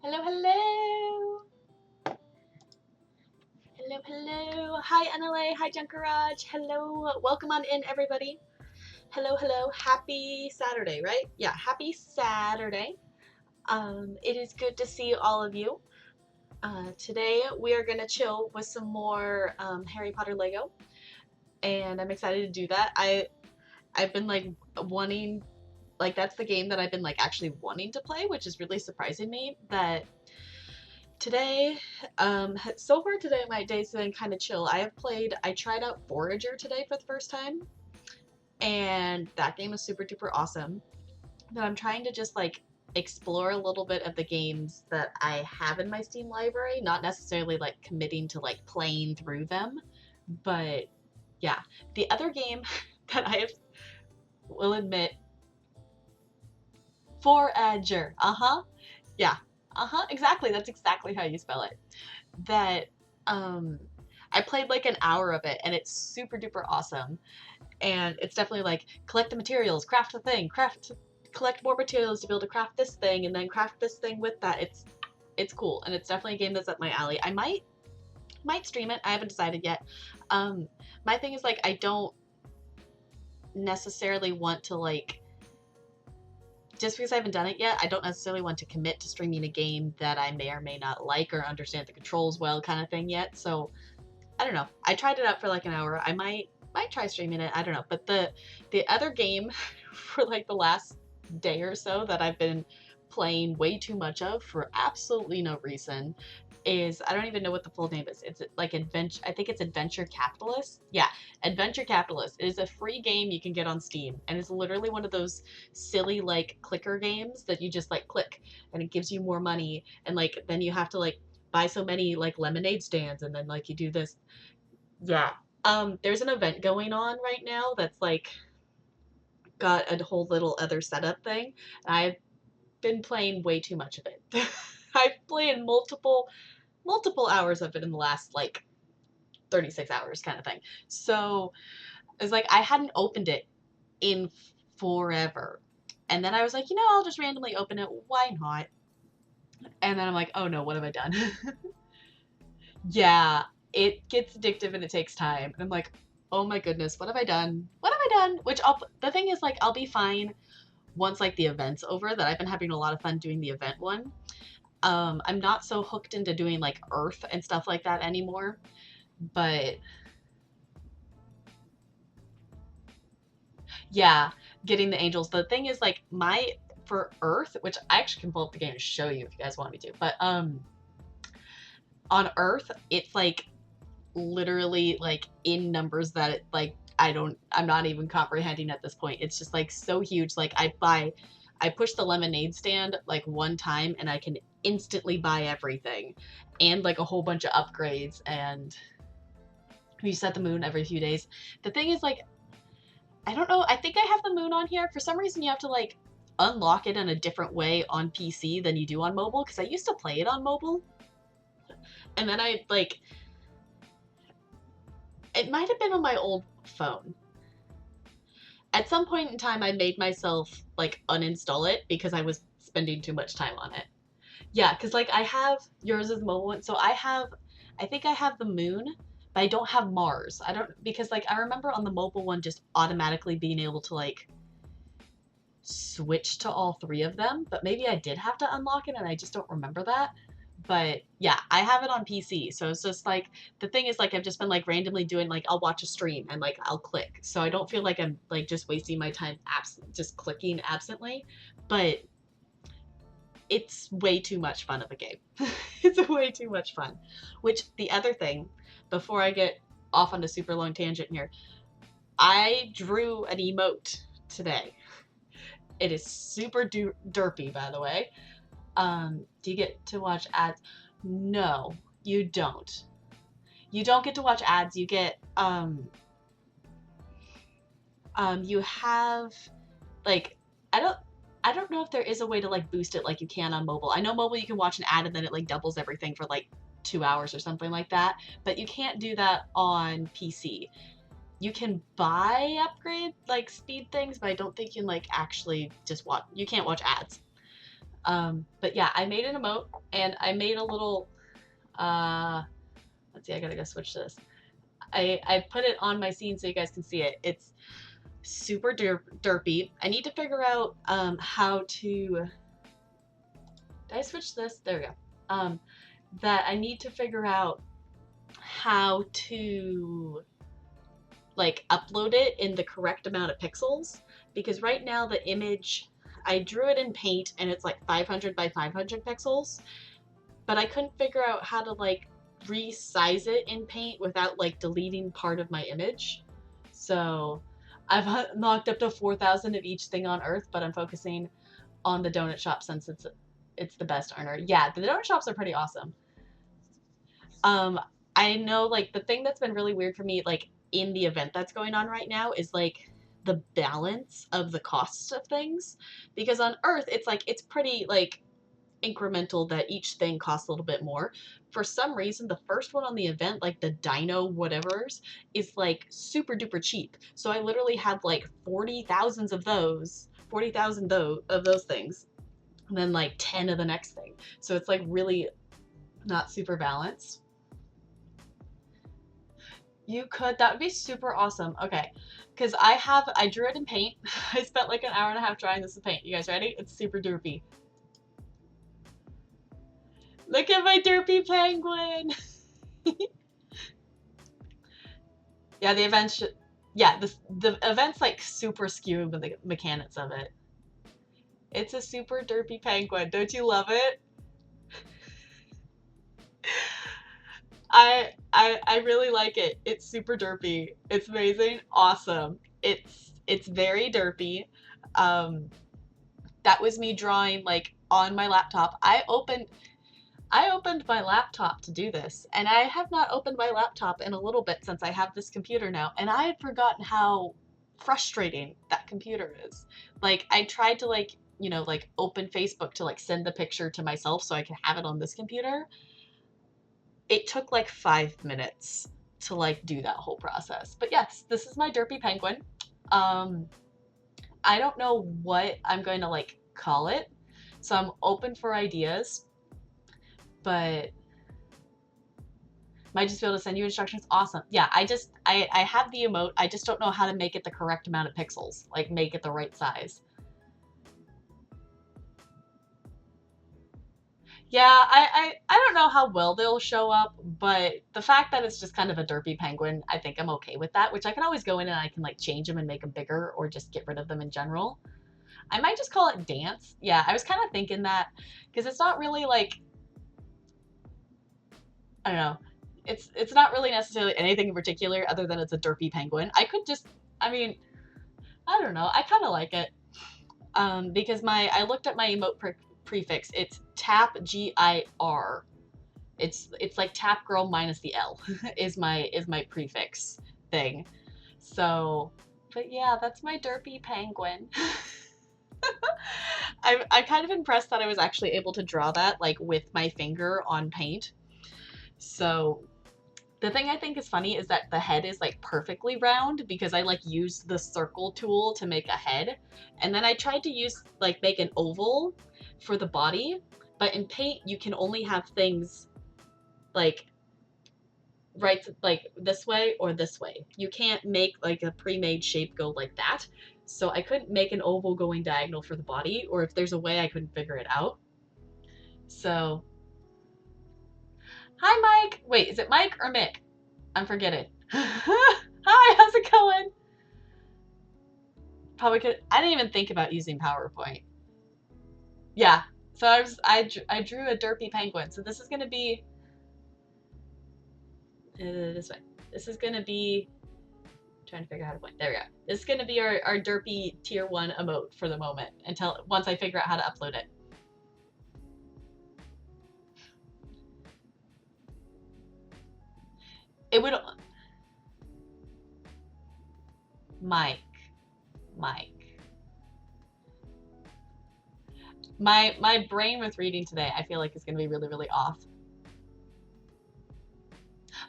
Hello, hello. Hello, hello. Hi, NLA. Hi, Junkaraj. Hello. Welcome on in, everybody. Hello, hello. Happy Saturday, right? Yeah, happy Saturday. It is good to see all of you. Today we are gonna chill with some more Harry Potter Lego, and I'm excited to do that. I've been like wanting, like that's the game that I've been like actually wanting to play, which is really surprising me that today, so far today my day's been kind of chill. I tried out Forager today for the first time, and that game is super duper awesome. But I'm trying to just like explore a little bit of the games that I have in my Steam library, not necessarily like committing to like playing through them, but yeah. The other game that will admit, Forager. Yeah. Exactly. That's exactly how you spell it. That um I played like an hour of it and it's super duper awesome. And it's definitely like collect the materials, craft the thing, collect more materials to be able to craft this thing and then craft this thing with that. It's cool and it's definitely a game that's up my alley. I might stream it. I haven't decided yet. My thing is like I don't necessarily want to like just because I haven't done it yet, I don't necessarily want to commit to streaming a game that I may or may not like or understand the controls well kind of thing yet. So I don't know. I tried it out for like an hour. I might try streaming it. I don't know. But the other game for like the last day or so that I've been playing way too much of for absolutely no reason is I don't even know what the full name is. It's like Adventure. I think it's Adventure Capitalist. Yeah, Adventure Capitalist. It is a free game you can get on Steam, and it's literally one of those silly like clicker games that you just like click, and it gives you more money, and like then you have to like buy so many like lemonade stands, and then like you do this. Yeah. There's an event going on right now that's like got a whole little other setup thing. I've been playing way too much of it. I've played multiple hours of it in the last like 36 hours kind of thing. So it's like I hadn't opened it in forever. And then I was like, I'll just randomly open it. Why not? And then I'm like, oh no, what have I done? Yeah, it gets addictive and it takes time. And I'm like, oh my goodness, what have I done? What have I done? The thing is, like, I'll be fine once like the event's over. That I've been having a lot of fun doing the event one. I'm not so hooked into doing like Earth and stuff like that anymore. But yeah, getting the angels. The thing is, like, for Earth, which I actually can pull up the game and show you if you guys want me to. But on Earth, it's like literally like in numbers that like I'm not even comprehending at this point. It's just like so huge. Like I push the lemonade stand like one time and I can instantly buy everything and like a whole bunch of upgrades and you set the moon every few days. The thing is like I don't know, I think I have the moon on here. For some reason you have to like unlock it in a different way on PC than you do on mobile because I used to play it on mobile and then I like it might have been on my old phone. At some point in time, I made myself like uninstall it because I was spending too much time on it. Yeah, because like I have yours is mobile one, so I think I have the moon, but I don't have Mars. I don't because like I remember on the mobile one just automatically being able to like switch to all three of them, but maybe I did have to unlock it and I just don't remember that. But yeah, I have it on PC. So it's just like the thing is like I've just been like randomly doing like I'll watch a stream and like I'll click. So I don't feel like I'm like just wasting my time just clicking absently. But it's way too much fun of a game. It's way too much fun. Which the other thing, before I get off on a super long tangent here, I drew an emote today. It is super derpy, by the way. Do you get to watch ads? No, you don't. You don't get to watch ads. You get you have like I don't I don't know if there is a way to like boost it like you can on mobile. I know mobile you can watch an ad and then it like doubles everything for like 2 hours or something like that, but you can't do that on PC. You can buy upgrade like speed things, but I don't think you can like actually just watch. You can't watch ads. But yeah, I made an emote and I made a little, let's see, I gotta go switch to this. I put it on my scene so you guys can see it. It's super derpy. I need to figure out how to. Did I switch this? There we go. That I need to figure out how to like upload it in the correct amount of pixels, because right now the image, I drew it in Paint and it's like 500 by 500 pixels, but I couldn't figure out how to like resize it in Paint without like deleting part of my image. So I've knocked up to 4,000 of each thing on Earth, but I'm focusing on the donut shop since it's the best earner. Yeah, the donut shops are pretty awesome. I know like the thing that's been really weird for me, like in the event that's going on right now, is like the balance of the costs of things. Because on Earth, it's like it's pretty like incremental that each thing costs a little bit more. For some reason, the first one on the event, like the Dino whatever's, is like super duper cheap. So I literally have like 40,000 of those, 40,000 of those things, and then like 10 of the next thing. So it's like really not super balanced. You could. That would be super awesome. Okay. Because I drew it in Paint. I spent like an hour and a half drawing this in Paint. You guys ready? It's super derpy. Look at my derpy penguin. Yeah, the event should, yeah, the event's like super skewed with the mechanics of it. It's a super derpy penguin. Don't you love it? I really like it. It's super derpy. It's amazing. Awesome. It's very derpy. That was me drawing like on my laptop. I opened my laptop to do this, and I have not opened my laptop in a little bit since I have this computer now, and I had forgotten how frustrating that computer is. Like I tried to like, like open Facebook to like send the picture to myself so I could have it on this computer. It took like 5 minutes to like do that whole process. But yes, this is my derpy penguin. I don't know what I'm going to like call it, so I'm open for ideas, but might just be able to send you instructions. Awesome. Yeah, I have the emote. I just don't know how to make it the correct amount of pixels, like make it the right size. Yeah, I don't know how well they'll show up, but the fact that it's just kind of a derpy penguin, I think I'm okay with that, which I can always go in and I can like change them and make them bigger or just get rid of them in general. I might just call it Dance. Yeah, I was kind of thinking that because it's not really like, I don't know. It's not really necessarily anything in particular other than it's a derpy penguin. I could just, I mean, I don't know. I kind of like it. Because I looked at my emote prefix. It's tap GIR. It's like tap girl minus the L is my prefix thing. So, but yeah, that's my derpy penguin. I'm kind of impressed that I was actually able to draw that like with my finger on Paint. So the thing I think is funny is that the head is like perfectly round because I like used the circle tool to make a head. And then I tried to make an oval for the body, but in Paint you can only have things like right like this way or this way. You can't make like a pre-made shape go like that. So I couldn't make an oval going diagonal for the body, or if there's a way I couldn't figure it out. So hi Mike. Wait, is it Mike or Mick? I'm forgetting. Hi, how's it going? Probably could. I didn't even think about using PowerPoint. Yeah. So I drew a derpy penguin. So this is gonna be this way. This is gonna be trying to figure out how to point. There we go. This is gonna be our derpy tier 1 emote for the moment until once I figure out how to upload it. It would Mike. My brain with reading today, I feel like is gonna be really, really off.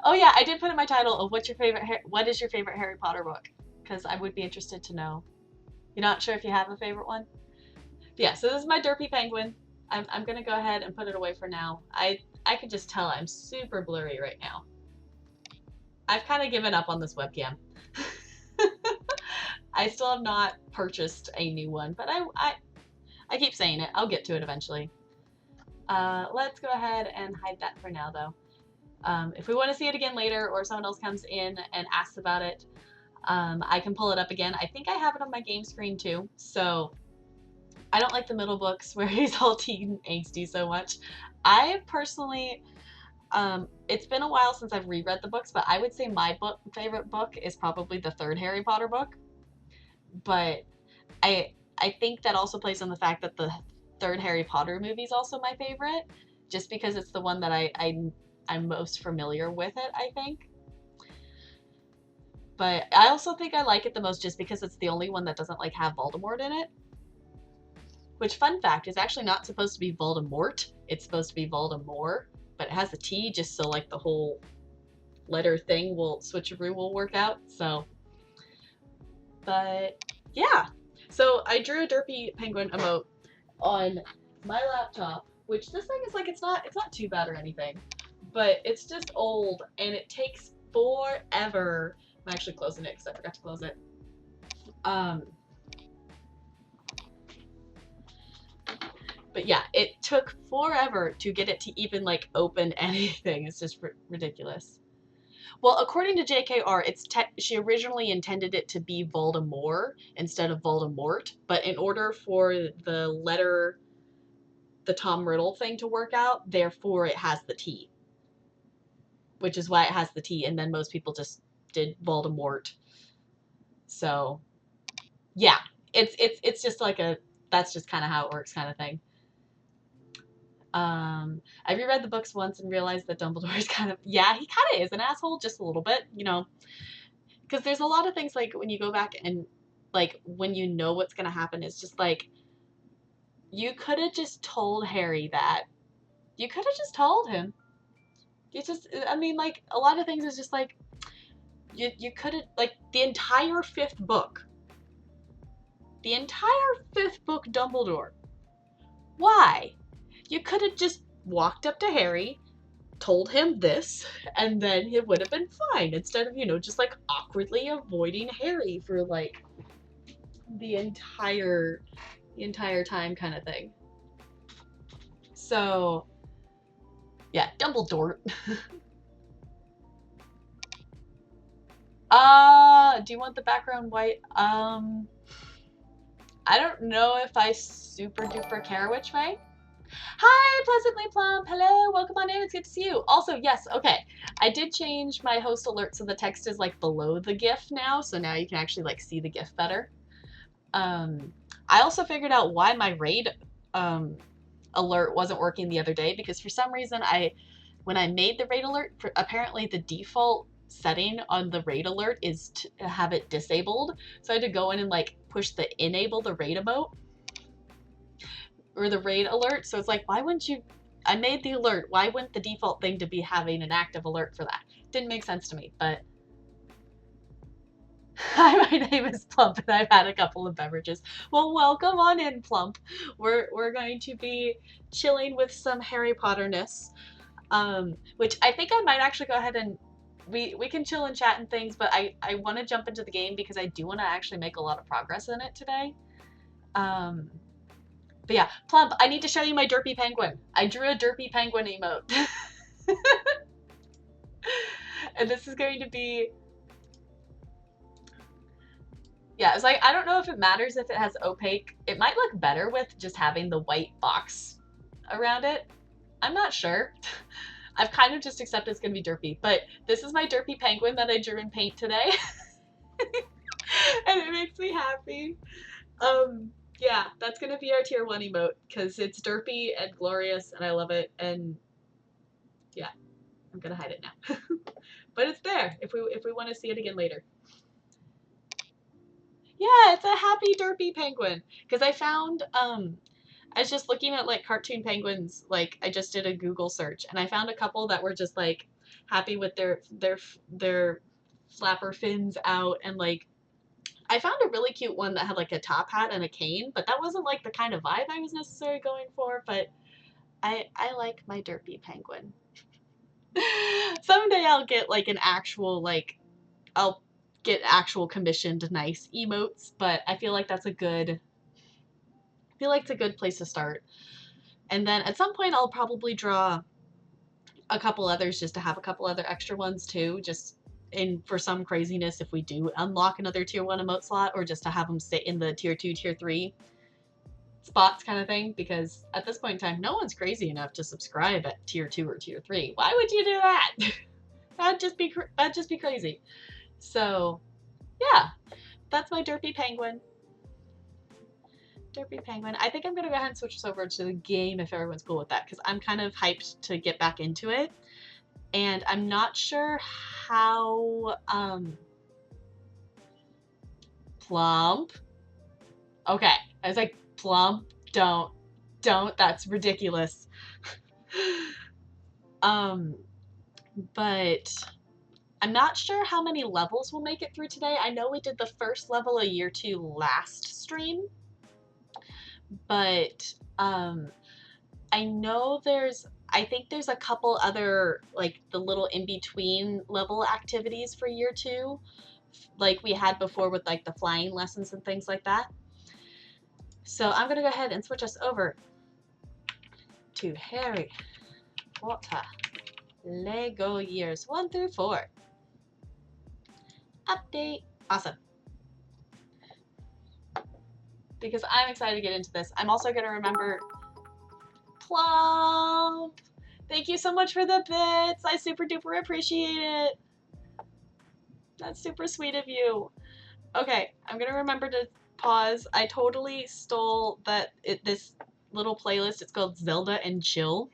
Oh yeah, I did put in my title of what is your favorite Harry Potter book? Because I would be interested to know. You're not sure if you have a favorite one? But yeah, so this is my derpy penguin. I'm gonna go ahead and put it away for now. I could just tell I'm super blurry right now. I've kind of given up on this webcam. I still have not purchased a new one, but I keep saying it. I'll get to it eventually. Let's go ahead and hide that for now, though. If we want to see it again later, or someone else comes in and asks about it, I can pull it up again. I think I have it on my game screen too. So I don't like the middle books where he's all teen angsty so much. I personally, it's been a while since I've reread the books, but I would say my favorite book is probably the third Harry Potter book. But I think that also plays on the fact that the third Harry Potter movie is also my favorite, just because it's the one that I'm most familiar with it, I think. But I also think I like it the most just because it's the only one that doesn't like have Voldemort in it. Which, fun fact, is actually not supposed to be Voldemort. It's supposed to be Voldemort, but it has a T just so like the whole letter thing switcheroo will work out. So, but yeah. So I drew a derpy penguin emote on my laptop, which this thing is like it's not too bad or anything, but it's just old and it takes forever. I'm actually closing it because I forgot to close it. But yeah, it took forever to get it to even like open anything. It's just ridiculous. Well, according to JKR, she originally intended it to be Voldemort instead of Voldemort, but in order for the Tom Riddle thing to work out, therefore it has the T, which is why it has the T, and then most people just did Voldemort. So, yeah, it's just like that's just kind of how it works kind of thing. I reread the books once and realized that Dumbledore is he kind of is an asshole, just a little bit, because there's a lot of things like when you go back and like when you know what's gonna happen, it's just like you could have just told Harry that. You could have just told him. I mean, like a lot of things is just like you could have like the entire fifth book. The entire fifth book, Dumbledore. Why? You could have just walked up to Harry, told him this, and then it would have been fine instead of, just like awkwardly avoiding Harry for like the entire time kind of thing. So, yeah, Dumbledore. Do you want the background white? I don't know if I super duper care which way. Hi, Pleasantly Plump. Hello, welcome on in. It's good to see you. Also, yes, okay. I did change my host alert so the text is like below the GIF now, so now you can actually like see the GIF better. I also figured out why my raid alert wasn't working the other day because for some reason when I made the raid alert, apparently the default setting on the raid alert is to have it disabled. So I had to go in and like push the enable the raid emote or the raid alert. So it's like, why wouldn't you? I made the alert. Why wouldn't the default thing to be having an active alert for that? Didn't make sense to me, but hi, my name is Plump and I've had a couple of beverages. Well, welcome on in, Plump. We're going to be chilling with some Harry Potterness, which I think I might actually go ahead and we can chill and chat and things, but I want to jump into the game because I do want to actually make a lot of progress in it today. But yeah, Plump, I need to show you my derpy penguin. I drew a derpy penguin emote. And this is going to be... Yeah, it's like, I don't know if it matters if it has opaque. It might look better with just having the white box around it. I'm not sure. I've kind of just accepted it's going to be derpy. But this is my derpy penguin that I drew in paint today. And it makes me happy. Yeah, that's gonna be our tier 1 emote because it's derpy and glorious and I love it, and yeah, I'm gonna hide it now. But it's there if we want to see it again later. Yeah, it's a happy derpy penguin because I found I was just looking at like cartoon penguins, like I just did a Google search and I found a couple that were just like happy with their flapper fins out, and like I found a really cute one that had like a top hat and a cane, but that wasn't like the kind of vibe I was necessarily going for, but I like my derpy penguin. Someday I'll get like an actual like I'll get actual commissioned nice emotes, but I feel like that's a good I feel like it's a good place to start. And then at some point I'll probably draw a couple others just to have a couple other extra ones too, just in for some craziness if we do unlock another tier 1 emote slot, or just to have them sit in the tier 2, tier 3 spots kind of thing, because at this point in time no one's crazy enough to subscribe at tier 2 or tier 3. Why would you do that? that'd just be crazy. So yeah, that's my derpy penguin. Derpy penguin. I think I'm gonna go ahead and switch this over to the game if everyone's cool with that, because I'm kind of hyped to get back into it, and I'm not sure how plump. Okay, I was like, plump, don't, that's ridiculous. But I'm not sure how many levels we'll make it through today. I know we did the first level of year 2 last stream, but I know I think there's a couple other, like, the little in-between level activities for year 2, like we had before with, like, the flying lessons and things like that. So I'm going to go ahead and switch us over to Harry Potter Lego Years 1 through 4. Update. Awesome. Because I'm excited to get into this. I'm also going to remember Plump. Thank you so much for the bits. I super duper appreciate it. That's super sweet of you. Okay, I'm going to remember to pause. I totally stole this little playlist. It's called Zelda and Chill.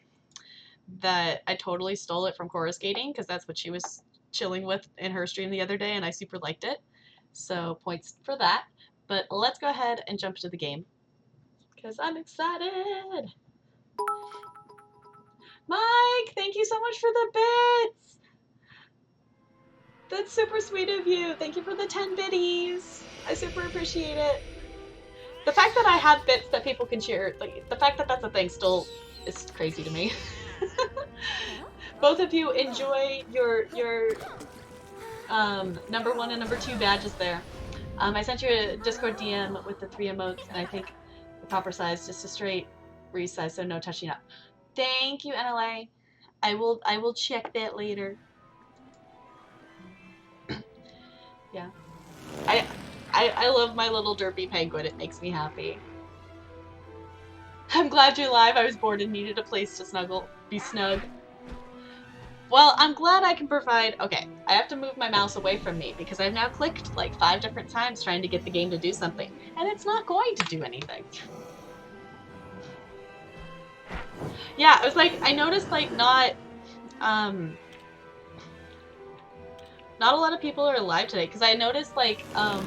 That I totally stole it from Cora Skating, because that's what she was chilling with in her stream the other day, and I super liked it. So points for that. But let's go ahead and jump into the game, because I'm excited. Mike, thank you so much for the bits. That's super sweet of you. Thank you for the 10 biddies. I super appreciate it. The fact that I have bits that people can share, like, the fact that that's a thing still is crazy to me. Both of you enjoy your number 1 and number 2 badges there. I sent you a Discord DM with the 3 emotes, and I think the proper size, just a straight resize, so no touching up. Thank you, NLA. I will check that later. Yeah. I love my little derpy penguin. It makes me happy. I'm glad you're live. I was bored and needed a place to be snug. Well, I'm glad I can provide... Okay, I have to move my mouse away from me because I've now clicked like 5 different times trying to get the game to do something, and it's not going to do anything. Yeah, I was like, I noticed like not a lot of people are live today, because I noticed like, I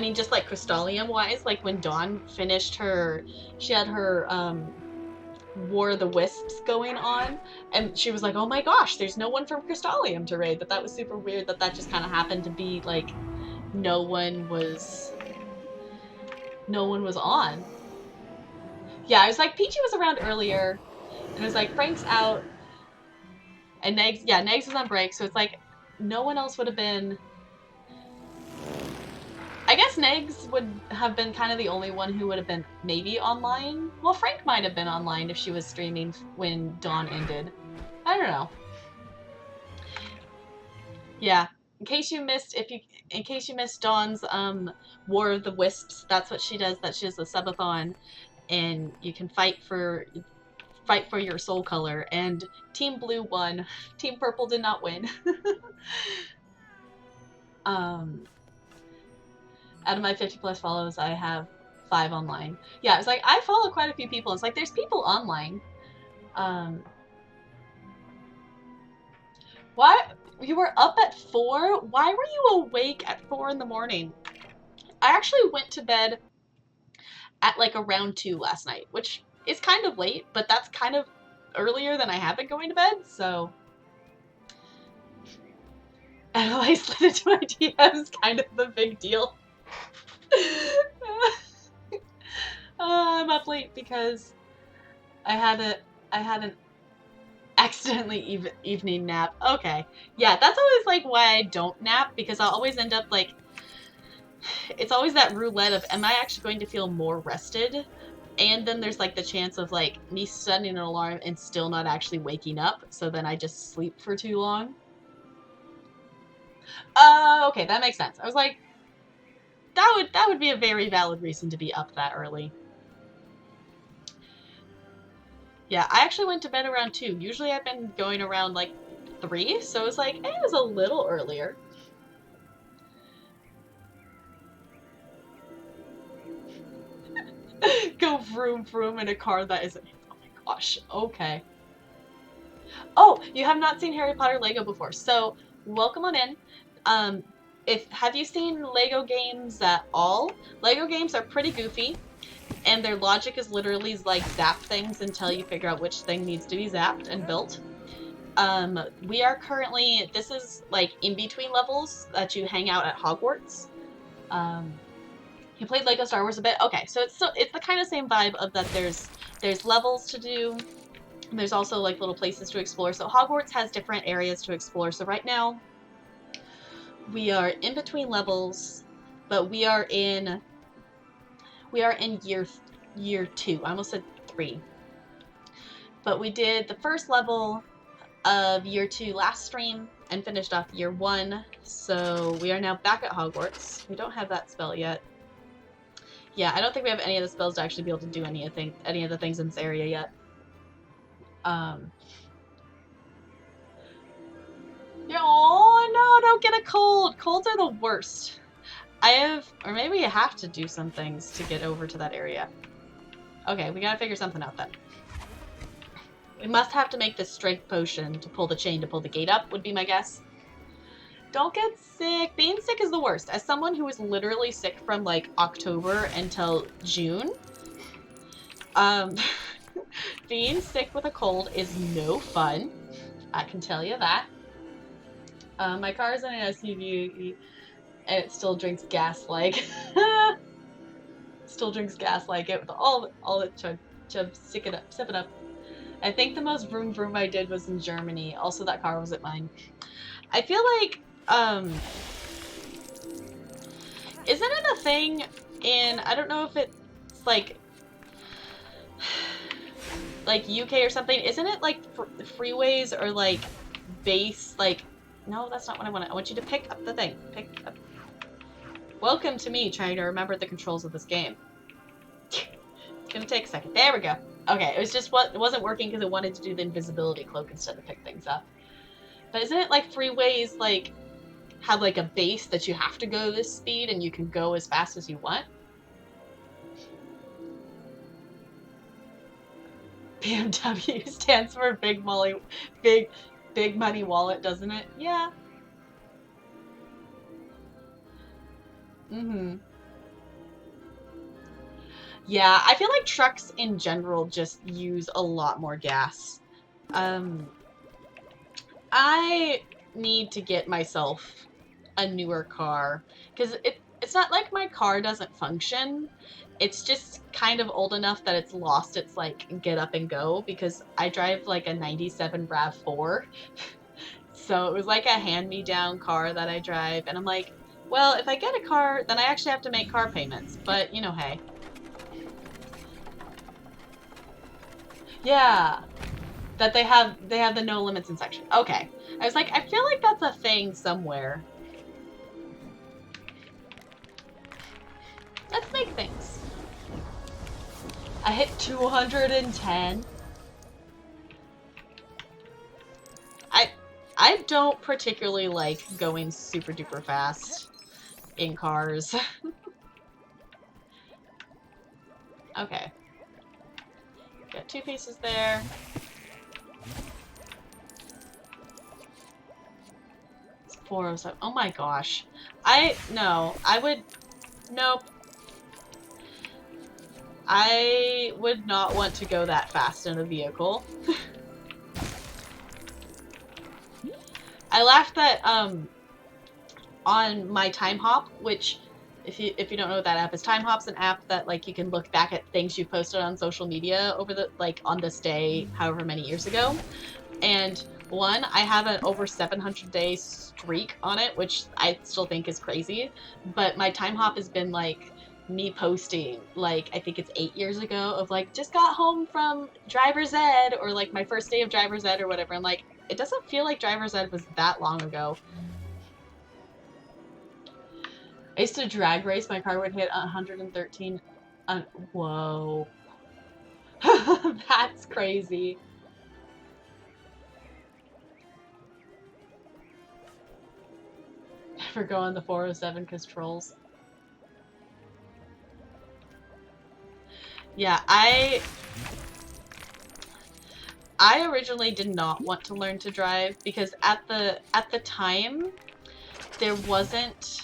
mean, just like Crystallium wise, like when Dawn finished she had her, War of the Wisps going on, and she was like, oh my gosh, there's no one from Crystallium to raid, but that was super weird that just kind of happened to be like, no one was on. Yeah, I was like, Peachy was around earlier, and it was like, Frank's out, and Negs is on break, so it's like, no one else would have been... I guess Negs would have been kind of the only one who would have been maybe online. Well, Frank might have been online if she was streaming when Dawn ended. I don't know. Yeah, in case you missed Dawn's War of the Wisps, that's what she does. She does the subathon, and you can fight for your soul color. And Team Blue won. Team Purple did not win. Out of my 50 plus follows, I have 5 online. Yeah, it's like, I follow quite a few people. It's like, there's people online. Why? You were up at 4? Why were you awake at 4 in the morning? I actually went to bed at like around 2 last night, which is kind of late, but that's kind of earlier than I have been going to bed, so... And I slid into my DMs, kind of the big deal. I'm up late because I had an accidentally evening nap. Okay. Yeah, that's always like why I don't nap, because I'll always end up like, it's always that roulette of, am I actually going to feel more rested? And then there's like the chance of like me setting an alarm and still not actually waking up, so then I just sleep for too long. Okay, that makes sense. I was like, that would be a very valid reason to be up that early. Yeah, I actually went to bed around 2. Usually I've been going around like 3, so it was like, it was a little earlier. Go vroom vroom in a car that isn't. Oh my gosh. Okay. Oh, you have not seen Harry Potter Lego before, so welcome on in. If have you seen Lego games at all? Lego games are pretty goofy, and their logic is literally like zap things until you figure out which thing needs to be zapped and built. We are currently, this is like in between levels that you hang out at Hogwarts. You played Lego Star Wars a bit? Okay, so it's the kind of same vibe of that there's levels to do, and there's also like little places to explore. So Hogwarts has different areas to explore. So right now we are in between levels, but we are in year 2. I almost said 3. But we did the first level of year 2 last stream and finished off year 1. So we are now back at Hogwarts. We don't have that spell yet. Yeah, I don't think we have any of the spells to actually be able to do any of the things in this area yet. Yeah, oh no, don't get a cold. Colds are the worst. Or maybe you have to do some things to get over to that area. Okay, we gotta figure something out then. We must have to make this strength potion to pull the chain to pull the gate up, would be my guess. Don't get sick. Being sick is the worst. As someone who was literally sick from like October until June, being sick with a cold is no fun. I can tell you that. My car is in an SUV and it still drinks gas like still drinks gas like it with all the chub sipping up. I think the most vroom vroom I did was in Germany. Also, that car wasn't mine. I feel like isn't it a thing in, I don't know if it's like UK or something, isn't it like freeways or like base, like, no, that's not what I want. I want you to pick up the thing. Pick up. Welcome to me trying to remember the controls of this game. It's gonna take a second. There we go. Okay, it was just it wasn't working because it wanted to do the invisibility cloak instead of pick things up. But isn't it like freeways like have like a base that you have to go this speed and you can go as fast as you want? BMW stands for big money wallet, doesn't it? Yeah. Mm-hmm. Yeah, I feel like trucks in general just use a lot more gas. I need to get myself a newer car, because it's not like my car doesn't function. It's just kind of old enough that it's lost its like get up and go, because I drive like a 97 RAV4. So it was like a hand-me-down car that I drive, and I'm like, well, if I get a car, then I actually have to make car payments, but you know, hey. Yeah, that they have the no limits in section. Okay. I was like, I feel like that's a thing somewhere. Let's make things. I hit 210. I don't particularly like going super duper fast in cars. Okay. Got 2 pieces there. It's 407. Oh my gosh. Nope. I would not want to go that fast in a vehicle. I laughed that, on my time hop, which If you don't know what that app is, Time Hop's an app that like you can look back at things you posted on social media over the like on this day, however many years ago. And one, I have an over 700-day streak on it, which I still think is crazy. But my Time Hop has been like me posting, like, I think it's 8 years ago, of like, just got home from driver's ed, or like my first day of driver's ed or whatever. And like, it doesn't feel like driver's ed was that long ago. I used to drag race. My car would hit 113. Whoa. That's crazy. Never go on the 407 because trolls. Yeah, I originally did not want to learn to drive because at the time there wasn't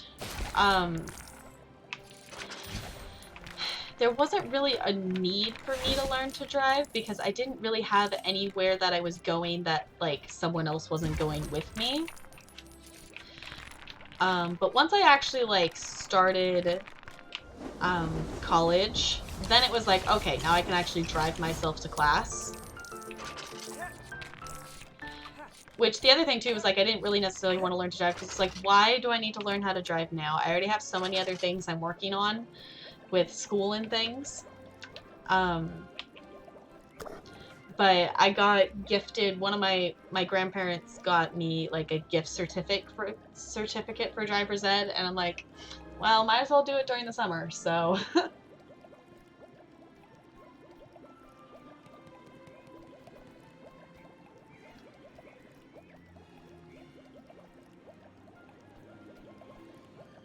really a need for me to learn to drive because I didn't really have anywhere that I was going that like someone else wasn't going with me. But once I actually like started college, then it was like, okay, now I can actually drive myself to class. Which, the other thing, too, was, like, I didn't really necessarily want to learn to drive, because it's like, why do I need to learn how to drive now? I already have so many other things I'm working on with school and things. But I got gifted, one of my grandparents got me, like, a gift certificate for driver's ed, and I'm like, well, might as well do it during the summer, so...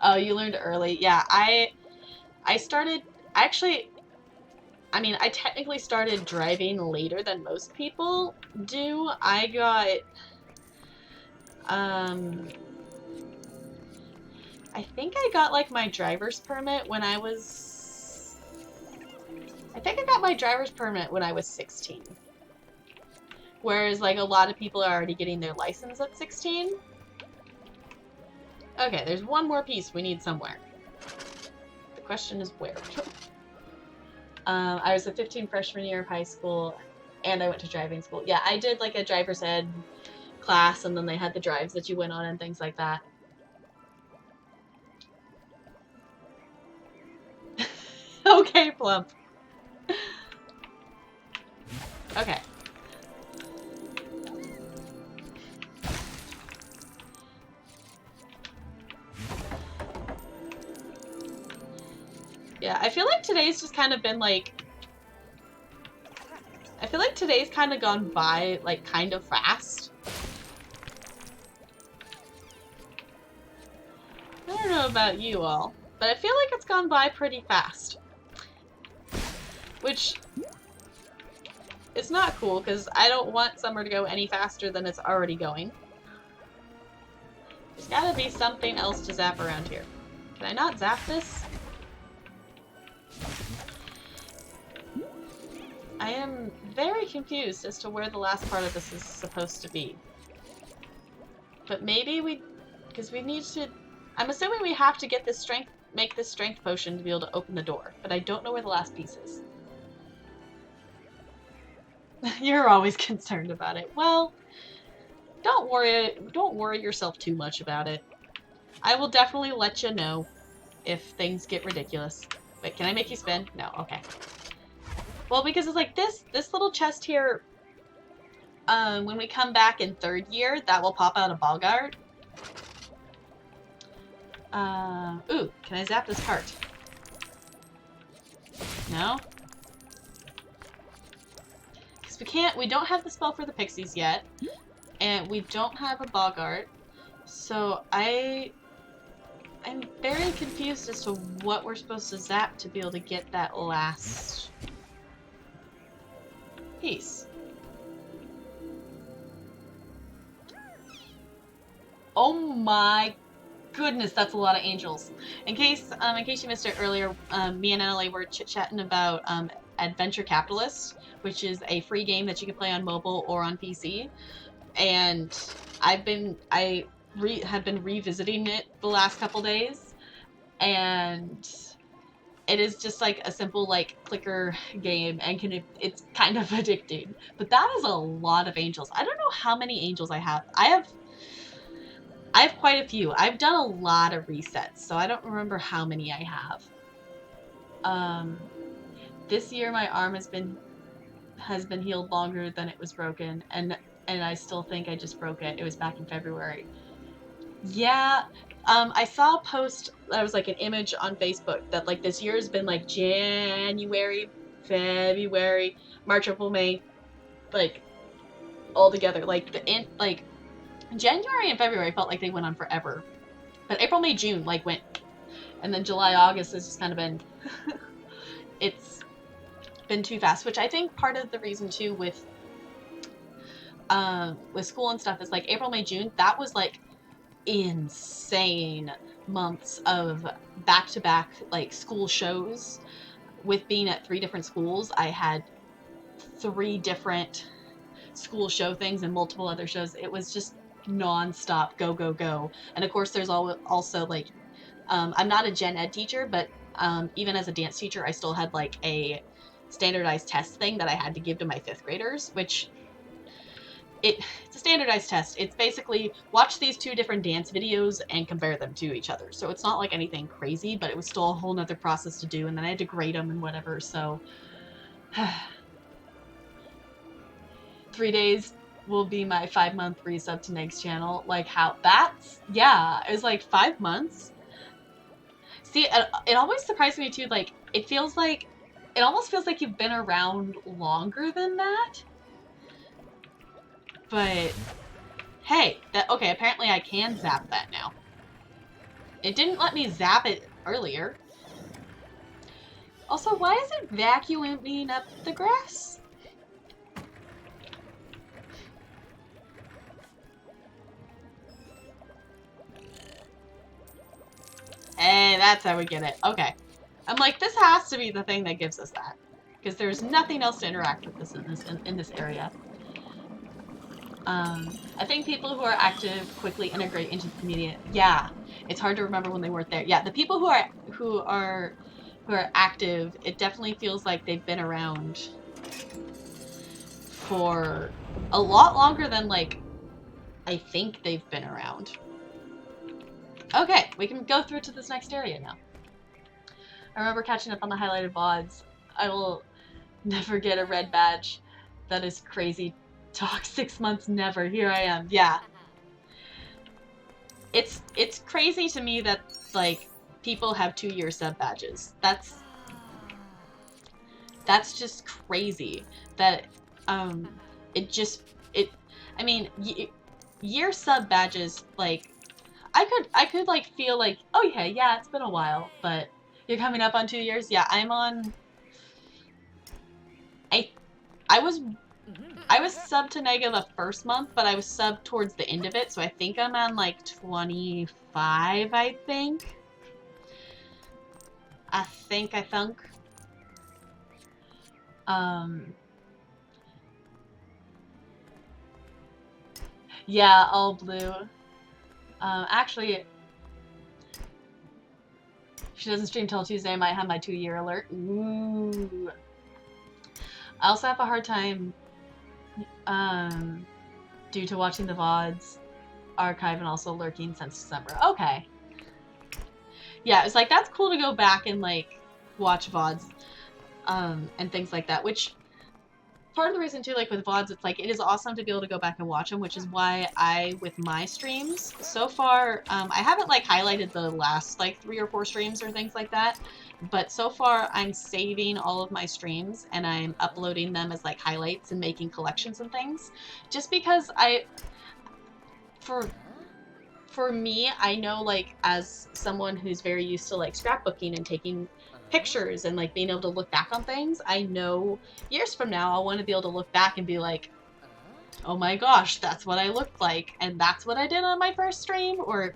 Oh, you learned early. Yeah, I started, actually, I mean, I technically started driving later than most people do. I got, I think I got, like, my driver's permit when I was, I think I got my driver's permit when I was 16. Whereas, like, a lot of people are already getting their license at 16. Okay, there's one more piece we need somewhere. The question is where. I was a 15 freshman year of high school, and I went to driving school. Yeah, I did like a driver's ed class, and then they had the drives that you went on and things like that. Okay, Plump. Okay. Yeah, I feel like today's just kind of been like... I feel like today's kind of gone by, like, kind of fast. I don't know about you all, but I feel like it's gone by pretty fast. Which is not cool, because I don't want summer to go any faster than it's already going. There's gotta be something else to zap around here. Can I not zap this? I am very confused as to where the last part of this is supposed to be. But maybe because we need to... I'm assuming we have to get this strength, make this strength potion to be able to open the door, but I don't know where the last piece is. You're always concerned about it. Well, don't worry yourself too much about it. I will definitely let you know if things get ridiculous. Wait, can I make you spin? No, okay. Well, because it's like this little chest here, when we come back in 3rd year, that will pop out a Boggart. Ooh, can I zap this cart? No? Because we don't have the spell for the pixies yet, and we don't have a Boggart, so I'm very confused as to what we're supposed to zap to be able to get that last piece. Oh my goodness, that's a lot of angels. In case you missed it earlier, me and NLA were chit-chatting about Adventure Capitalist, which is a free game that you can play on mobile or on PC. And I have been revisiting it the last couple days. and it is just like a simple like clicker game, and it's kind of addicting. But that is a lot of angels. I don't know how many angels I have. I have quite a few. I've done a lot of resets, so I don't remember how many I have. This year my arm has been healed longer than it was broken, and I still think I just broke it. It was back in February. Yeah, I saw a post that was like an image on Facebook that like this year has been like January, February, March, April, May, like all together. Like like January and February felt like they went on forever, but April, May, June like went, and then July, August has just kind of been. It's been too fast, which I think part of the reason too with school and stuff is like April, May, June. That was like insane months of back-to-back like school shows. With being at 3 different schools, I had 3 different school show things and multiple other shows. It was just non-stop go go go. And of course there's also like I'm not a gen ed teacher, but even as a dance teacher I still had like a standardized test thing that I had to give to my 5th graders, which it's a standardized test. It's basically watch these 2 different dance videos and compare them to each other. So it's not like anything crazy, but it was still a whole nother process to do, and then I had to grade them and whatever. So 3 days will be my 5-month resub to Neg's channel. Like how that's, yeah, it was like 5 months. See, it always surprised me too. Like it almost feels like you've been around longer than that. But hey, okay, apparently I can zap that now. It didn't let me zap it earlier. Also, why is it vacuuming up the grass? Hey, that's how we get it. Okay. I'm like, this has to be the thing that gives us that. Because there's nothing else to interact with this in this area. I think people who are active quickly integrate into the community. Yeah, it's hard to remember when they weren't there. Yeah, the people who are active, it definitely feels like they've been around for a lot longer than like I think they've been around. Okay, we can go through to this next area now. I remember catching up on the highlighted VODs. I will never get a red badge. That is crazy. Talk 6 months, never. Here I am. Yeah. It's crazy to me that like people have 2-year sub badges. That's just crazy. That I mean year sub badges, like I could like feel like, oh yeah, it's been a while, but you're coming up on 2 years. Yeah, I'm on. I was subbed to Nega the first month, but I was subbed towards the end of it, so I think I'm on like 25, I think. I think. Yeah, all blue. Actually, if she doesn't stream till Tuesday, I might have my 2-year alert. Ooh. I also have a hard time due to watching the VODs archive and also lurking since December. Okay. Yeah, it's like that's cool to go back and like watch VODs and things like that, which part of the reason too, like with VODs, it's like it is awesome to be able to go back and watch them, which is why with my streams so far, I haven't like highlighted the last like 3 or 4 streams or things like that, but so far I'm saving all of my streams and I'm uploading them as like highlights and making collections and things, just because for me, I know like as someone who's very used to like scrapbooking and taking pictures and like being able to look back on things, I know years from now I'll want to be able to look back and be like, oh my gosh, that's what I looked like and that's what I did on my first stream, or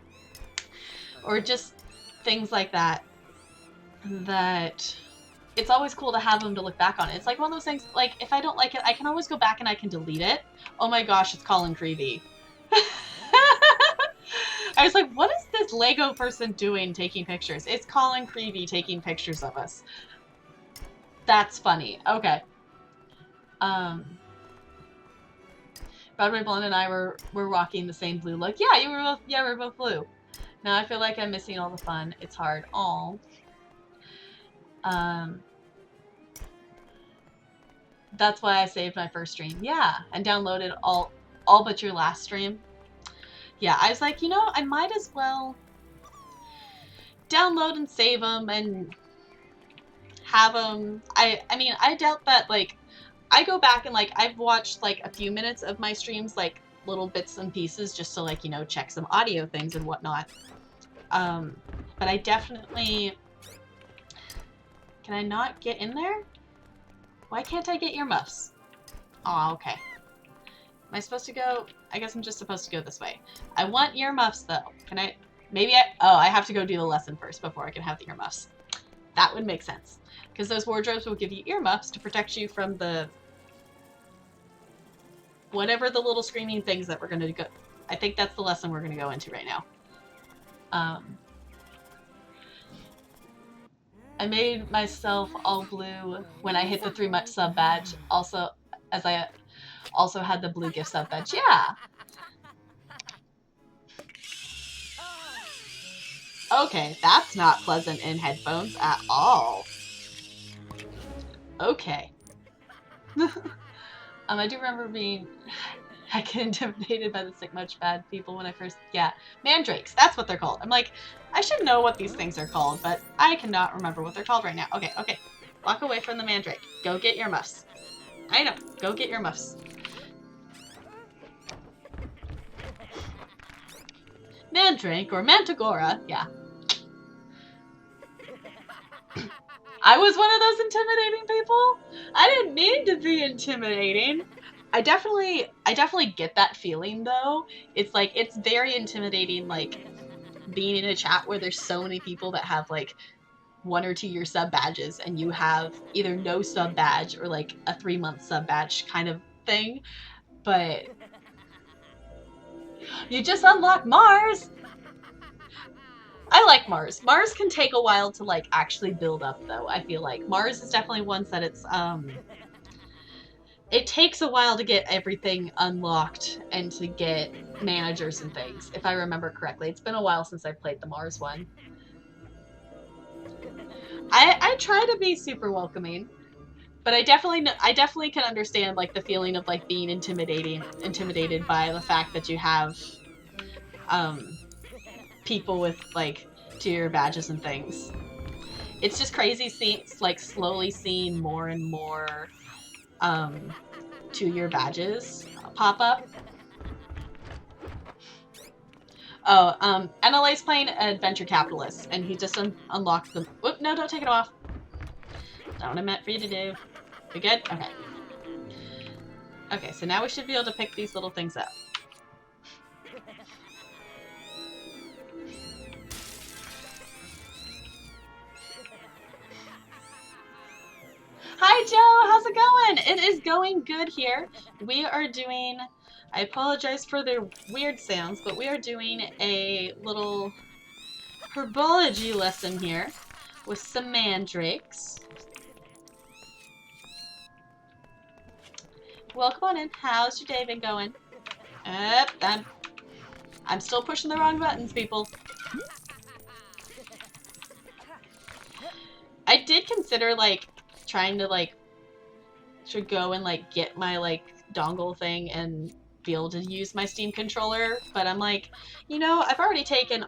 just things like that, that it's always cool to have them to look back on it. It's like one of those things, like if I don't like it, I can always go back and I can delete it. Oh my gosh, it's Colin Creevy. I was like, what is this? is Lego person doing taking pictures? It's Colin Creevy taking pictures of us. That's funny. Okay. Broadway Blonde and I were rocking the same blue look. Yeah, you were both. Yeah, we're both blue. Now I feel like I'm missing all the fun. It's hard. Aw. That's why I saved my first stream. Yeah, and downloaded all but your last stream. Yeah, I was like, you know, I might as well download and save them and have them. I mean, I doubt that, like, I go back and, like, I've watched, like, a few minutes of my streams, like, little bits and pieces just to, like, you know, check some audio things and whatnot. But I definitely... Can I not get in there? Why can't I get earmuffs? Oh, okay. Am I supposed to go? I guess I'm just supposed to go this way. I want earmuffs, though. Can I? Maybe I... Oh, I have to go do the lesson first before I can have the earmuffs. That would make sense. Because those wardrobes will give you earmuffs to protect you from the... whatever the little screaming things that we're going to go... I think that's the lesson we're going to go into right now. I made myself all blue when I hit the 3-month sub badge. Also, as I also had the blue gift sub badge. Yeah. Okay, that's not pleasant in headphones at all. Okay. I do remember being heckin' intimidated by the Sick Much Bad people when I first... Yeah, mandrakes. That's what they're called. I'm like, I should know what these things are called, but I cannot remember what they're called right now. Okay, okay. Walk away from the mandrake. Go get your muffs. I know. Go get your muffs. Mandrake or Mantigora. Yeah. I was one of those intimidating people. I didn't mean to be intimidating. I definitely get that feeling, though. It's like, it's very intimidating, like, being in a chat where there's so many people that have, like, 1 or 2 year sub badges, and you have either no sub badge or, like, a 3-month sub badge kind of thing. But you just unlock Mars! I like Mars. Mars can take a while to, like, actually build up, though, I feel like. Mars is definitely one that it's, it takes a while to get everything unlocked and to get managers and things, if I remember correctly. It's been a while since I played the Mars one. I try to be super welcoming, but I definitely can understand, like, the feeling of, like, being intimidated by the fact that you have, people with, like, 2-year badges and things. It's just crazy like, slowly seeing more and more, 2-year badges pop up. Oh, NLA's playing Adventure Capitalist, and he just unlocked the... Whoop, no, don't take it off. Not what I meant for you to do. We good? Okay. Okay, so now we should be able to pick these little things up. Hi, Joe! How's it going? It is going good here. We are doing... I apologize for the weird sounds, but we are doing a little herbology lesson here with some mandrakes. Well, come on in. How's your day been going? I'm still pushing the wrong buttons, people. I did consider, like, trying to, like, should go and, like, get my, like, dongle thing and be able to use my Steam controller, but I'm like, you know, I've already taken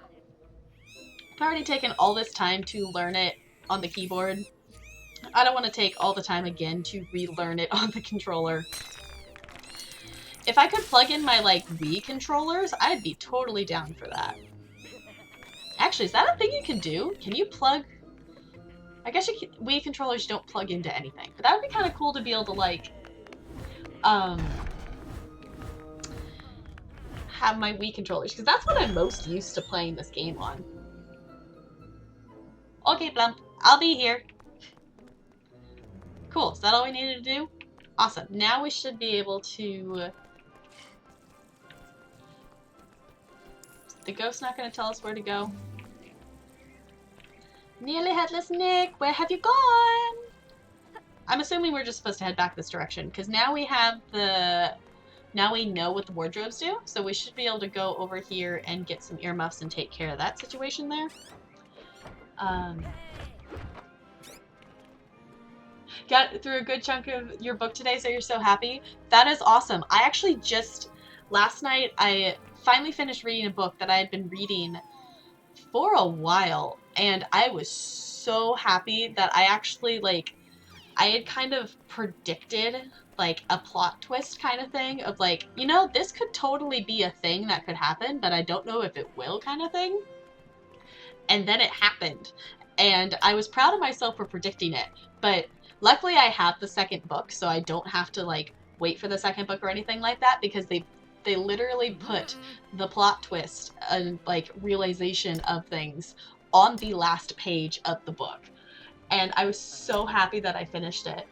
all this time to learn it on the keyboard. I don't want to take all the time again to relearn it on the controller. If I could plug in my, like, Wii controllers, I'd be totally down for that. Actually, is that a thing you can do? Can you plug... I guess Wii controllers don't plug into anything, but that would be kind of cool to be able to, like, have my Wii controllers, because that's what I'm most used to playing this game on. Okay, Blump, I'll be here. Cool, is that all we needed to do? Awesome, now we should be able to The ghost's not going to tell us where to go. Nearly Headless Nick, where have you gone? I'm assuming we're just supposed to head back this direction, because now we have the... Now we know what the wardrobes do, so we should be able to go over here and get some earmuffs and take care of that situation there. Got through a good chunk of your book today, so you're so happy. That is awesome. I actually just... Last night, I finally finished reading a book that I had been reading for a while, and I was so happy that I actually, like... I had kind of predicted, like, a plot twist kind of thing of, like, you know, this could totally be a thing that could happen, but I don't know if it will kind of thing. And then it happened. And I was proud of myself for predicting it. But luckily I have the second book, so I don't have to, like, wait for the second book or anything like that, because they literally put the plot twist and, like, realization of things on the last page of the book. And I was so happy that I finished it.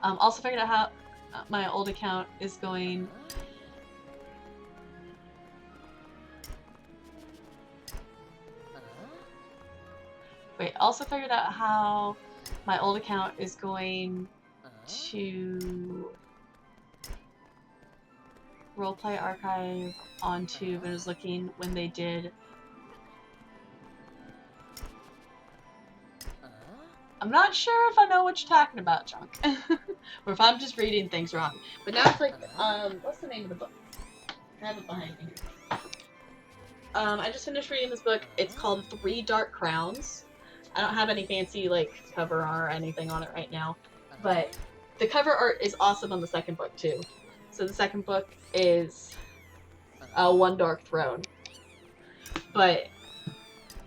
Also figured out how my old account is going. Wait, also figured out how my old account is going to Roleplay Archive on Tube, and was looking when they did. I'm not sure if I know what you're talking about, Chunk. Or if I'm just reading things wrong. But now it's like, what's the name of the book? I have it behind me. I just finished reading this book. It's called Three Dark Crowns. I don't have any fancy, like, cover art or anything on it right now. But the cover art is awesome on the second book, too. So the second book is One Dark Throne. But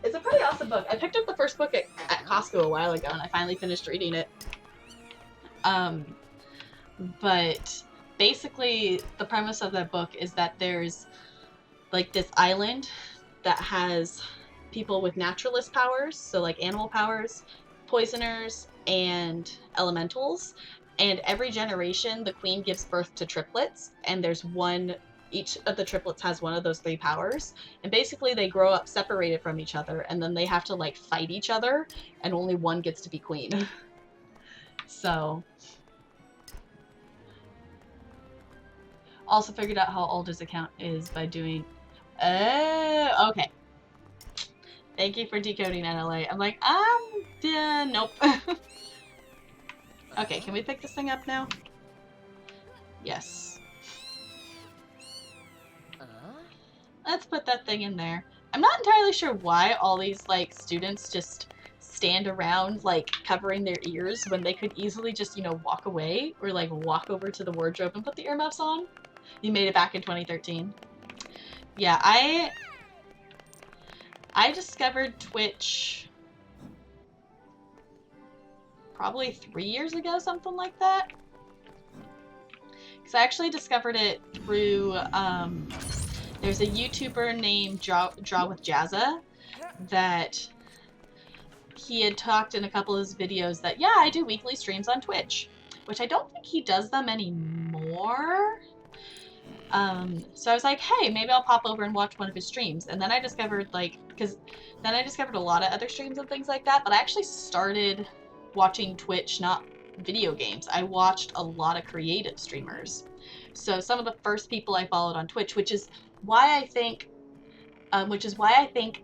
it's a pretty awesome book. I picked up the first book at Costco a while ago, and I finally finished reading it. But basically, the premise of that book is that there's, like, this island that has people with naturalist powers, so, like, animal powers, poisoners, and elementals. And every generation, the queen gives birth to triplets, and there's one... Each of the triplets has one of those three powers, and basically they grow up separated from each other, and then they have to, like, fight each other, and only one gets to be queen. So... Also figured out how old his account is by doing... okay. Thank you for decoding NLA. I'm like, nope. Okay, can we pick this thing up now? Yes. Let's put that thing in there. I'm not entirely sure why all these, like, students just stand around, like, covering their ears when they could easily just, you know, walk away or, like, walk over to the wardrobe and put the earmuffs on. You made it back in 2013. Yeah, I discovered Twitch probably 3 years ago, something like that. Because I actually discovered it through, there's a YouTuber named Draw with Jazza that he had talked in a couple of his videos that, yeah, I do weekly streams on Twitch, which I don't think he does them anymore. So I was like, hey, maybe I'll pop over and watch one of his streams. And then I discovered, like, because then I discovered a lot of other streams and things like that, but I actually started watching Twitch, not video games. I watched a lot of creative streamers. So some of the first people I followed on Twitch, which is why I think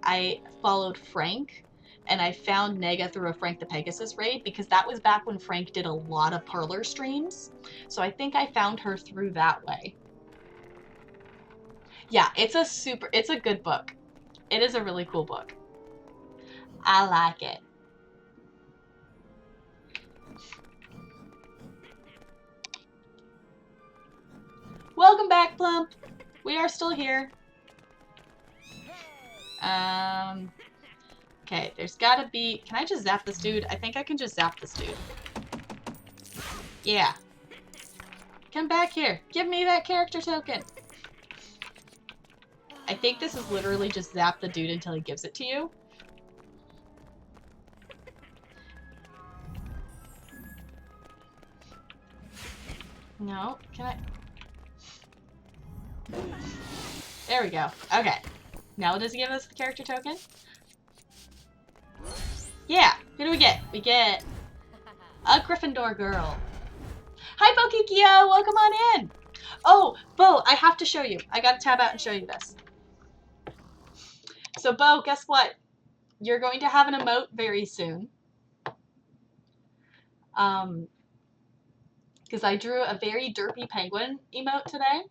I followed Frank, and I found Nega through a Frank the Pegasus raid, because that was back when Frank did a lot of parlor streams. So I think I found her through that way. Yeah, it's a good book. It is a really cool book. I like it. Welcome back, Plump. We are still here. Okay, there's gotta be... Can I just zap this dude? I think I can just zap this dude. Yeah. Come back here. Give me that character token. I think this is literally just zap the dude until he gives it to you. No, can I... There we go. Okay. Now does it give us the character token? Yeah, who do we get? We get a Gryffindor girl. Hi, Bo Kikyo! Welcome on in! Oh, Bo, I have to show you. I gotta tab out and show you this. So, Bo, guess what? You're going to have an emote very soon. Because I drew a very derpy penguin emote today.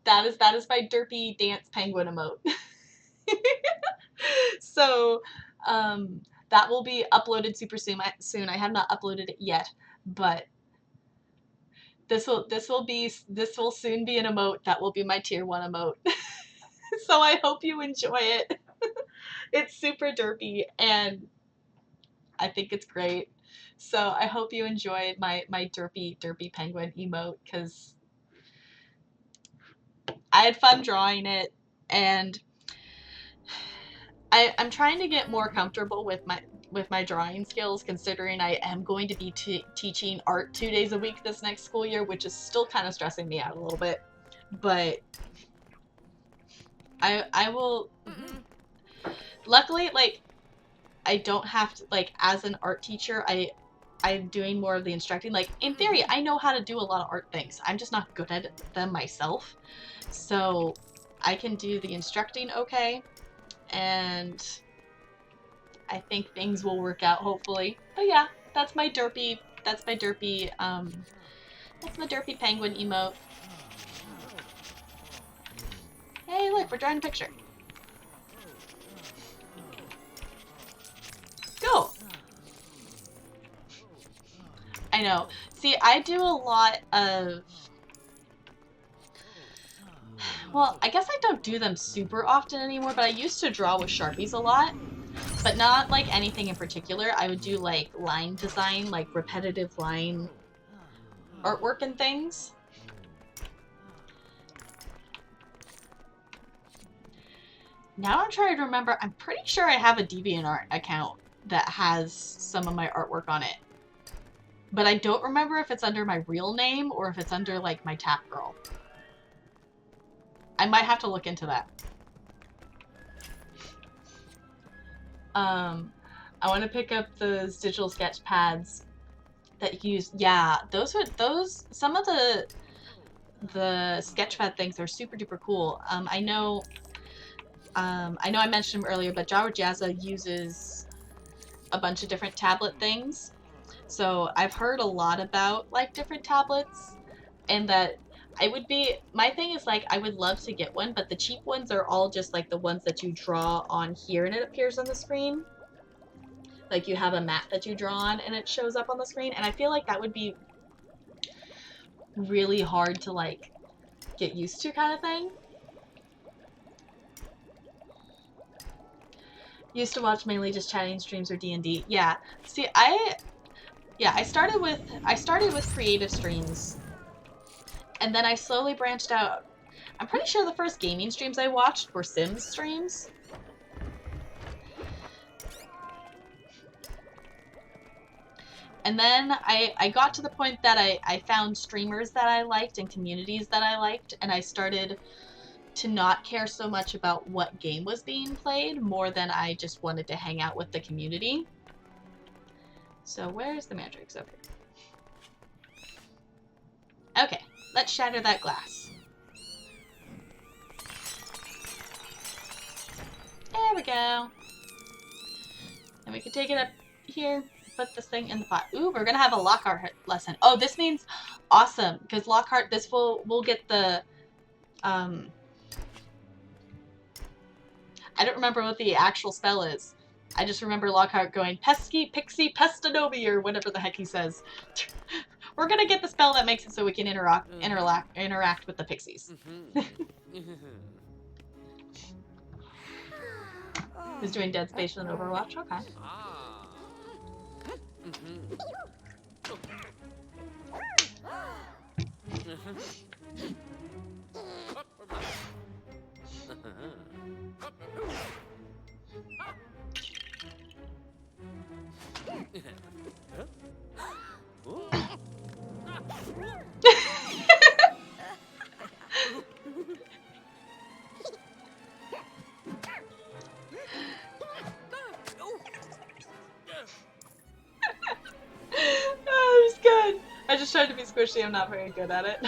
That is my derpy dance penguin emote. So, that will be uploaded super soon. I have not uploaded it yet, but this will soon be an emote that will be my tier 1 emote. So I hope you enjoy it. It's super derpy and I think it's great. So I hope you enjoyed my derpy penguin emote because I had fun drawing it, and I'm trying to get more comfortable with my drawing skills, considering I am going to be teaching art 2 days a week this next school year, which is still kind of stressing me out a little bit. But I will. Luckily, like, I don't have to, like, as an art teacher, I'm doing more of the instructing. Like, in theory, I know how to do a lot of art things. I'm just not good at them myself. So I can do the instructing okay, and I think things will work out, hopefully. But yeah, that's my derpy penguin emote. Hey, look, we're drawing a picture. Go! I know. See, I do a lot of... Well, I guess I don't do them super often anymore, but I used to draw with Sharpies a lot. But not, like, anything in particular. I would do, like, line design, like, repetitive line artwork and things. Now I'm trying to remember. I'm pretty sure I have a DeviantArt account that has some of my artwork on it. But I don't remember if it's under my real name or if it's under, like, my Tap Girl. I might have to look into that. I want to pick up those digital sketch pads that you use. Yeah, some of the sketchpad things are super duper cool. I know I mentioned him earlier, but Jawar Jazza uses a bunch of different tablet things. So I've heard a lot about, like, different tablets, and that my thing is, like, I would love to get one, but the cheap ones are all just, like, the ones that you draw on here and it appears on the screen. Like, you have a map that you draw on and it shows up on the screen, and I feel like that would be really hard to, like, get used to, kind of thing. Used to watch mainly just chatting streams or D&D. Yeah. See, I started with creative streams, and then I slowly branched out. I'm pretty sure the first gaming streams I watched were Sims streams. And then I got to the point that I found streamers that I liked and communities that I liked, and I started to not care so much about what game was being played, more than I just wanted to hang out with the community. So where's the Mandrake's? Okay. Okay, let's shatter that glass. There we go. And we can take it up here, put this thing in the pot. Ooh, we're gonna have a Lockhart lesson. Oh, this means awesome, because Lockhart, we'll get the, I don't remember what the actual spell is. I just remember Lockhart going, Pesky, Pixie, Pestanobi, or whatever the heck he says. We're gonna get the spell that makes it so we can interact with the pixies. Who's doing Dead Space and Overwatch? Okay. just trying to be squishy. I'm not very good at it.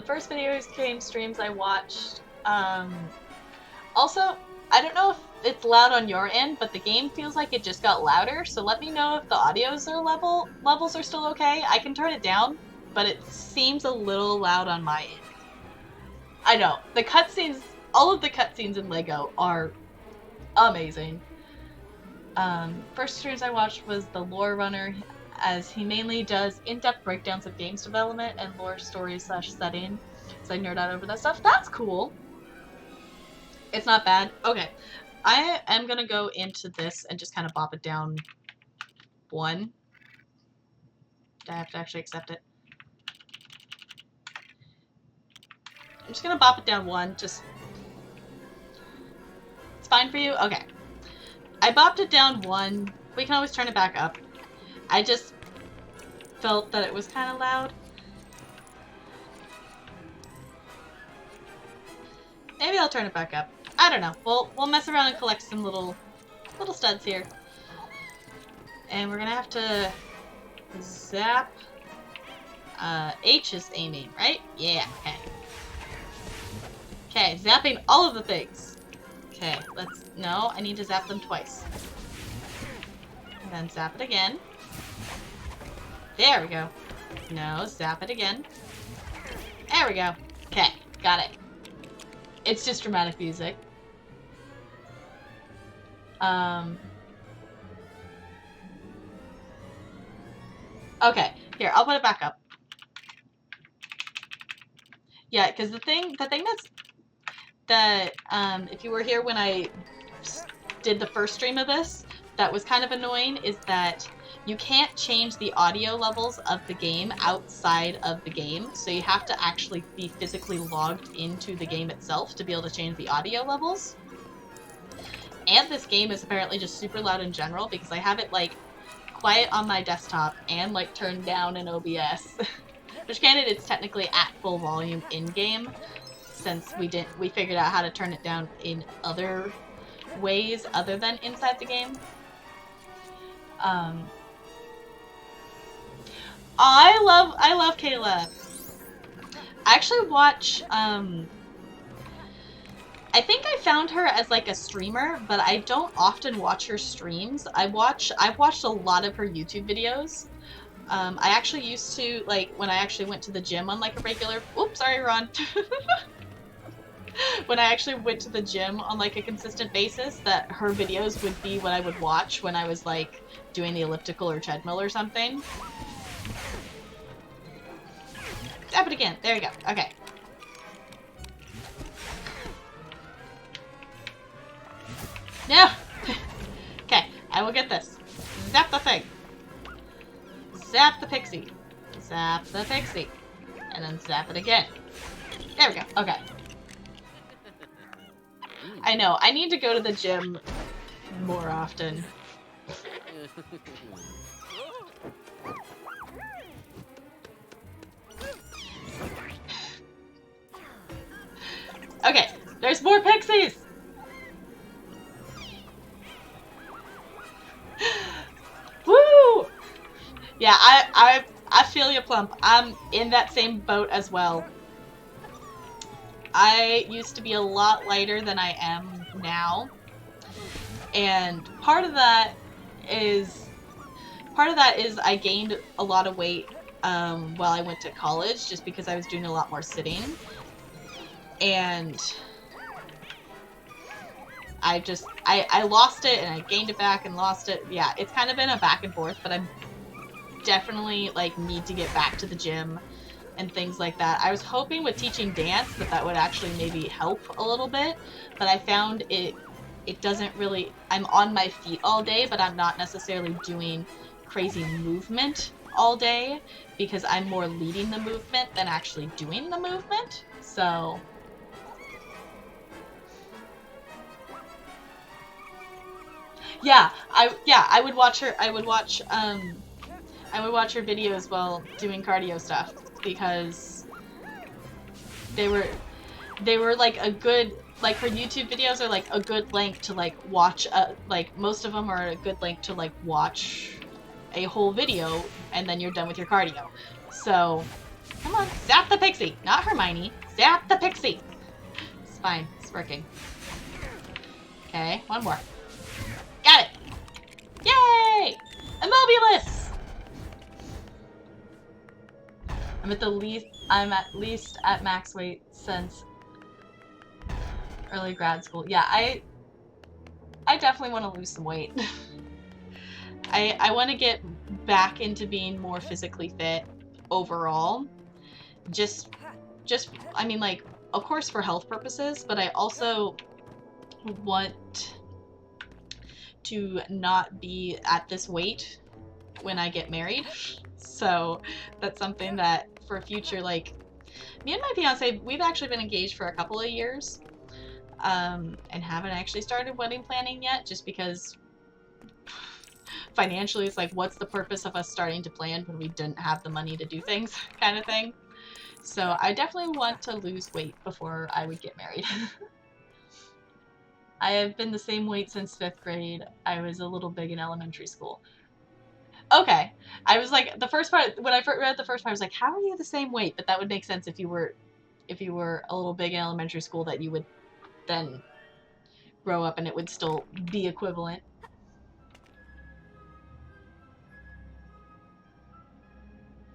First video game streams I watched. Also, I don't know if it's loud on your end, but the game feels like it just got louder, so let me know if the levels are still okay. I can turn it down, but it seems a little loud on my end. I know, the cutscenes, all of the cutscenes in LEGO are amazing. First streams I watched was the Lore Runner, as he mainly does in-depth breakdowns of games development and lore stories / setting, so I nerd out over that stuff. That's cool. It's not bad. Okay, I am gonna go into this and just kind of bop it down 1. Do I have to actually accept it? I'm just gonna bop it down 1, just... It's fine for you? Okay. I bopped it down 1. We can always turn it back up. I just felt that it was kind of loud. Maybe I'll turn it back up. I don't know. We'll mess around and collect some little studs here. And we're gonna have to zap. H is aiming, right? Yeah, okay. Okay, zapping all of the things. Okay, no, I need to zap them twice. And then zap it again. There we go. No, zap it again. There we go. Okay, got it. It's just dramatic music. Okay, here, I'll put it back up. Yeah, because the thing if you were here when I did the first stream of this, that was kind of annoying, is that you can't change the audio levels of the game outside of the game, so you have to actually be physically logged into the game itself to be able to change the audio levels. And this game is apparently just super loud in general, because I have it, like, quiet on my desktop and, like, turned down in OBS. Which, granted, it's technically at full volume in-game, since we figured out how to turn it down in other ways other than inside the game. I love Kayla. I actually watch, I think I found her as like a streamer, but I don't often watch her streams. I've watched a lot of her YouTube videos. I actually used to, like, when I actually went to the gym on like a regular, oops, sorry, Ron. When I actually went to the gym on like a consistent basis, that her videos would be what I would watch when I was like doing the elliptical or treadmill or something. Zap it again. There you go. Okay. No! Okay, I will get this. Zap the thing. Zap the pixie. Zap the pixie. And then zap it again. There we go. Okay. I know, I need to go to the gym more often. Okay, there's more pixies! Woo! Yeah, I feel you, Plump. I'm in that same boat as well. I used to be a lot lighter than I am now, and part of that is I gained a lot of weight while I went to college, just because I was doing a lot more sitting, and I lost it and I gained it back and lost it. Yeah, it's kind of been a back and forth, but I'm definitely like need to get back to the gym and things like that. I was hoping with teaching dance that would actually maybe help a little bit, but I found it doesn't really, I'm on my feet all day, but I'm not necessarily doing crazy movement all day, because I'm more leading the movement than actually doing the movement. So yeah, I would watch her videos while doing cardio stuff, because they were like a good, like, her YouTube videos are like a good length to like watch, like most of them are a good length to like watch a whole video, and then you're done with your cardio. So, come on, zap the pixie! Not Hermione, zap the pixie! It's fine, it's working. Okay, one more. Got it! Yay! Immobulus! I'm at least at max weight since early grad school. Yeah, I definitely want to lose some weight. I want to get back into being more physically fit overall. Just I mean, like, of course for health purposes, but I also want to not be at this weight when I get married. So that's something that for future, like, me and my fiance, we've actually been engaged for a couple of years, and haven't actually started wedding planning yet, just because financially it's like, what's the purpose of us starting to plan when we didn't have the money to do things, kind of thing. So I definitely want to lose weight before I would get married. I have been the same weight since 5th grade. I was a little big in elementary school. Okay. I was like, the first part, when I first read the first part, I was like, how are you the same weight? But that would make sense if you were a little big in elementary school, that you would then grow up and it would still be equivalent.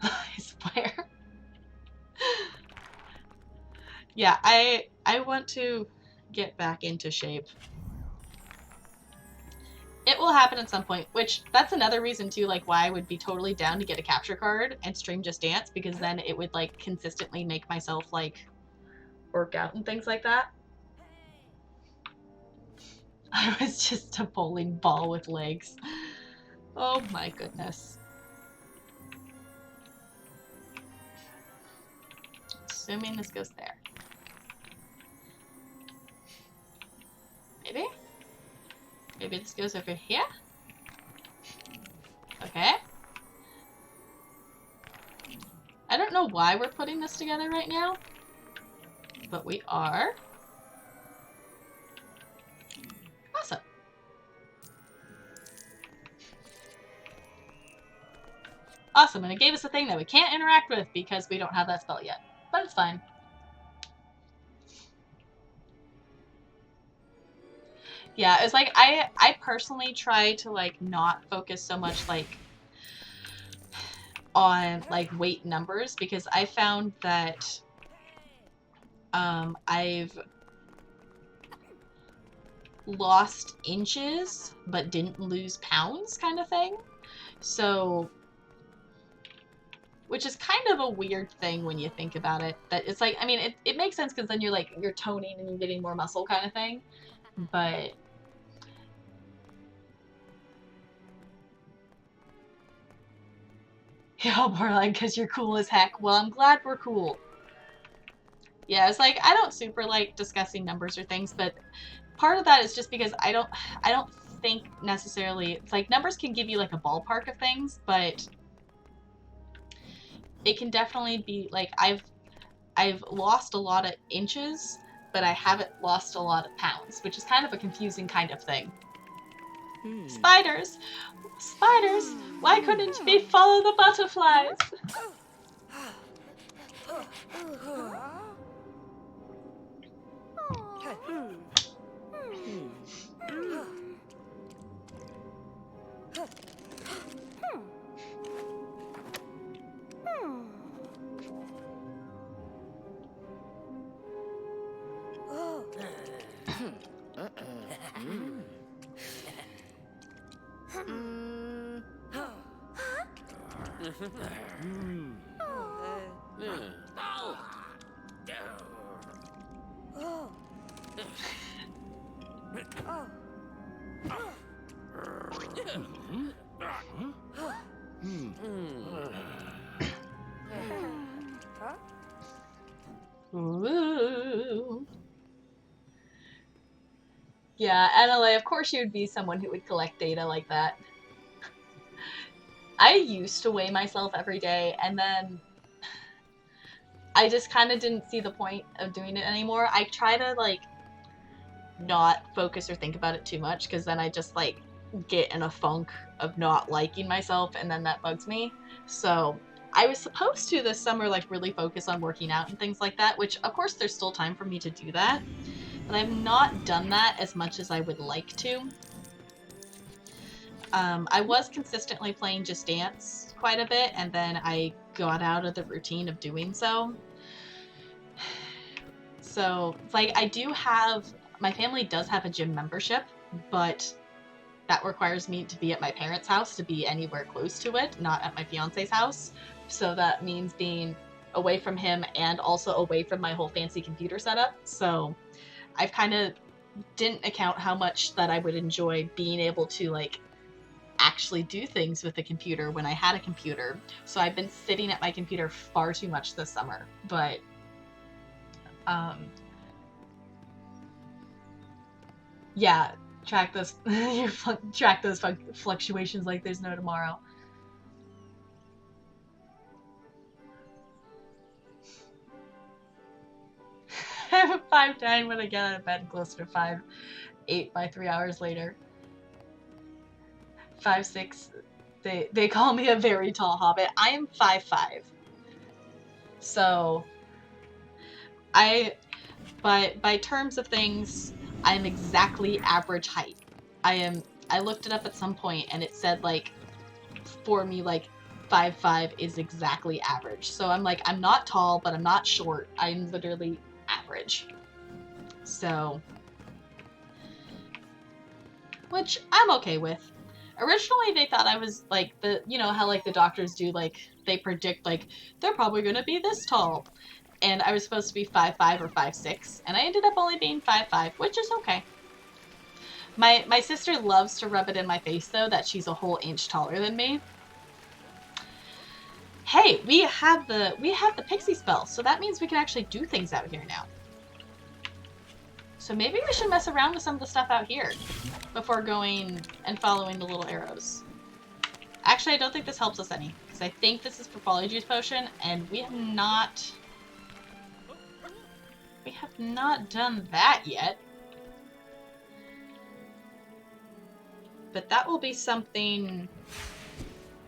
I swear. Yeah, I want to get back into shape. It will happen at some point, which that's another reason too, like, why I would be totally down to get a capture card and stream Just Dance, because then it would, like, consistently make myself, like, work out and things like that. I was just a bowling ball with legs. Oh my goodness. Assuming this goes there. Maybe? Maybe this goes over here? Okay. I don't know why we're putting this together right now, but we are. Awesome. Awesome, and it gave us a thing that we can't interact with because we don't have that spell yet. But it's fine. Yeah, it's like, I personally try to, like, not focus so much, like, on, like, weight numbers, because I found that I've lost inches but didn't lose pounds, kind of thing. So, which is kind of a weird thing when you think about it. That it's like, I mean, it makes sense because then you're, like, you're toning and you're getting more muscle, kind of thing. But yeah, more like, because you're cool as heck. Well, I'm glad we're cool. Yeah, it's like, I don't super like discussing numbers or things, but part of that is just because I don't think necessarily, it's like, numbers can give you, like, a ballpark of things, but it can definitely be, like, I've lost a lot of inches, but I haven't lost a lot of pounds, which is kind of a confusing kind of thing. Spiders! Spiders! Why couldn't we follow the butterflies? Ooh. Yeah, NLA, of course you would be someone who would collect data like that. I used to weigh myself every day, and then I just kind of didn't see the point of doing it anymore. I try to, like, not focus or think about it too much, because then I just, like, get in a funk of not liking myself, and then that bugs me. So I was supposed to this summer like really focus on working out and things like that, which of course there's still time for me to do that, but I've not done that as much as I would like to. I was consistently playing Just Dance quite a bit, and then I got out of the routine of doing so. So, like, I do have, my family does have a gym membership, but that requires me to be at my parents' house to be anywhere close to it, not at my fiance's house. So that means being away from him and also away from my whole fancy computer setup. So I've kind of didn't account how much that I would enjoy being able to, like, actually do things with the computer when I had a computer. So I've been sitting at my computer far too much this summer. But yeah, track those track those fluctuations like there's no tomorrow. I'm 5'9" when I get out of bed, closer to 5'8" by 3 hours later. 5'6". They call me a very tall hobbit. I am 5'5". So by terms of things, I am exactly average height. I looked it up at some point and it said, like, for me, like, 5'5" is exactly average. So I'm like, I'm not tall, but I'm not short. I'm literally average. So, which I'm okay with. Originally, they thought I was, like, you know how, like, the doctors do, like, they predict, like, they're probably gonna be this tall. And I was supposed to be 5'5" or 5'6", and I ended up only being 5'5", which is okay. My sister loves to rub it in my face, though, that she's a whole inch taller than me. Hey, we have the pixie spell, so that means we can actually do things out here now. So maybe we should mess around with some of the stuff out here before going and following the little arrows. Actually, I don't think this helps us any, because I think this is for Polyjuice Potion, and we have not done that yet. But that will be something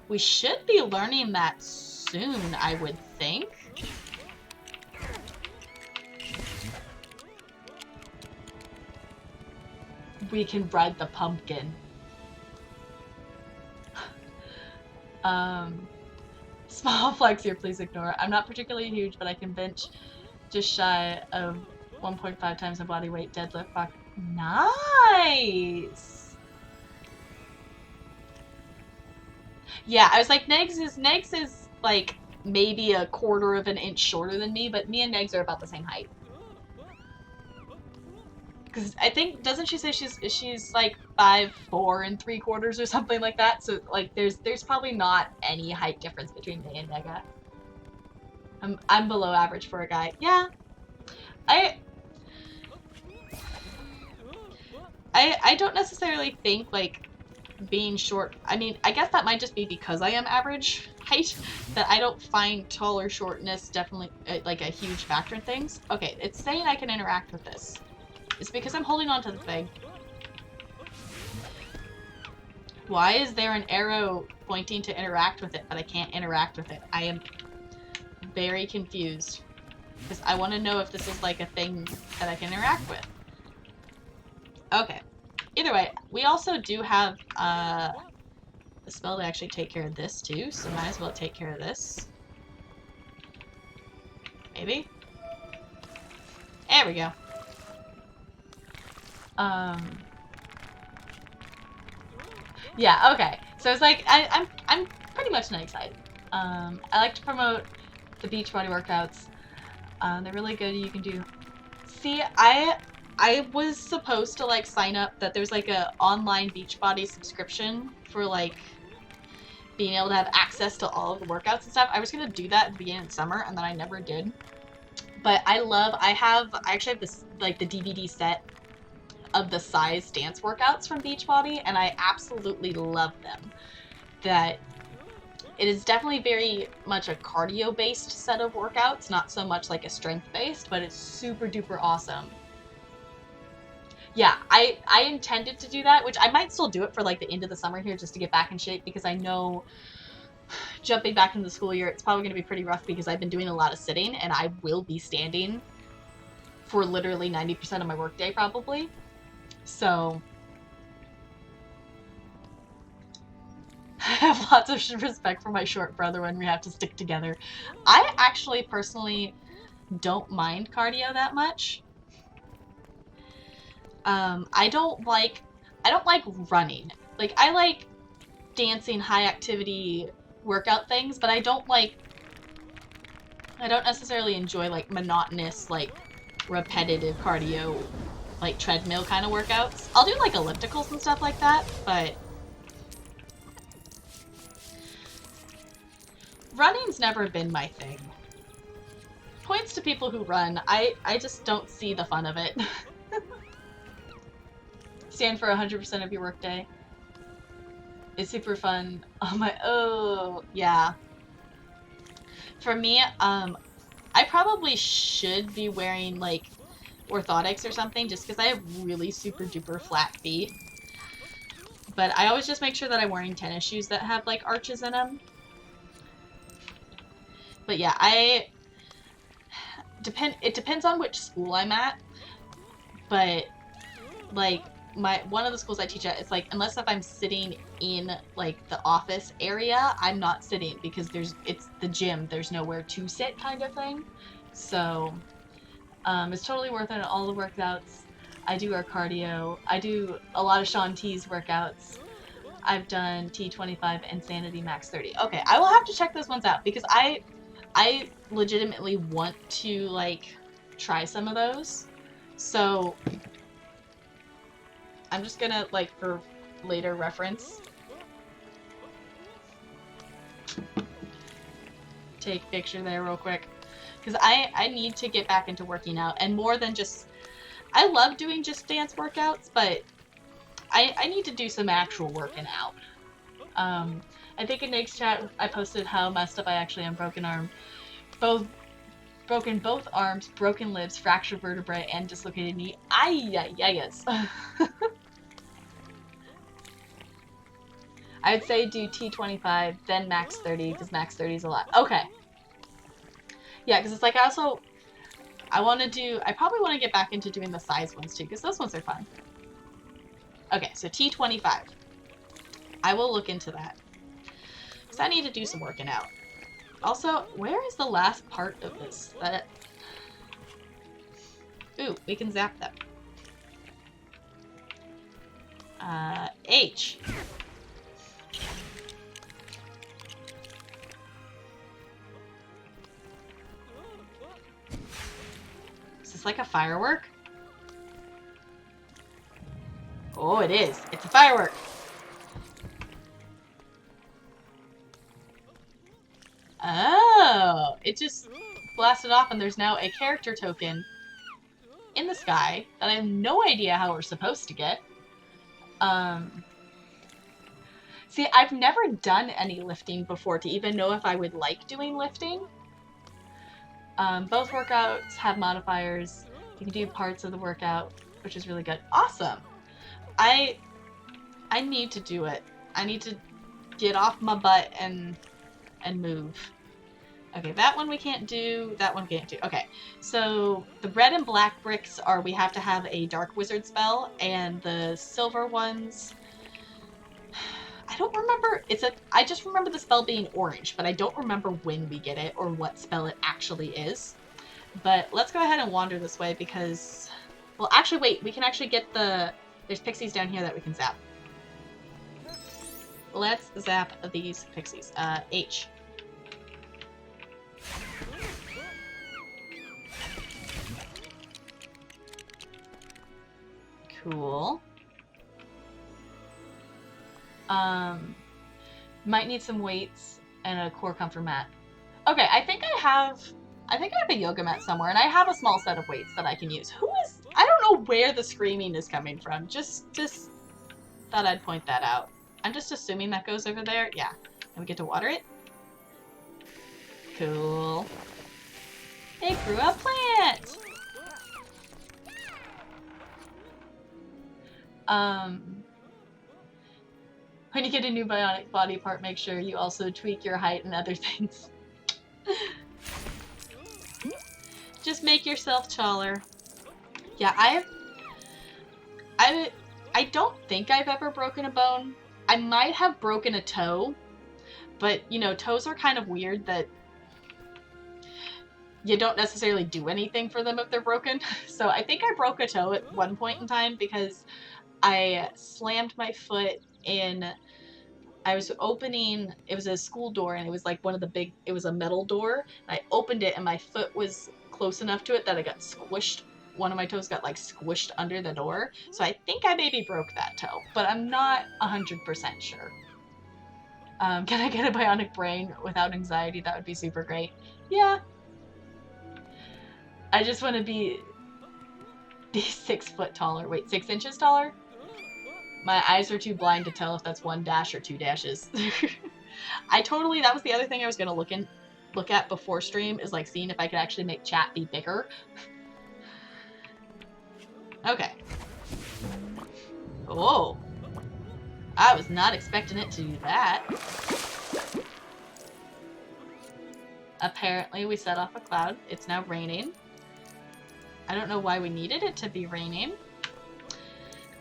we should be learning that soon, I would think. We can ride the pumpkin. Small flex here, please ignore. I'm not particularly huge, but I can bench just shy of 1.5 times my body weight deadlift. Fuck. Nice! Yeah, I was like, Negs is like maybe a quarter of an inch shorter than me, but me and Negs are about the same height. Because I think, doesn't she say she's like 5'4 3/4" or something like that? So like there's probably not any height difference between me and Nega. I'm below average for a guy. Yeah. I don't necessarily think like being short, I mean, I guess that might just be because I am average height, that I don't find tall or shortness definitely like a huge factor in things. Okay, it's saying I can interact with this. It's because I'm holding on to the thing. Why is there an arrow pointing to interact with it, but I can't interact with it? I am very confused. Because I want to know if this is like a thing that I can interact with. Okay. Either way, we also do have a spell to actually take care of this too, so might as well take care of this. Maybe? There we go. Yeah, okay. So it's like, I'm pretty much nice side. I like to promote the Beachbody workouts. They're really good. You can do... See, I was supposed to, like, sign up that there's, like, a online Beachbody subscription for, like, being able to have access to all of the workouts and stuff. I was gonna do that at the beginning of summer, and then I never did. But I actually have this, like, the DVD set of the size dance workouts from Beachbody, and I absolutely love them. That it is definitely very much a cardio-based set of workouts, not so much like a strength-based, but it's super duper awesome. Yeah, I intended to do that, which I might still do it for like the end of the summer here just to get back in shape, because I know jumping back into the school year, it's probably going to be pretty rough because I've been doing a lot of sitting and I will be standing for literally 90% of my workday probably. So I have lots of respect for my short brother when we have to stick together. I actually personally don't mind cardio that much. I don't like running. Like, I like dancing, high activity workout things, but I don't necessarily enjoy like monotonous, like repetitive cardio, like treadmill kind of workouts. I'll do like ellipticals and stuff like that, but running's never been my thing. Points to people who run. I just don't see the fun of it. Stand for 100% of your workday. It's super fun. Oh, yeah. For me, I probably should be wearing, like, orthotics or something, just because I have really super duper flat feet. But I always just make sure that I'm wearing tennis shoes that have, like, arches in them. But yeah, it depends on which school I'm at, but, like, one of the schools I teach at, it's like, unless if I'm sitting in like the office area, I'm not sitting because it's the gym, there's nowhere to sit kind of thing. So it's totally worth it. All the workouts I do are cardio. I do a lot of Shaun T's workouts. I've done T25 and Sanity Max 30. Okay, I will have to check those ones out because I legitimately want to like try some of those. So I'm just gonna, like, for later reference, take a picture there real quick. Because I need to get back into working out. And more than just... I love doing just dance workouts, but I need to do some actual working out. I think in Nate's chat, I posted how messed up I actually am. Broken arm. Broken both arms, broken ribs, fractured vertebrae, and dislocated knee. Yes. I would say do T25, then max 30, because max 30 is a lot. Okay. Yeah, because it's like I probably want to get back into doing the size ones too, because those ones are fun. Okay, so T25. I will look into that. Because I need to do some working out. Also, where is the last part of this? Ooh, we can zap them. H. Is this like a firework? Oh, it is. It's a firework. Oh, it just blasted off and there's now a character token in the sky that I have no idea how we're supposed to get. See, I've never done any lifting before to even know if I would like doing lifting. Both workouts have modifiers. You can do parts of the workout, which is really good. Awesome! I need to do it. I need to get off my butt and move. Okay, that one we can't do. That one we can't do. Okay, so the red and black bricks are we have to have a dark wizard spell, and the silver ones... I don't remember. I just remember the spell being orange, but I don't remember when we get it or what spell it actually is. But let's go ahead and wander this way because... Well, actually, wait. We can actually get the... There's pixies down here that we can zap. Let's zap these pixies. H. Cool. Might need some weights and a core comfort mat. Okay, I think I have a yoga mat somewhere, and I have a small set of weights that I can use. I don't know where the screaming is coming from. Just thought I'd point that out. I'm just assuming that goes over there. Yeah. And we get to water it. Cool. It grew a plant! When you get a new bionic body part, make sure you also tweak your height and other things. Just make yourself taller. Yeah, I don't think I've ever broken a bone. I might have broken a toe, but you know, toes are kind of weird that you don't necessarily do anything for them if they're broken. So I think I broke a toe at one point in time because I slammed my foot in. I was opening, it was a school door, and it was like one of the big, it was a metal door. I opened it, and my foot was close enough to it that I got squished. One of my toes got like squished under the door. So I think I maybe broke that toe, but I'm not 100% sure. Can I get a bionic brain without anxiety? That would be super great. Yeah. I just want to be 6 foot taller. Wait, 6 inches taller? My eyes are too blind to tell if that's 1 dash or 2 dashes. That was the other thing I was going to look at before stream, is like seeing if I could actually make chat be bigger. Okay. Oh. I was not expecting it to do that. Apparently we set off a cloud. It's now raining. I don't know why we needed it to be raining.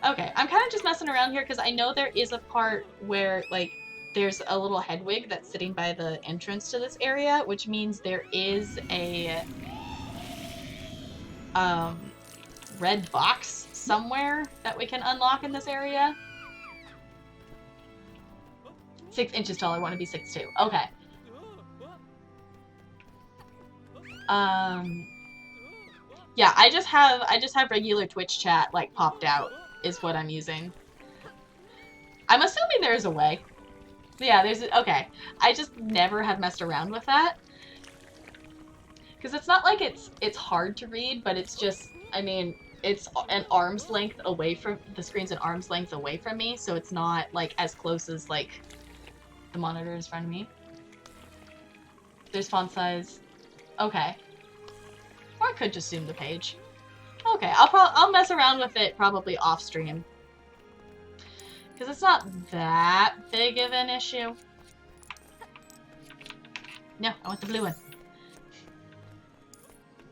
Okay, I'm kind of just messing around here because I know there is a part where, like, there's a little headwig that's sitting by the entrance to this area, which means there is a red box somewhere that we can unlock in this area. 6 inches tall. I want to be 6'2". Okay. Yeah, I just have regular Twitch chat like popped out is what I'm using. I'm assuming there's a way. Yeah, okay. I just never have messed around with that. Because it's not like it's hard to read, but it's just, I mean, it's an arm's length away from, the screen's an arm's length away from me, so it's not like as close as like the monitor in front of me. There's font size. Okay. Or I could just zoom the page. Okay, I'll mess around with it probably off stream. Because it's not that big of an issue. No, I want the blue one.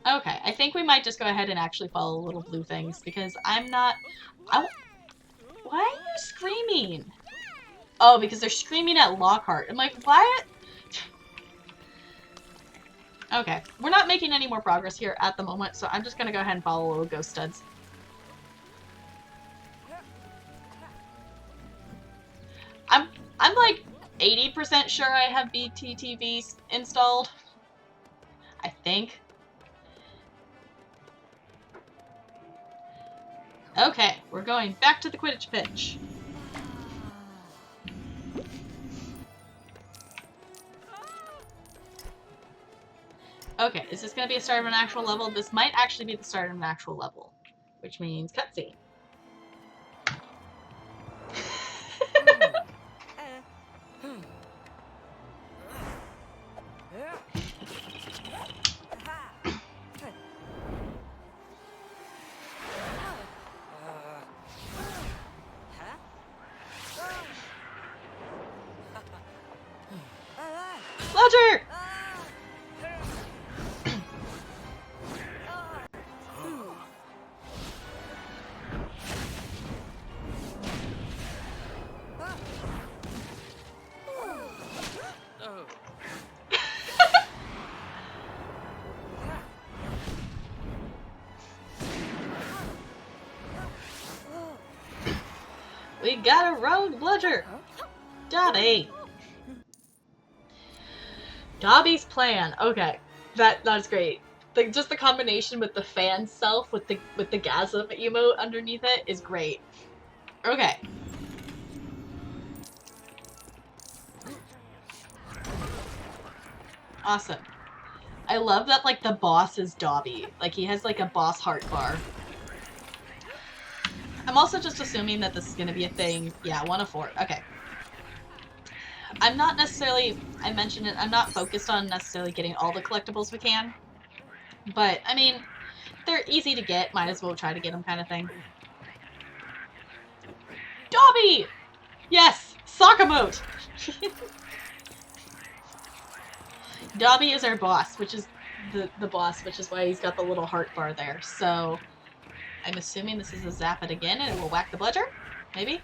Okay, I think we might just go ahead and actually follow little blue things, because I'm not... Why are you screaming? Oh, because they're screaming at Lockhart. I'm like, what? Okay, we're not making any more progress here at the moment, so I'm just gonna go ahead and follow little ghost studs. I'm like 80% sure I have BTTV installed. I think. Okay, we're going back to the Quidditch pitch. Okay, is this going to be a start of an actual level? This might actually be the start of an actual level, which means cutscene. Bludger! We got a rogue bludger! Dobby! Dobby's plan. Okay. That's great. Just the combination with the fan self with the Gasm emote underneath it is great. Okay. Awesome. I love that, like, the boss is Dobby. Like, he has, like, a boss heart bar. I'm also just assuming that this is going to be a thing. Yeah, 1 of 4. Okay. I'm not necessarily, I mentioned it, I'm not focused on necessarily getting all the collectibles we can. But, I mean, they're easy to get. Might as well try to get them kind of thing. Dobby! Yes! Sakamote! Dobby is our boss, which is the boss, which is why he's got the little heart bar there. So, I'm assuming this is a zap it again and it will whack the bludger? Maybe?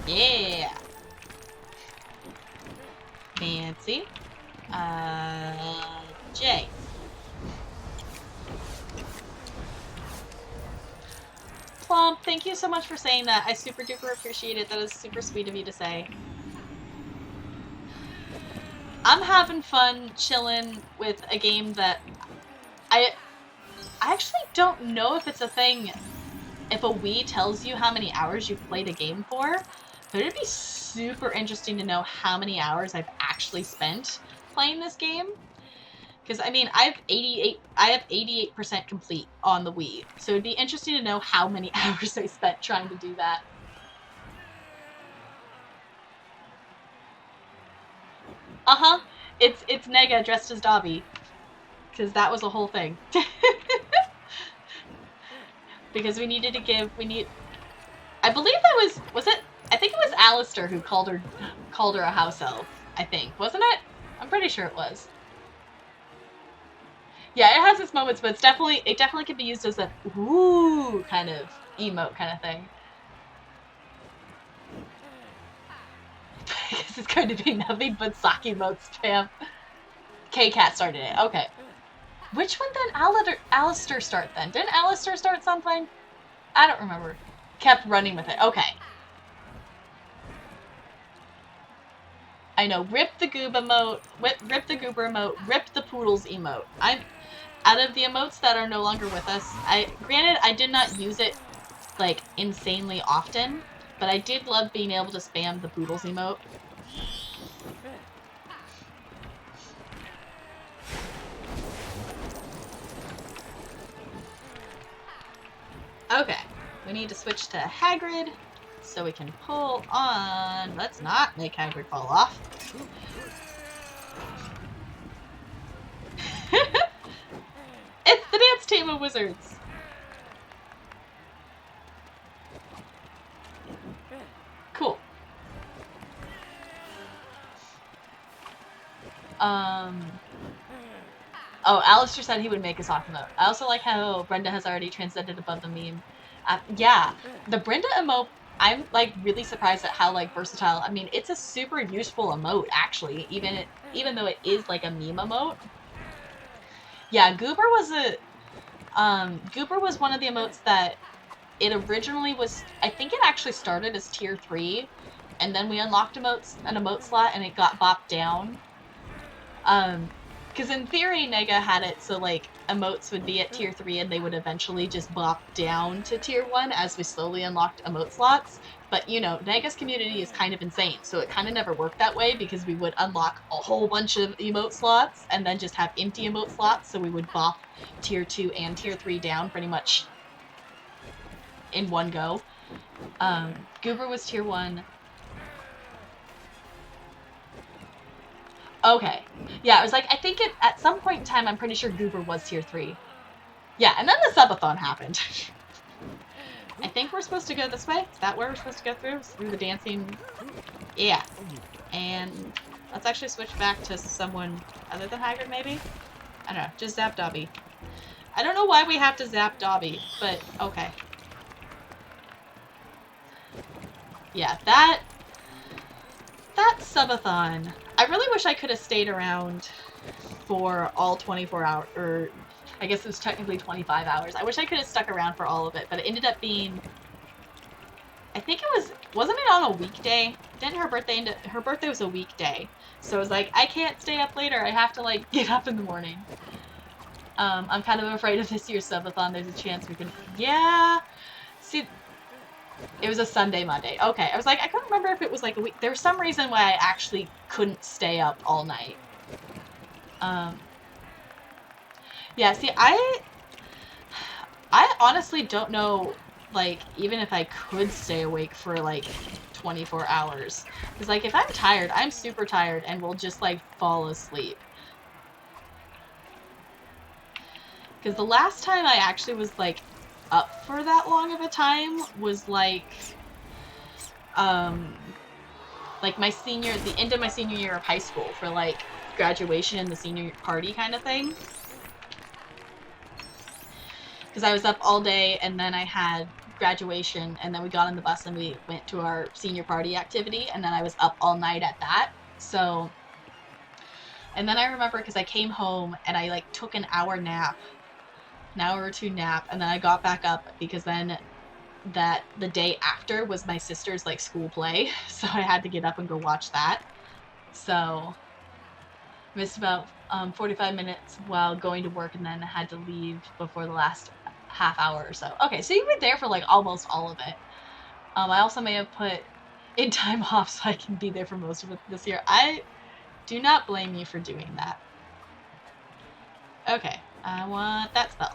Yeah! Fancy. J. Plump, thank you so much for saying that. I super duper appreciate it. That is super sweet of you to say. I'm having fun chilling with a game that I actually don't know if it's a thing if a Wii tells you how many hours you've played a game for, but it'd be super interesting to know how many hours I've actually spent playing this game. Because, I mean, I have 88% complete on the Wii, so it'd be interesting to know how many hours I spent trying to do that. Uh-huh. It's Nega dressed as Dobby. Because that was a whole thing. Because we needed to give, I believe that was it? I think it was Alistair who called her a house elf, I think. Wasn't it? I'm pretty sure it was. Yeah, it has its moments, but it definitely could be used as a ooh kind of emote kind of thing. Because it's going to be nothing but sock emote spam. K-Cat started it. Okay. Which one did Alistair start then? Didn't Alistair start something? I don't remember. Kept running with it. Okay. I know. Rip the Goob emote. Rip the Goober emote. Rip the Poodles emote. Out of the emotes that are no longer with us, granted, I did not use it, like, insanely often, but I did love being able to spam the Poodles emote. Okay, we need to switch to Hagrid, so we can pull on... Let's not make Hagrid fall off. It's the dance team of wizards! Cool. Oh, Alistair said he would make a sock emote. I also like how Brenda has already transcended above the meme. Yeah, the Brenda emote, I'm, like, really surprised at how, like, versatile. I mean, it's a super useful emote, actually, even though it is, like, a meme emote. Yeah, Goober was one of the emotes that it originally was, I think it actually started as tier 3, and then we unlocked an emote slot, and it got bopped down. Because in theory, Nega had it so, like, emotes would be at tier 3 and they would eventually just bop down to tier 1 as we slowly unlocked emote slots. But, you know, Nega's community is kind of insane, so it kind of never worked that way because we would unlock a whole bunch of emote slots and then just have empty emote slots, so we would bop tier 2 and tier 3 down pretty much in one go. Goober was tier 1. Okay. Yeah, I was like, I think at some point in time, I'm pretty sure Goober was tier 3. Yeah, and then the subathon happened. I think we're supposed to go this way. Is that where we're supposed to go through? Through the dancing? Yeah. And let's actually switch back to someone other than Hagrid, maybe? I don't know. Just zap Dobby. I don't know why we have to zap Dobby, but okay. Yeah, that subathon. I really wish I could have stayed around for all 24 hours, or I guess it was technically 25 hours. I wish I could have stuck around for all of it, but it ended up being, I think wasn't it on a weekday? Didn't her birthday was a weekday. So it was like, I can't stay up later. I have to, like, get up in the morning. I'm kind of afraid of this year's subathon. There's a chance we can, yeah. See, it was a Sunday, Monday. Okay, I was like, I couldn't remember if it was like a week. There was some reason why I actually couldn't stay up all night. Yeah, see, I honestly don't know, like, even if I could stay awake for, like, 24 hours. Because, like, if I'm tired, I'm super tired and will just, like, fall asleep. Because the last time I actually was, like, up for that long of a time was, like, like the end of my senior year of high school for like graduation and the senior party kind of thing. Because I was up all day and then I had graduation and then we got on the bus and we went to our senior party activity and then I was up all night at that. So, and then I remember because I came home and I like took an hour or two nap, and then I got back up because then the day after was my sister's like school play, so I had to get up and go watch that. So missed about 45 minutes while going to work, and then I had to leave before the last half hour or so. Okay, so you were there for like almost all of it. I also may have put in time off so I can be there for most of it this year. I do not blame you for doing that. Okay, I want that spell.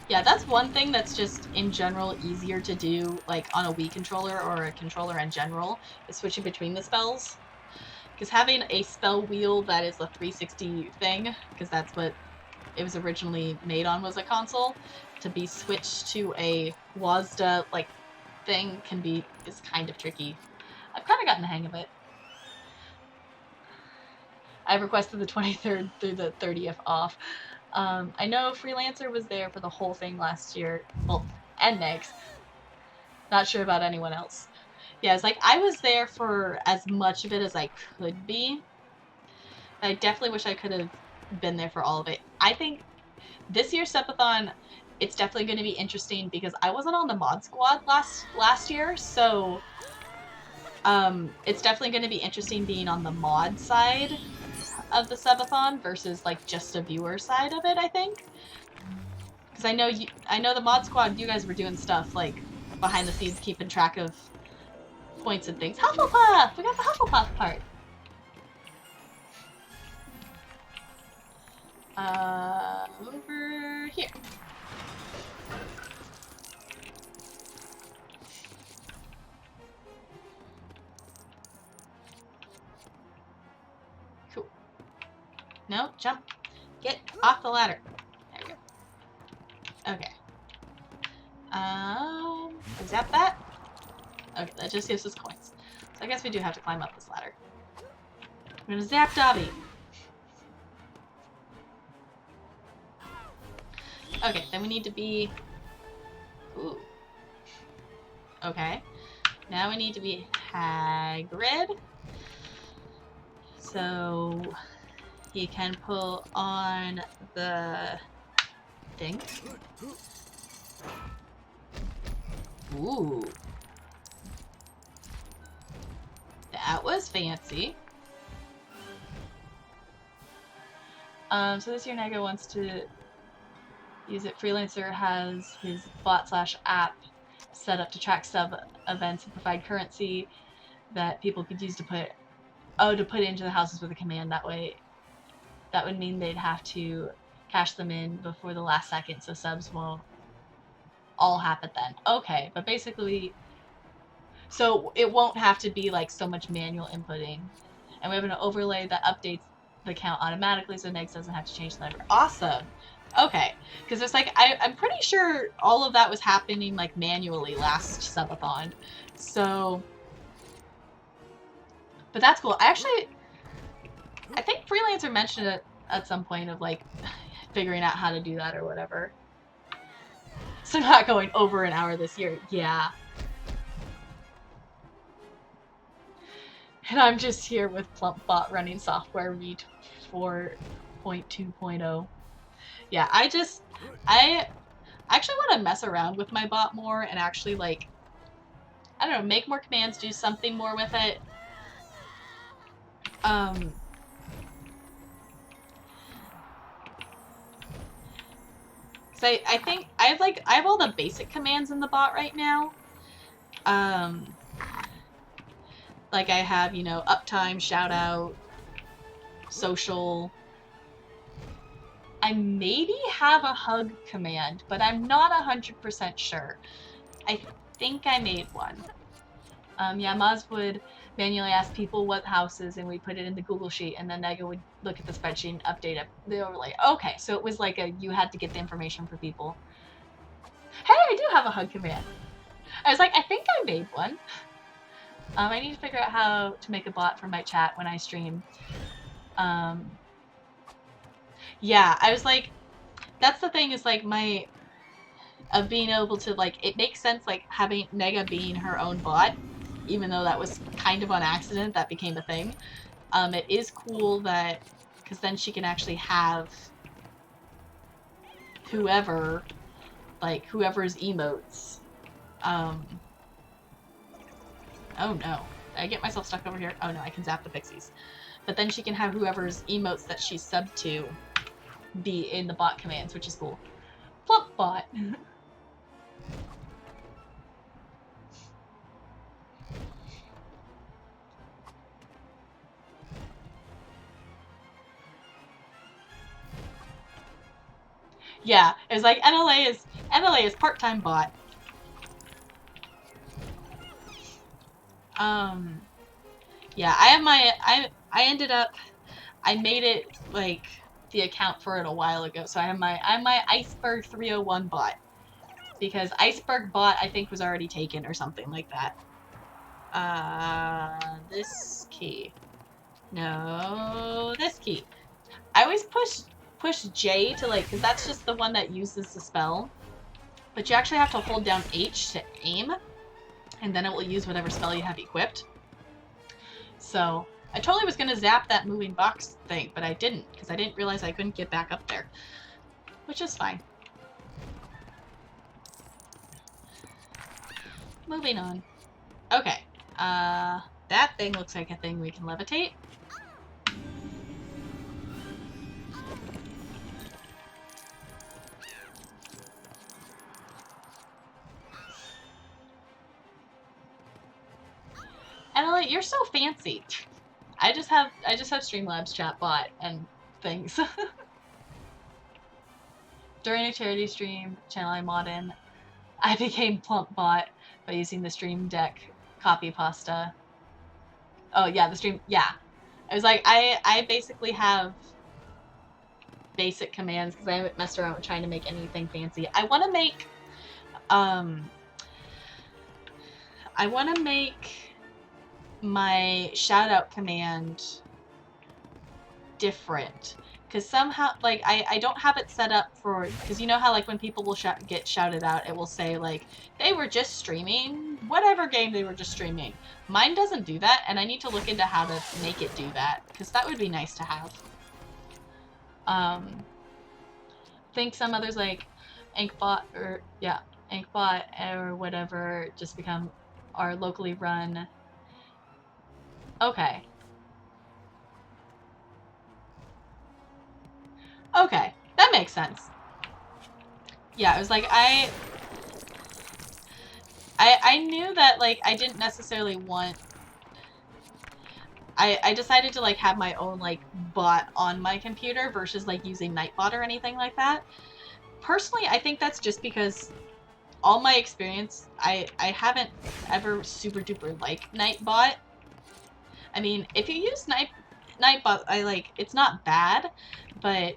Yeah, that's one thing that's just, in general, easier to do, like, on a Wii controller or a controller in general, is switching between the spells. Because having a spell wheel that is a 360 thing, because that's what it was originally made on, was a console, to be switched to a WASD, like, thing is kind of tricky. I've kind of gotten the hang of it. I've requested the 23rd through the 30th off. I know Freelancer was there for the whole thing last year. Well, and Megs. Not sure about anyone else. Yeah, it's like I was there for as much of it as I could be. I definitely wish I could have been there for all of it. I think this year's Subathon, it's definitely going to be interesting because I wasn't on the mod squad last year, so it's definitely going to be interesting being on the mod side of the subathon versus like just a viewer side of it, I think. Because I know the mod squad, you guys were doing stuff like behind the scenes, keeping track of points and things. Hufflepuff! We got the Hufflepuff part. Over here. Cool. No, jump. Get off the ladder. There we go. Okay. Zap that. Okay, that just gives us coins. So I guess we do have to climb up this ladder. I'm gonna zap Dobby. Okay, then we need to be... Ooh. Okay. Now we need to be Hagrid. So he can pull on the thing. Ooh. That was fancy. So this year Naga wants to use it. Freelancer has his bot/app set up to track sub events and provide currency that people could use to put into the houses with a command. That way, that would mean they'd have to cash them in before the last second, so subs won't all happen then. Okay, but basically, so it won't have to be like so much manual inputting. And we have an overlay that updates the count automatically so Negs doesn't have to change the number. Awesome. Okay, because it's like, I'm pretty sure all of that was happening like manually last subathon. So, but that's cool. I think Freelancer mentioned it at some point of like figuring out how to do that or whatever. So not going over an hour this year. Yeah. And I'm just here with PlumpBot running software read 4.2.0. Yeah, I actually want to mess around with my bot more and actually, like, I don't know, make more commands, do something more with it. So I think I have all the basic commands in the bot right now. Like I have, you know, uptime, shout out, social. I maybe have a hug command, but I'm not 100% sure. I think I made one. Yeah, Maz would manually ask people what houses, and we put it in the Google Sheet, and then Nega would look at the spreadsheet and update it. They were like, okay, so it was like you had to get the information for people. Hey, I do have a hug command. I was like, I think I made one. I need to figure out how to make a bot for my chat when I stream. Yeah, I was like, that's the thing is like of being able to like, it makes sense like having Nega being her own bot, even though that was kind of on accident, that became a thing. It is cool that, because then she can actually have whoever's emotes. Oh no. Did I get myself stuck over here? Oh no, I can zap the pixies. But then she can have whoever's emotes that she's subbed to be in the bot commands, which is cool. Plump bot. Yeah, it was like NLA is part-time bot. Yeah, I ended up, I made it like the account for it a while ago, so I have my Iceberg 301 bot, because Iceberg bot I think was already taken or something like that. This key. No, this key. I always push J to like, because that's just the one that uses the spell, but you actually have to hold down H to aim, and then it will use whatever spell you have equipped. So I totally was going to zap that moving box thing, but I didn't, because I didn't realize I couldn't get back up there. Which is fine. Moving on. Okay. That thing looks like a thing we can levitate. Emily, you're so fancy. I just have Streamlabs chatbot and things. During a charity stream channel I mod in, I became Plump Bot by using the Stream Deck copy pasta. Oh yeah, the stream, yeah. I was like, I basically have basic commands because I haven't messed around with trying to make anything fancy. I want to make my shoutout command different, because somehow like I don't have it set up for, because you know how like when people will get shouted out, it will say like they were just streaming whatever game they were just streaming. Mine doesn't do that, and I need to look into how to make it do that, because that would be nice to have. Think some others like Inkbot or yeah, Inkbot or whatever just become are locally run. Okay. Okay, that makes sense. Yeah, it was like I knew that like I didn't necessarily want. I decided to like have my own like bot on my computer versus like using Nightbot or anything like that. Personally, I think that's just because all my experience, I haven't ever super duper liked Nightbot. I mean, if you use Nightbot, it's not bad, but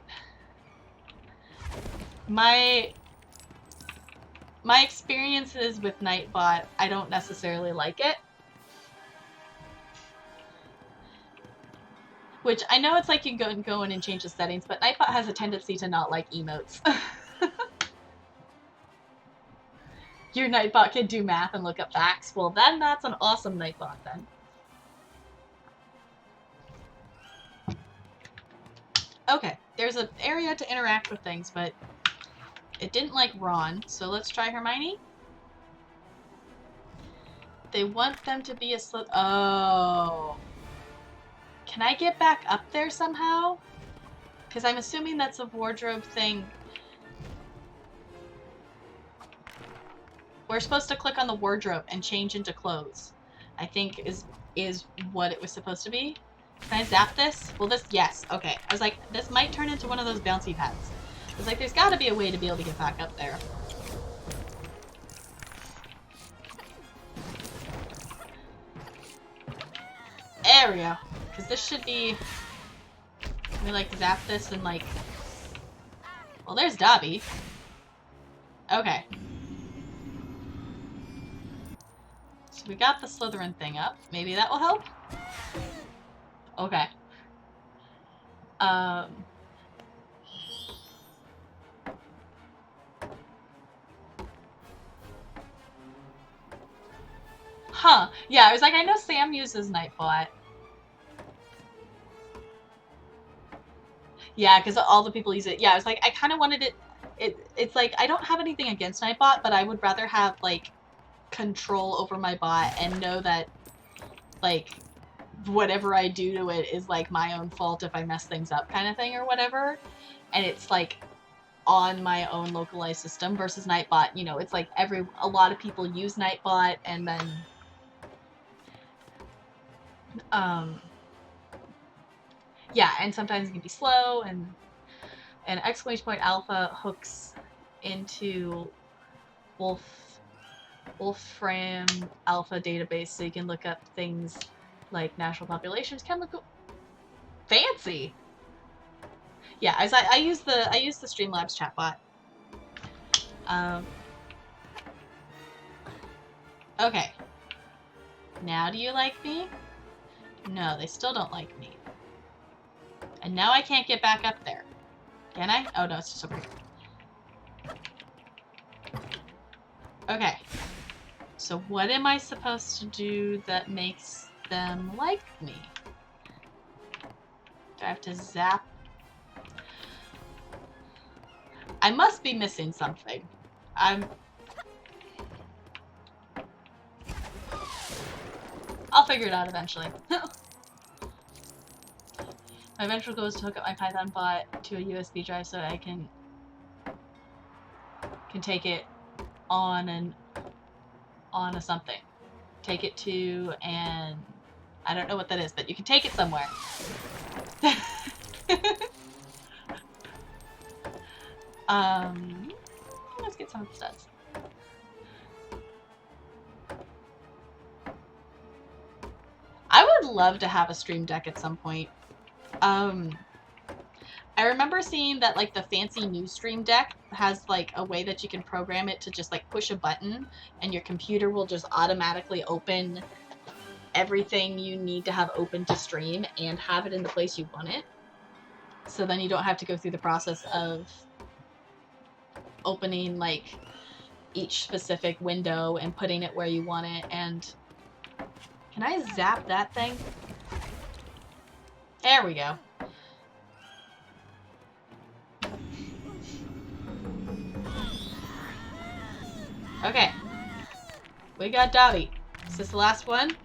my experiences with Nightbot, I don't necessarily like it. Which I know it's like you can go in and change the settings, but Nightbot has a tendency to not like emotes. Your Nightbot can do math and look up facts. Well, then that's an awesome Nightbot then. Okay, there's an area to interact with things, but it didn't like Ron, so let's try Hermione. They want them to be a Oh. Can I get back up there somehow? Because I'm assuming that's a wardrobe thing. We're supposed to click on the wardrobe and change into clothes, I think is what it was supposed to be. Can I zap this? Will this? Yes. Okay. I was like, this might turn into one of those bouncy pads. I was like, there's got to be a way to be able to get back up there. There we go. Because this should be... Let me, like, zap this and, like... Well, there's Dobby. Okay. So we got the Slytherin thing up. Maybe that will help? Okay. Huh. Yeah, I was like, I know Sam uses Nightbot. Yeah, because all the people use it. Yeah, I was like, I kind of wanted it... It's like, I don't have anything against Nightbot, but I would rather have, like, control over my bot and know that, like, whatever I do to it is, like, my own fault if I mess things up kind of thing or whatever. And it's, like, on my own localized system versus Nightbot. You know, it's like a lot of people use Nightbot and then... yeah, and sometimes it can be slow, and exclamation point alpha hooks into Wolfram alpha database, so you can look up things like national populations, chemical... Fancy! Yeah, I use the Streamlabs chatbot. Okay. Now do you like me? No, they still don't like me. And now I can't get back up there. Can I? Oh no, it's just over here. Okay. So what am I supposed to do that makes them like me? Do I have to zap? I must be missing something. I'll figure it out eventually. My eventual goal is to hook up my Python bot to a USB drive so I can take it on a something. Take it to and I don't know what that is, but you can take it somewhere. Let's get some of the stats. I would love to have a Stream Deck at some point. I remember seeing that, like, the fancy new Stream Deck has, like, a way that you can program it to just, like, push a button and your computer will just automatically open everything you need to have open to stream and have it in the place you want it. So then you don't have to go through the process of opening, like, each specific window and putting it where you want it. And can I zap that thing? There we go. Okay. We got Dobby. Is this the last one?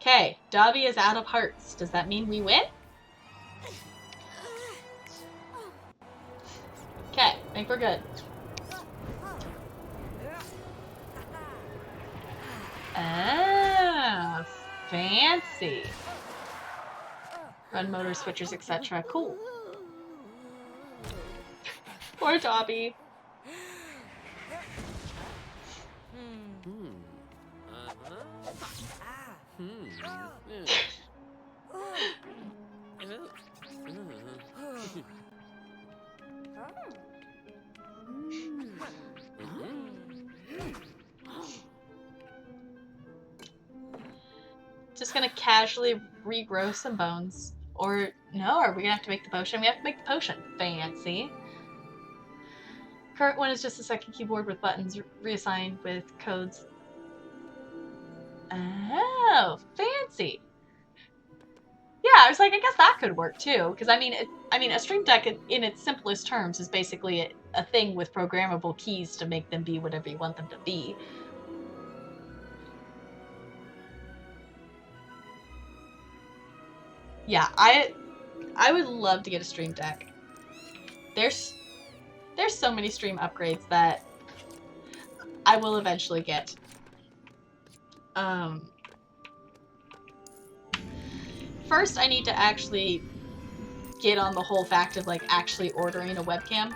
Okay. Dobby is out of hearts. Does that mean we win? Okay. I think we're good. Ah, fancy. Run motor switchers, etc. Cool. Poor Dobby. Just gonna casually regrow some bones. Or, no, are we gonna have to make the potion? We have to make the potion. Fancy. Current one is just a second keyboard with buttons reassigned with codes. Oh, fancy. Yeah, I was like, I guess that could work too. Because I mean, a Stream Deck in its simplest terms is basically a thing with programmable keys to make them be whatever you want them to be. Yeah, I would love to get a Stream Deck. There's so many stream upgrades that I will eventually get. First, I need to actually get on the whole fact of, like, actually ordering a webcam.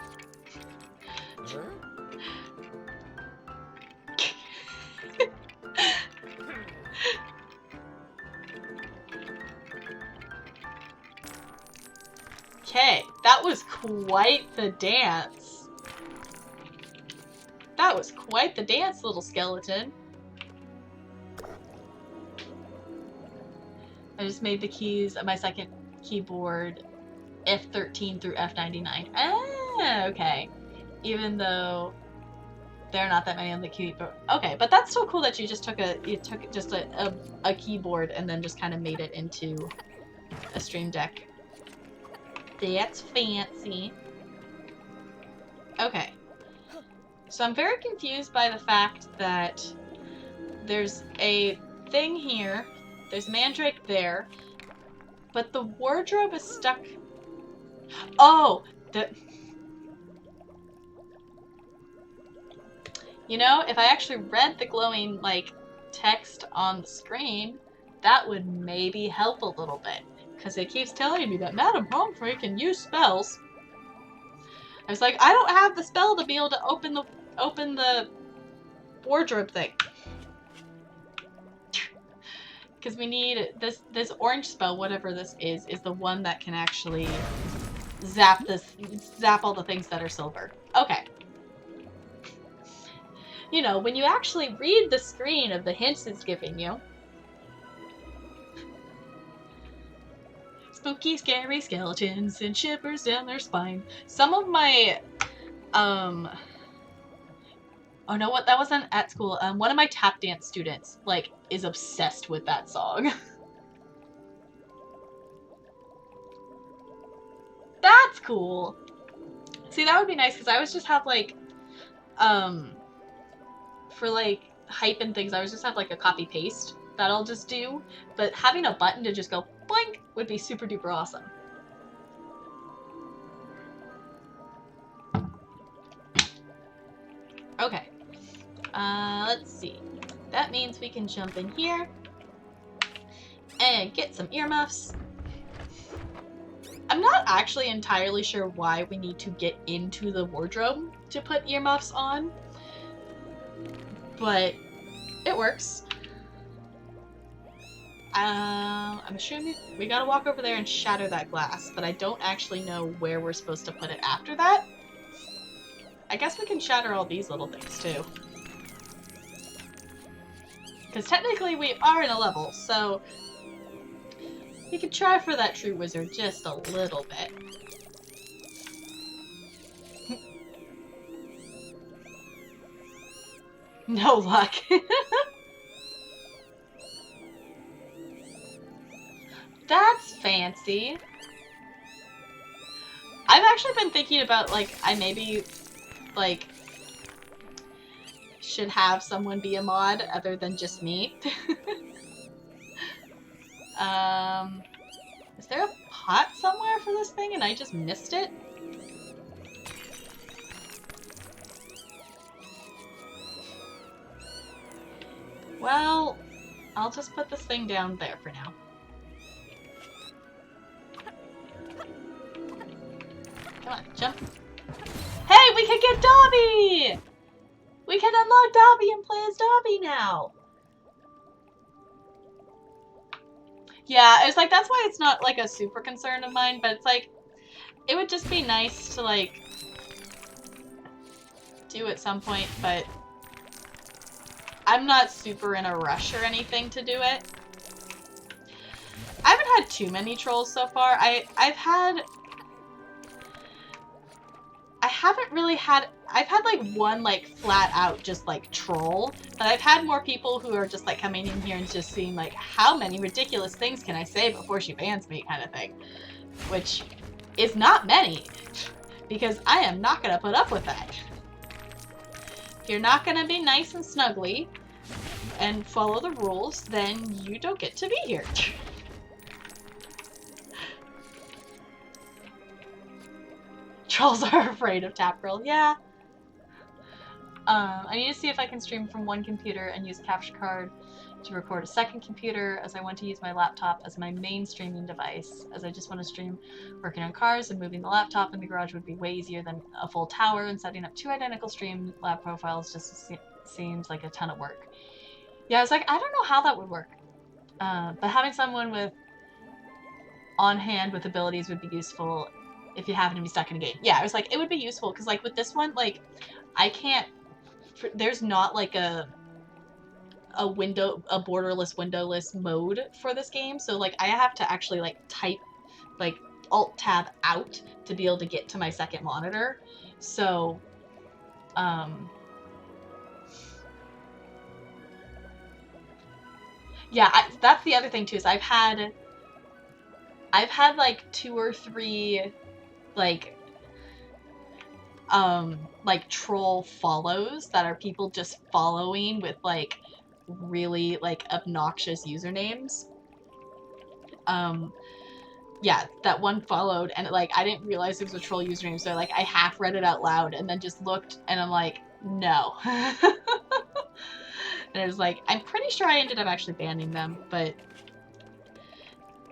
That was quite the dance. That was quite the dance, little skeleton. I just made the keys of my second keyboard F13 through F99. Ah, okay. Even though there are not that many on the keyboard. Okay, but that's so cool that you just took a keyboard and then just kind of made it into a Stream Deck. That's fancy. Okay. So I'm very confused by the fact that there's a thing here, there's Mandrake there, but the wardrobe is stuck. Oh! You know, if I actually read the glowing, like, text on the screen, that would maybe help a little bit. Because it keeps telling me that Madame Pomfrey can use spells. I was like, I don't have the spell to be able to open the wardrobe thing. Because we need this orange spell, whatever this is the one that can actually zap all the things that are silver. Okay. You know, when you actually read the screen of the hints it's giving you. Spooky, scary skeletons send shivers down their spine. Some of my, oh no, what? That wasn't at school. One of my tap dance students, like, is obsessed with that song. That's cool. See, that would be nice, because I always just have, like, for, like, hype and things, I always just have, like, a copy-paste that I'll just do. But having a button to just go blink would be super duper awesome. Okay. Let's see. That means we can jump in here and get some earmuffs. I'm not actually entirely sure why we need to get into the wardrobe to put earmuffs on, but it works. I'm assuming we gotta walk over there and shatter that glass, but I don't actually know where we're supposed to put it after that. I guess we can shatter all these little things too. Because technically we are in a level, so we could try for that true wizard just a little bit. No luck. That's fancy. I've actually been thinking about, like, I maybe, like, should have someone be a mod other than just me. Is there a pot somewhere for this thing and I just missed it? Well, I'll just put this thing down there for now. Come on, jump. Hey, we can get Dobby! We can unlock Dobby and play as Dobby now! Yeah, it's like, that's why it's not, like, a super concern of mine, but it's like, it would just be nice to, like, do at some point, but I'm not super in a rush or anything to do it. I haven't had too many trolls so far. I've had like one like flat out just like troll, but I've had more people who are just like coming in here and just seeing like how many ridiculous things can I say before she bans me kind of thing, which is not many because I am not gonna put up with that. If you're not gonna be nice and snuggly and follow the rules, then you don't get to be here. Trolls are afraid of Tap Girl, yeah. I need to see if I can stream from one computer and use capture card to record a second computer, as I want to use my laptop as my main streaming device, as I just want to stream working on cars, and moving the laptop in the garage would be way easier than a full tower, and setting up two identical stream lab profiles just seems like a ton of work. Yeah, I was like, I don't know how that would work. But having someone with on hand with abilities would be useful, if you happen to be stuck in a game. Yeah, I was like, it would be useful, because, like, with this one, like, I can't... There's not, like, a borderless, windowless mode for this game, so, like, I have to actually, like, type, like, Alt-Tab out to be able to get to my second monitor. So, yeah, that's the other thing, too, is I've had, like, 2 or 3, like, troll follows that are people just following with, like, really, like, obnoxious usernames. Yeah, that one followed, and, like, I didn't realize it was a troll username, so, like, I half read it out loud, and then just looked, and I'm like, no. And it was like, I'm pretty sure I ended up actually banning them, but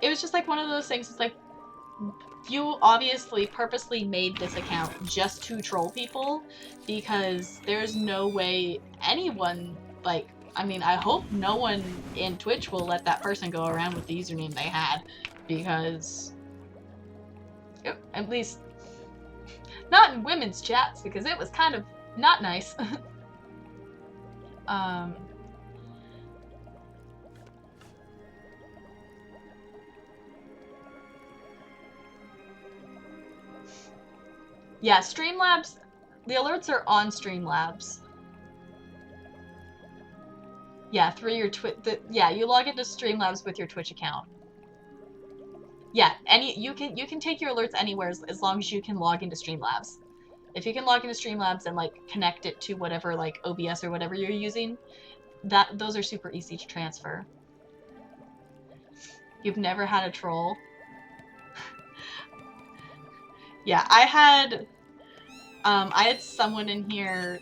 it was just, like, one of those things, it's like, you obviously purposely made this account just to troll people, because there's no way anyone, like, I mean, I hope no one in Twitch will let that person go around with the username they had, because, at least, not in women's chats, because it was kind of not nice. Yeah, Streamlabs, the alerts are on Streamlabs. Yeah, through your yeah, you log into Streamlabs with your Twitch account. Yeah, you can take your alerts anywhere as long as you can log into Streamlabs. If you can log into Streamlabs and, like, connect it to whatever, like, OBS or whatever you're using, those are super easy to transfer. You've never had a troll? Yeah, I had someone in here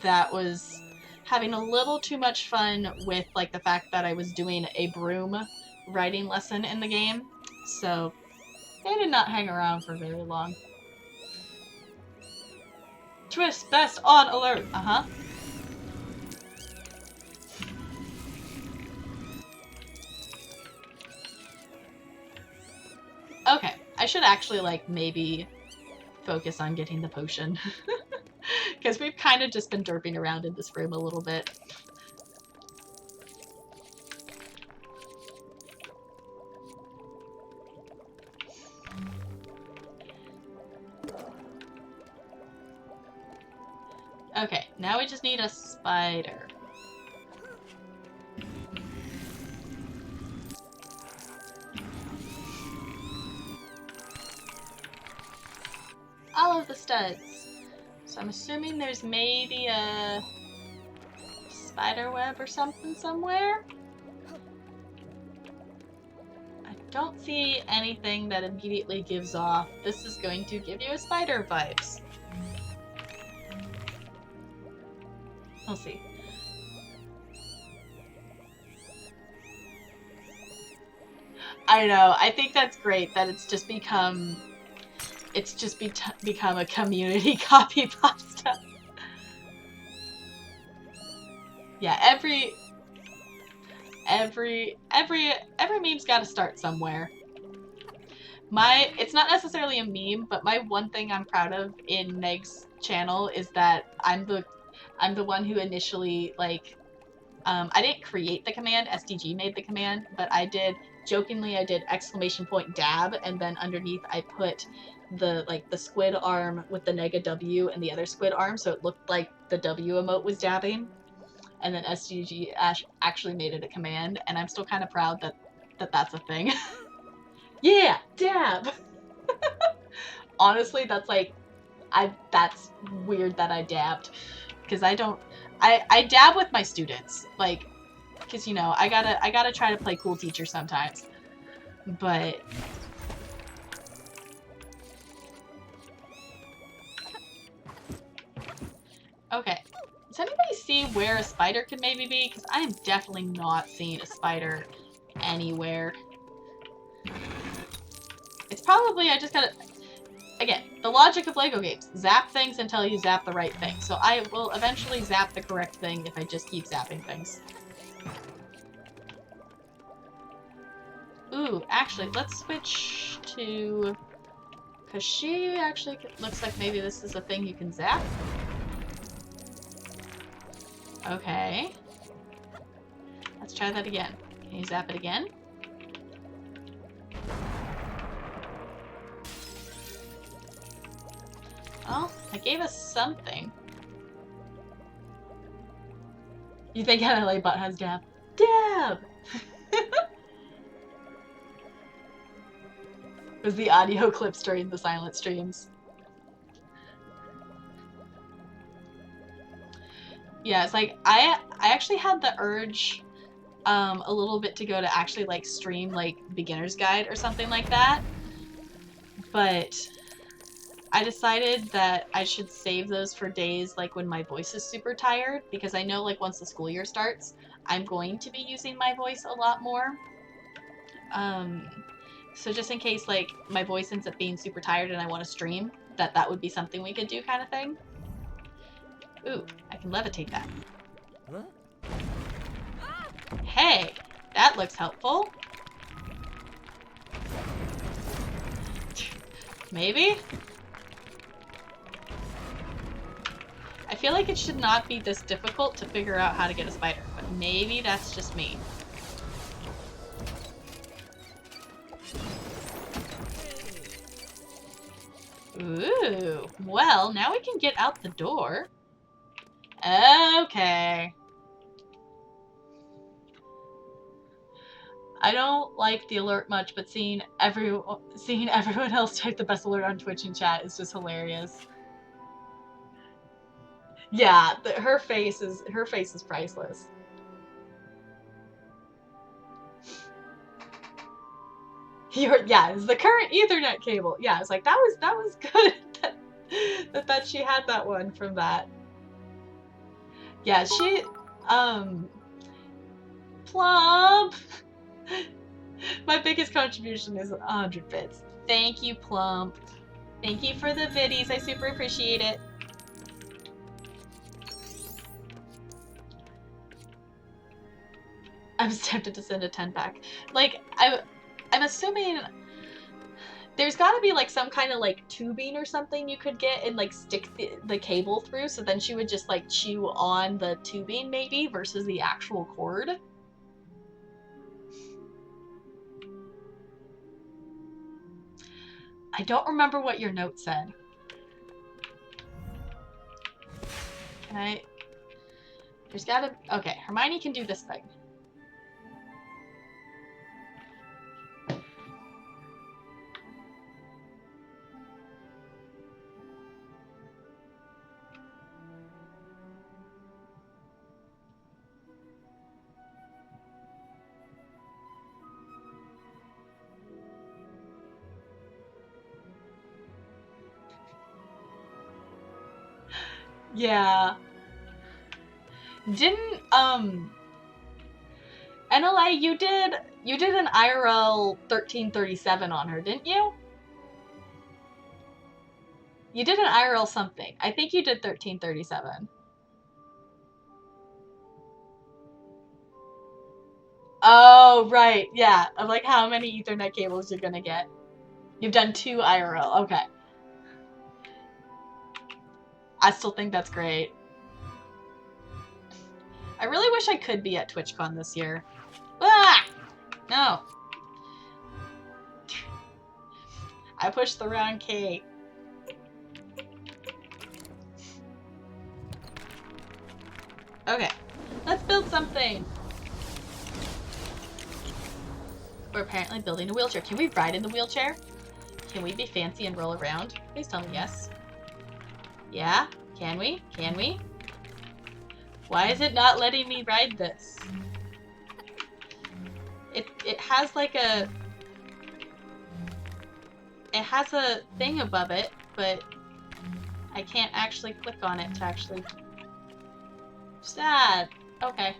that was having a little too much fun with, like, the fact that I was doing a broom writing lesson in the game, so they did not hang around for very long. Twist best on alert! Uh-huh. Okay, I should actually, like, maybe focus on getting the potion. Because we've kind of just been derping around in this room a little bit. Okay, now we just need a spider. All of the studs. So I'm assuming there's maybe a spider web or something somewhere. I don't see anything that immediately gives off, this is going to give you a spider vibes. We'll see. I know, I think that's great that it's just become a community copy pasta. Yeah, every meme's gotta start somewhere. It's not necessarily a meme, but my one thing I'm proud of in Meg's channel is that I'm the one who initially, like, I didn't create the command, STG made the command, but I did !dab, and then underneath I put the squid arm with the -W and the other squid arm, so it looked like the W emote was dabbing. And then STG actually made it a command, and I'm still kind of proud that that's a thing. Yeah, dab! Honestly, that's like, that's weird that I dabbed. Because I dab with my students. Like, because, you know, I gotta try to play cool teacher sometimes. But... Okay. Does anybody see where a spider could maybe be? Because I am definitely not seeing a spider anywhere. It's probably, I just gotta... Again, the logic of LEGO games. Zap things until you zap the right thing. So I will eventually zap the correct thing if I just keep zapping things. Ooh, actually, let's switch to Because she actually looks like maybe this is a thing you can zap. Okay. Let's try that again. Can you zap it again? Well, I gave us something. You think NLA Bot has dab? Dab! Was the audio clips during the silent streams. Yeah, it's like I actually had the urge a little bit to go to actually like stream like beginner's guide or something like that, but I decided that I should save those for days like when my voice is super tired, because I know like once the school year starts I'm going to be using my voice a lot more. So just in case like my voice ends up being super tired and I want to stream, that would be something we could do, kind of thing. Ooh, I can levitate that. Huh? Hey, that looks helpful. Maybe? I feel like it should not be this difficult to figure out how to get a spider, but maybe that's just me. Ooh, well, now we can get out the door. Okay. I don't like the alert much, but seeing everyone else type the best alert on Twitch and chat is just hilarious. Yeah, her face is priceless. Yeah, it's the current Ethernet cable. Yeah, it's like that was good that she had that one from that. Yeah, she Plump. My biggest contribution is 100 bits. Thank you, Plump. Thank you for the biddies. I super appreciate it. I'm tempted to send a 10-pack. Like, I'm assuming there's got to be like some kind of like tubing or something you could get and like stick the cable through, so then she would just like chew on the tubing maybe versus the actual cord. I don't remember what your note said. Can I? There's gotta... Okay, Hermione can do this thing. Yeah. Didn't, NLA, you did an IRL 1337 on her, didn't you? You did an IRL something. I think you did 1337. Oh, right. Yeah. Of like how many Ethernet cables you're gonna get. You've done 2 IRL. Okay. I still think that's great. I really wish I could be at TwitchCon this year. Ah! No. I pushed the wrong key. Okay. Let's build something. We're apparently building a wheelchair. Can we ride in the wheelchair? Can we be fancy and roll around? Please tell me yes. Yeah? Can we? Can we? Why is it not letting me ride this? It has like a... It has a thing above it, but I can't actually click on it to actually... Sad. Okay.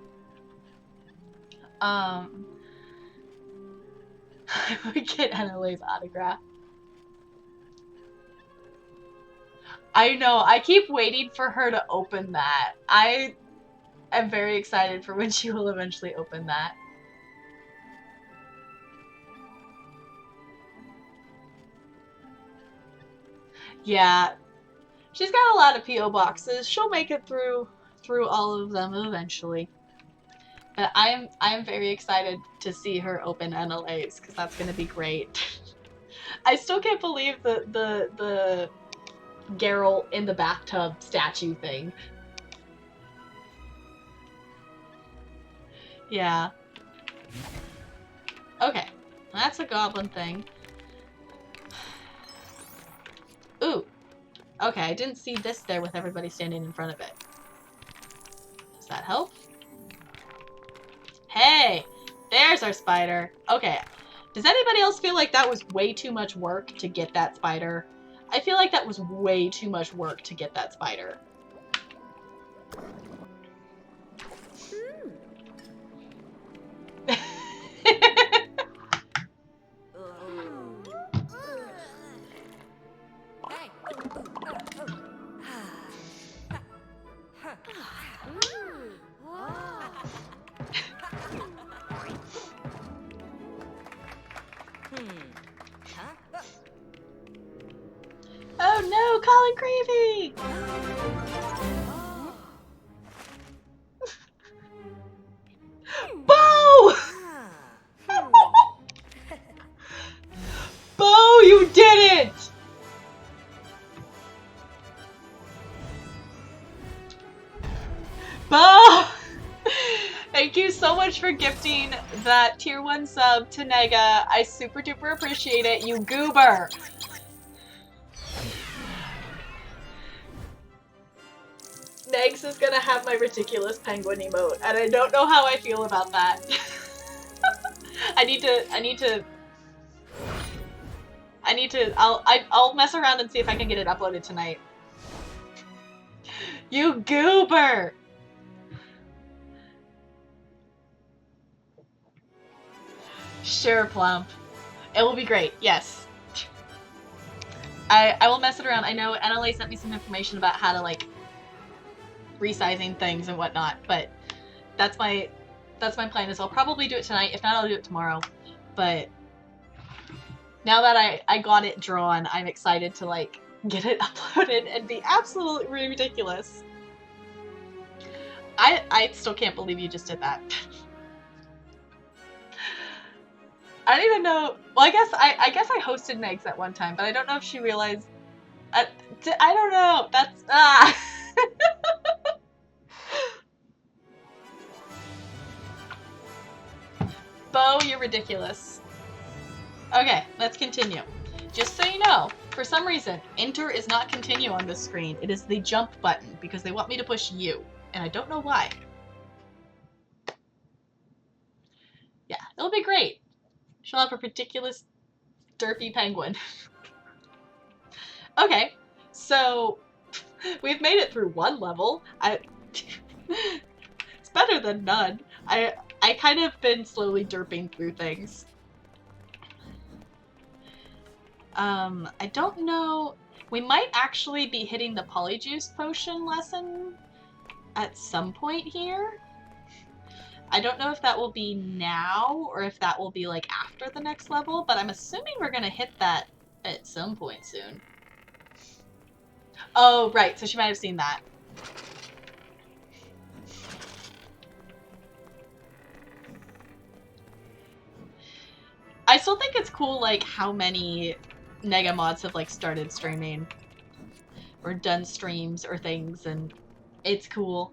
I would get NLA's autograph. I know, I keep waiting for her to open that. I am very excited for when she will eventually open that. Yeah, she's got a lot of P.O. boxes. She'll make it through all of them eventually. But I'm very excited to see her open NLAs because that's gonna be great. I still can't believe the Geralt in the bathtub statue thing. Yeah. Okay, that's a goblin thing. Ooh. Okay, I didn't see this there with everybody standing in front of it. Does that help? Hey! There's our spider. Okay. Does anybody else feel like that was way too much work to get that spider? I feel like that was way too much work to get that spider. Oh no, Colin Creevy! Bo! Bo, you did it! Bo! Thank you so much for gifting that tier 1 sub to Nega. I super duper appreciate it, you goober! Negs is gonna have my ridiculous penguin emote, and I don't know how I feel about that. I need to, I'll mess around and see if I can get it uploaded tonight. You goober! Sure, Plump. It will be great, yes. I will mess it around. I know NLA sent me some information about how to, like, resizing things and whatnot, but that's my plan is I'll probably do it tonight. If not, I'll do it tomorrow. But now that I got it drawn, I'm excited to, like, get it uploaded and be absolutely ridiculous. I still can't believe you just did that. I don't even know. Well, I guess I hosted Megs at one time, but I don't know if she realized. I don't know. That's Bo, you're ridiculous. Okay, let's continue. Just so you know, for some reason, enter is not continue on this screen. It is the jump button because they want me to push you, and I don't know why. Yeah, it'll be great. She'll have a ridiculous derpy penguin. Okay, so we've made it through one level. It's better than none. I kind of been slowly derping through things. I don't know. We might actually be hitting the Polyjuice potion lesson at some point here. I don't know if that will be now or if that will be like after the next level, but I'm assuming we're gonna hit that at some point soon. Oh, right, so she might have seen that. I still think it's cool, like, how many Nega mods have, like, started streaming or done streams or things, and it's cool.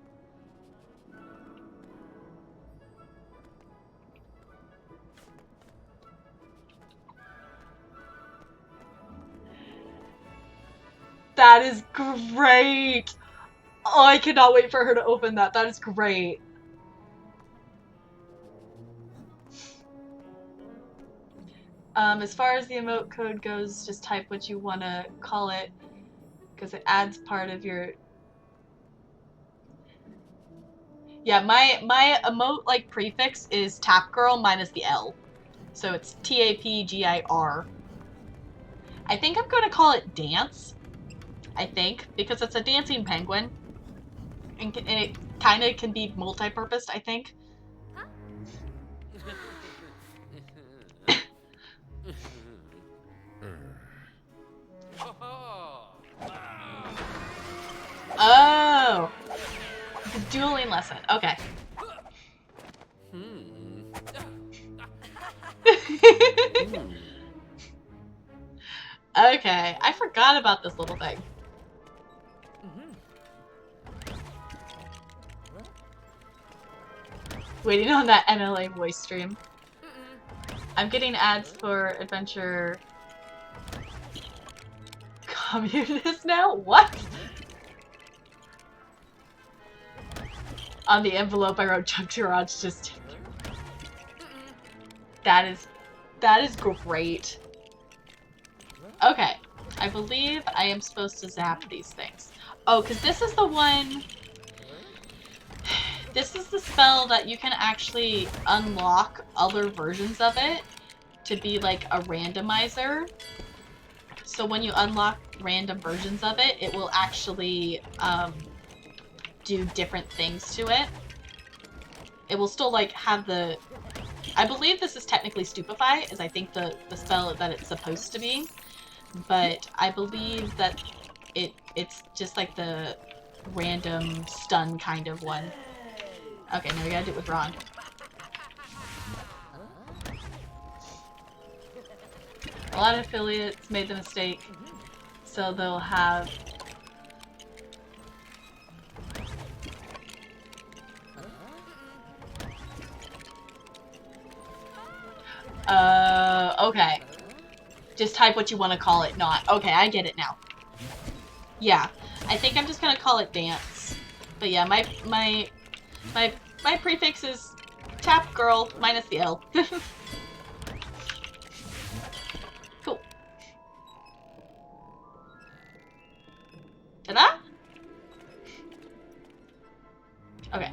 That is great! Oh, I cannot wait for her to open that. That is great. As far as the emote code goes, just type what you want to call it, because it adds part of your... Yeah, my emote, like, prefix is tapgirl minus the L. So it's TAPGIR. I think I'm going to call it dance. I think, because it's a dancing penguin. And it kind of can be multi-purposed, I think. Oh! The dueling lesson. Okay. Okay, I forgot about this little thing. Waiting on that NLA voice stream. I'm getting ads for Adventure Communist now? What? On the envelope I wrote Jump Garage just... That is great. Okay. I believe I am supposed to zap these things. Oh, because this is the one... This is the spell that you can actually unlock other versions of it to be like a randomizer. So when you unlock random versions of it, it will actually do different things to it. It will still like have the... I believe this is technically Stupefy, is I think the spell that it's supposed to be. But I believe that it's just like the random stun kind of one. Okay, now we gotta do it with Ron. A lot of affiliates made the mistake, so they'll have... Okay. Just type what you want to call it, not. Okay, I get it now. Yeah, I think I'm just gonna call it dance. But yeah, my prefix is tap girl minus the L. Cool. Ta-da? Okay.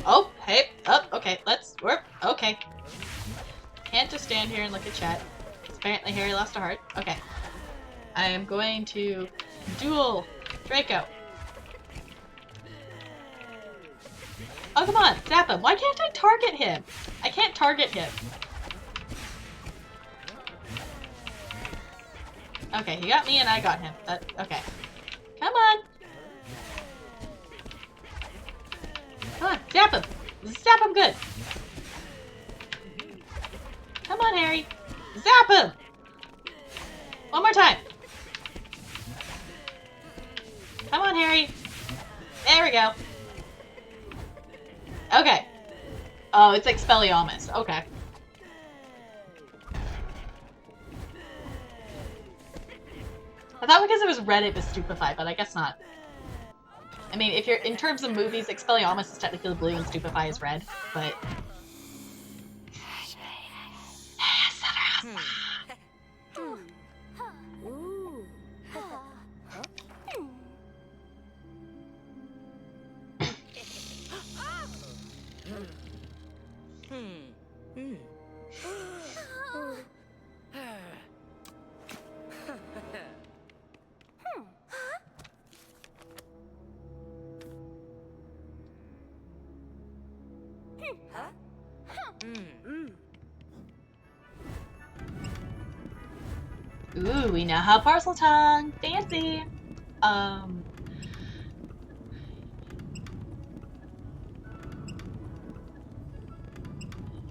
Oh, hey, up, okay, let's work. Okay. Can't just stand here and look at chat. Apparently Harry lost a heart. Okay. I am going to duel Draco. Oh, come on, zap him. Why can't I target him? I can't target him. Okay, he got me and I got him. Okay. Come on. Come on, zap him. Zap him good. Come on, Harry. Zap him. One more time. Come on, Harry. There we go. Okay. Oh, it's Expelliarmus. Okay. I thought because it was red it was Stupefy, but I guess not. I mean, if you're in terms of movies, Expelliarmus is technically blue and Stupefy is red, but... Ooh, we now have Parcel Tongue! Fancy!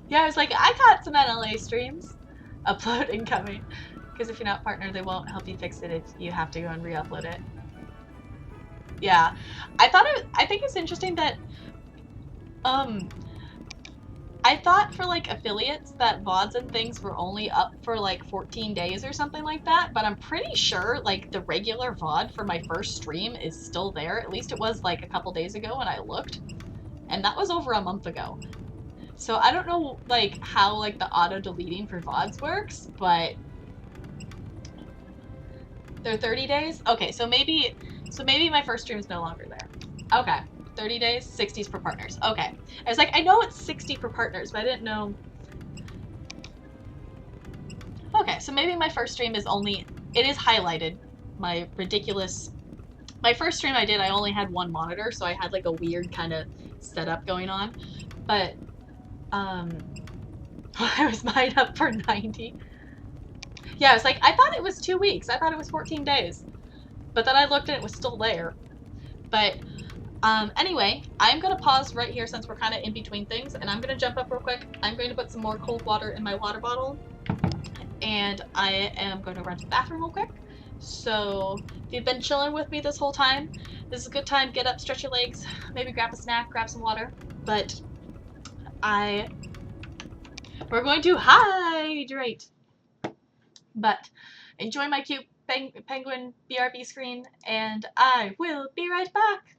Yeah, I was like, I caught some NLA streams. Upload incoming. Because if you're not partnered, they won't help you fix it if you have to go and re-upload it. Yeah. I think it's interesting that, I thought for, like, affiliates that VODs and things were only up for, like, 14 days or something like that, but I'm pretty sure, like, the regular VOD for my first stream is still there. At least it was, like, a couple days ago when I looked. And that was over a month ago. So I don't know, like, how, like, the auto-deleting for VODs works, but... They're 30 days? Okay, so maybe my first stream is no longer there. Okay. 30 days? 60s for partners. Okay. I was like, I know it's 60 for partners, but I didn't know. Okay, so maybe my first stream is only... It is highlighted. My ridiculous... My first stream I did, I only had one monitor, so I had like a weird kind of setup going on. But, I was mine up for 90. Yeah, I was like, I thought it was 2 weeks. I thought it was 14 days. But then I looked and it was still there. But, anyway, I'm going to pause right here since we're kind of in between things. And I'm going to jump up real quick. I'm going to put some more cold water in my water bottle. And I am going to run to the bathroom real quick. So, if you've been chilling with me this whole time, this is a good time. Get up, stretch your legs, maybe grab a snack, grab some water. But, we're going to hydrate. But, enjoy my cute penguin BRB screen, and I will be right back.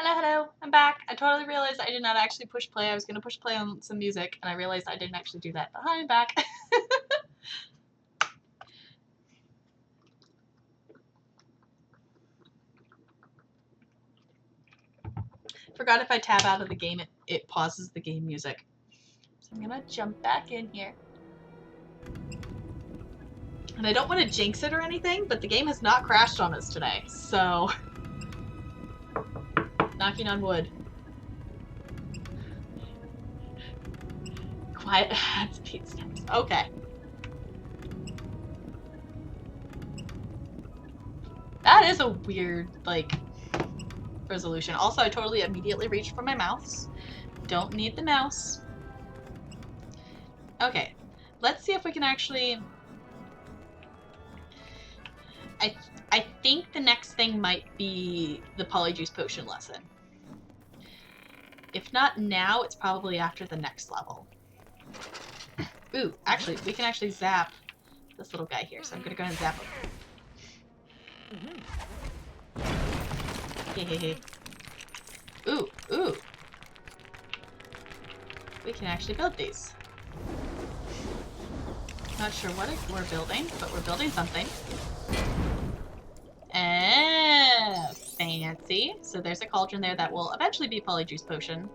Hello, hello, I'm back. I totally realized I did not actually push play. I was going to push play on some music, and I realized I didn't actually do that. But hi, I'm back. Forgot if I tab out of the game, it pauses the game music. So I'm going to jump back in here. And I don't want to jinx it or anything, but the game has not crashed on us today, so... Knocking on wood. Quiet speed steps. Okay. That is a weird, like, resolution. Also, I totally immediately reached for my mouse. Don't need the mouse. Okay. Let's see if we can actually... I think the next thing might be the Polyjuice Potion lesson. If not now, it's probably after the next level. Ooh, actually, we can actually zap this little guy here, so I'm gonna go ahead and zap him. Hehehe. Ooh, ooh. We can actually build these. Not sure what we're building, but we're building something. Fancy. So there's a cauldron there that will eventually be Polyjuice Potion.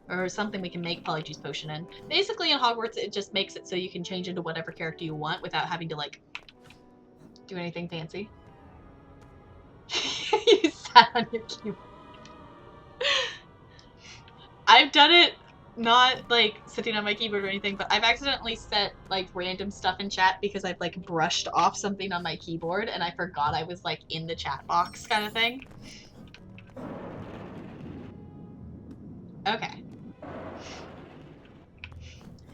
Or something we can make Polyjuice Potion in. Basically in Hogwarts it just makes it so you can change into whatever character you want without having to like do anything fancy. You sat on your keyboard. I've done it not like sitting on my keyboard or anything, but I've accidentally set like random stuff in chat because I've like brushed off something on my keyboard and I forgot I was like in the chat box kind of thing. Okay.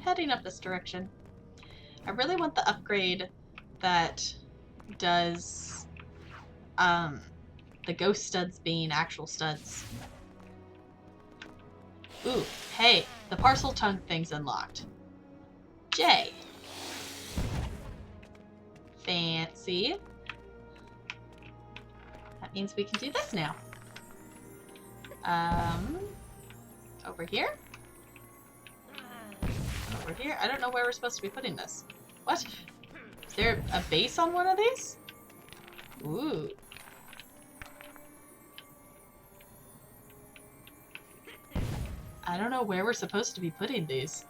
Heading up this direction. I really want the upgrade that does the ghost studs being actual studs. Ooh, hey, the parcel tongue thing's unlocked. J. Fancy. That means we can do this now. Over here? Over here? I don't know where we're supposed to be putting this. What? Is there a base on one of these? Ooh. I don't know where we're supposed to be putting these.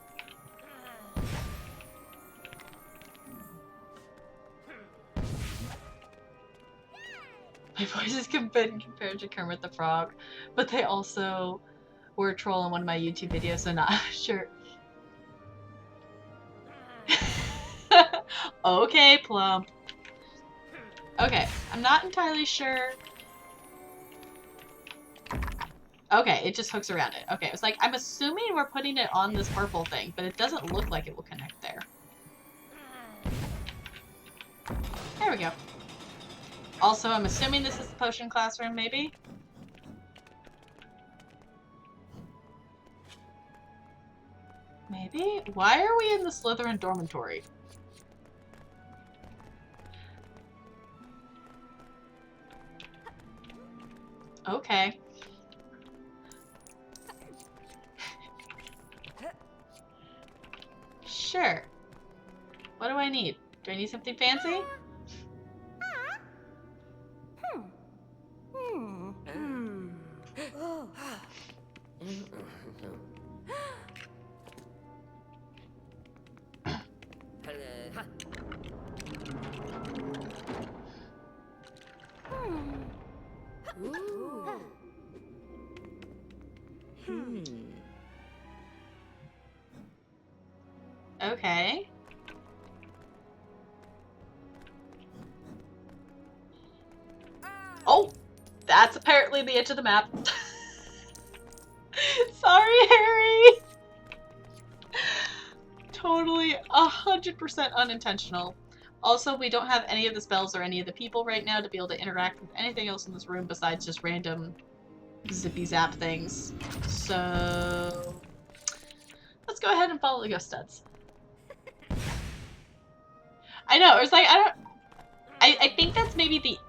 My voice has been compared to Kermit the Frog, but they also were a troll in one of my YouTube videos, so not sure. Okay, Plump. Okay, I'm not entirely sure. Okay, it just hooks around it. Okay, it was like, I'm assuming we're putting it on this purple thing, but it doesn't look like it will connect there. There we go. Also, I'm assuming this is the potion classroom, maybe? Maybe? Why are we in the Slytherin dormitory? Okay. Sure. What do I need? Do I need something fancy? Okay. Oh! That's apparently the edge of the map. Sorry, Harry! Totally 100% unintentional. Also, we don't have any of the spells or any of the people right now to be able to interact with anything else in this room besides just random zippy zap things. So let's go ahead and follow the ghost studs. I know, it was like, I think that's maybe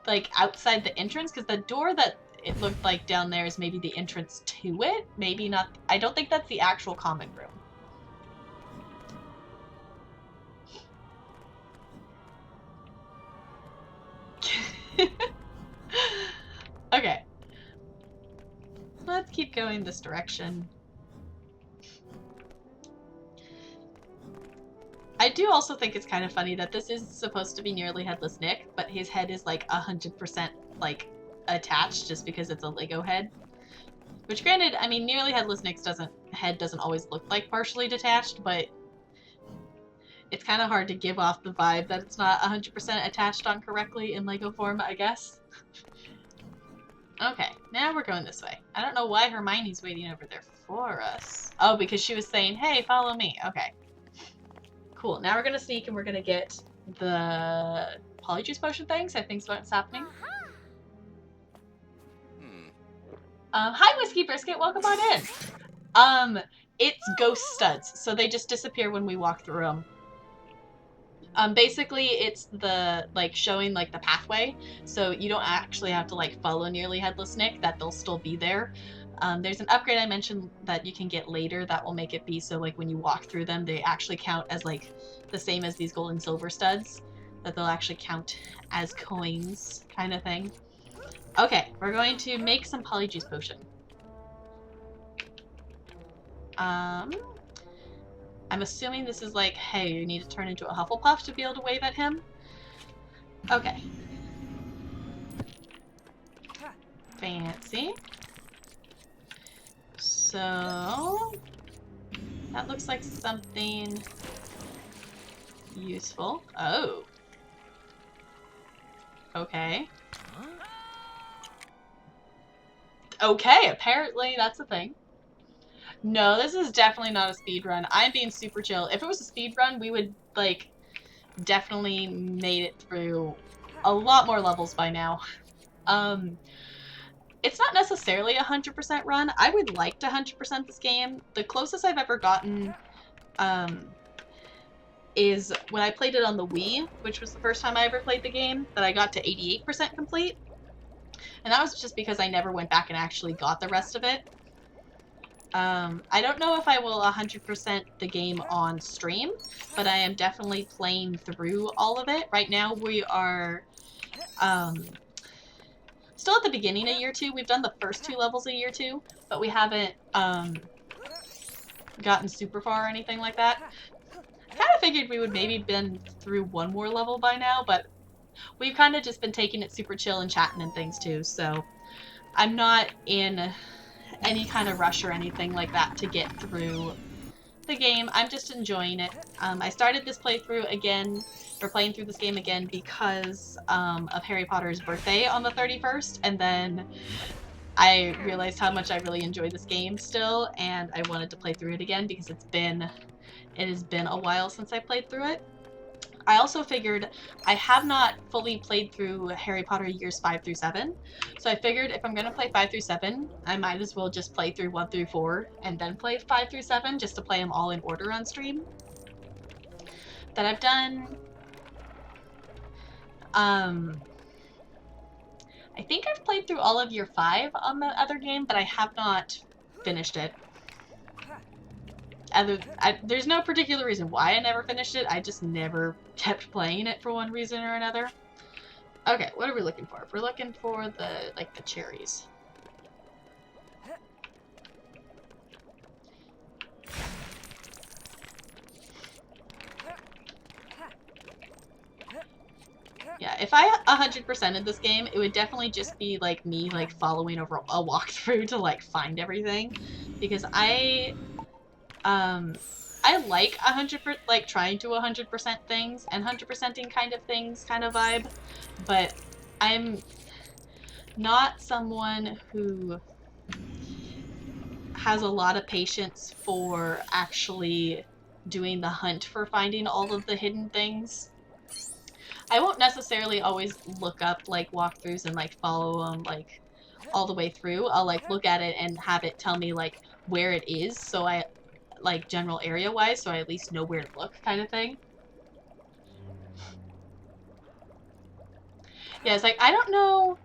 like outside the entrance, because the door that it looked like down there is maybe the entrance to it. Maybe not. I don't think that's the actual common room. Okay. Let's keep going this direction. I do also think it's kind of funny that this is supposed to be Nearly Headless Nick, but his head is like 100% like attached just because it's a Lego head. Which granted, I mean, Nearly Headless Nick's head doesn't always look like partially detached, but it's kind of hard to give off the vibe that it's not 100% attached on correctly in Lego form, I guess. Okay, now we're going this way. I don't know why Hermione's waiting over there for us. Oh, because she was saying, hey, follow me. Okay. Cool, now we're gonna sneak and we're gonna get the Polyjuice Potion things. I think is what's happening. Hi, Whiskey Brisket, welcome on in. it's ghost studs, so they just disappear when we walk through them. Basically, it's the, like, showing, like, the pathway, so you don't actually have to, like, follow Nearly Headless Nick, that they'll still be there. There's an upgrade I mentioned that you can get later that will make it be so, like, when you walk through them, they actually count as, like, the same as these gold and silver studs, that they'll actually count as coins, kind of thing. Okay, we're going to make some Polyjuice Potion. I'm assuming this is like, hey, you need to turn into a Hufflepuff to be able to wave at him. Okay. Fancy. So, that looks like something useful. Oh. Okay. Okay, apparently that's a thing. No, this is definitely not a speed run. I'm being super chill. If it was a speed run, we would, like, definitely made it through a lot more levels by now. It's not necessarily a 100% run. I would like to 100% this game. The closest I've ever gotten is when I played it on the Wii, which was the first time I ever played the game, that I got to 88% complete. And that was just because I never went back and actually got the rest of it. I don't know if I will 100% the game on stream, but I am definitely playing through all of it. Right now we are still at the beginning of Year 2. We've done the first 2 levels of Year 2, but we haven't gotten super far or anything like that. I kind of figured we would maybe been through 1 more level by now, but we've kind of just been taking it super chill and chatting and things too, so I'm not in any kind of rush or anything like that to get through the game. I'm just enjoying it. I started this playthrough again, or playing through this game again, because of Harry Potter's birthday on the 31st, and then I realized how much I really enjoy this game still, and I wanted to play through it again because it has been a while since I played through it. I also figured I have not fully played through Harry Potter years 5 through 7, so I figured if I'm going to play 5 through 7, I might as well just play through 1 through 4 and then play 5 through 7 just to play them all in order on stream. That I've done. I think I've played through all of Year 5 on the other game, but I have not finished it. There's no particular reason why I never finished it. I just never kept playing it for one reason or another. Okay, what are we looking for? We're looking for the cherries. Yeah, if I 100%ed this game, it would definitely just be like me following over a walkthrough to find everything, because I like 100%, trying to 100% things and 100%ing kind of things kind of vibe, but I'm not someone who has a lot of patience for actually doing the hunt for finding all of the hidden things. I won't necessarily always look up walkthroughs and follow them all the way through. I'll look at it and have it tell me where it is, so I general area wise, so I at least know where to look, kind of thing. Yeah, it's I don't know.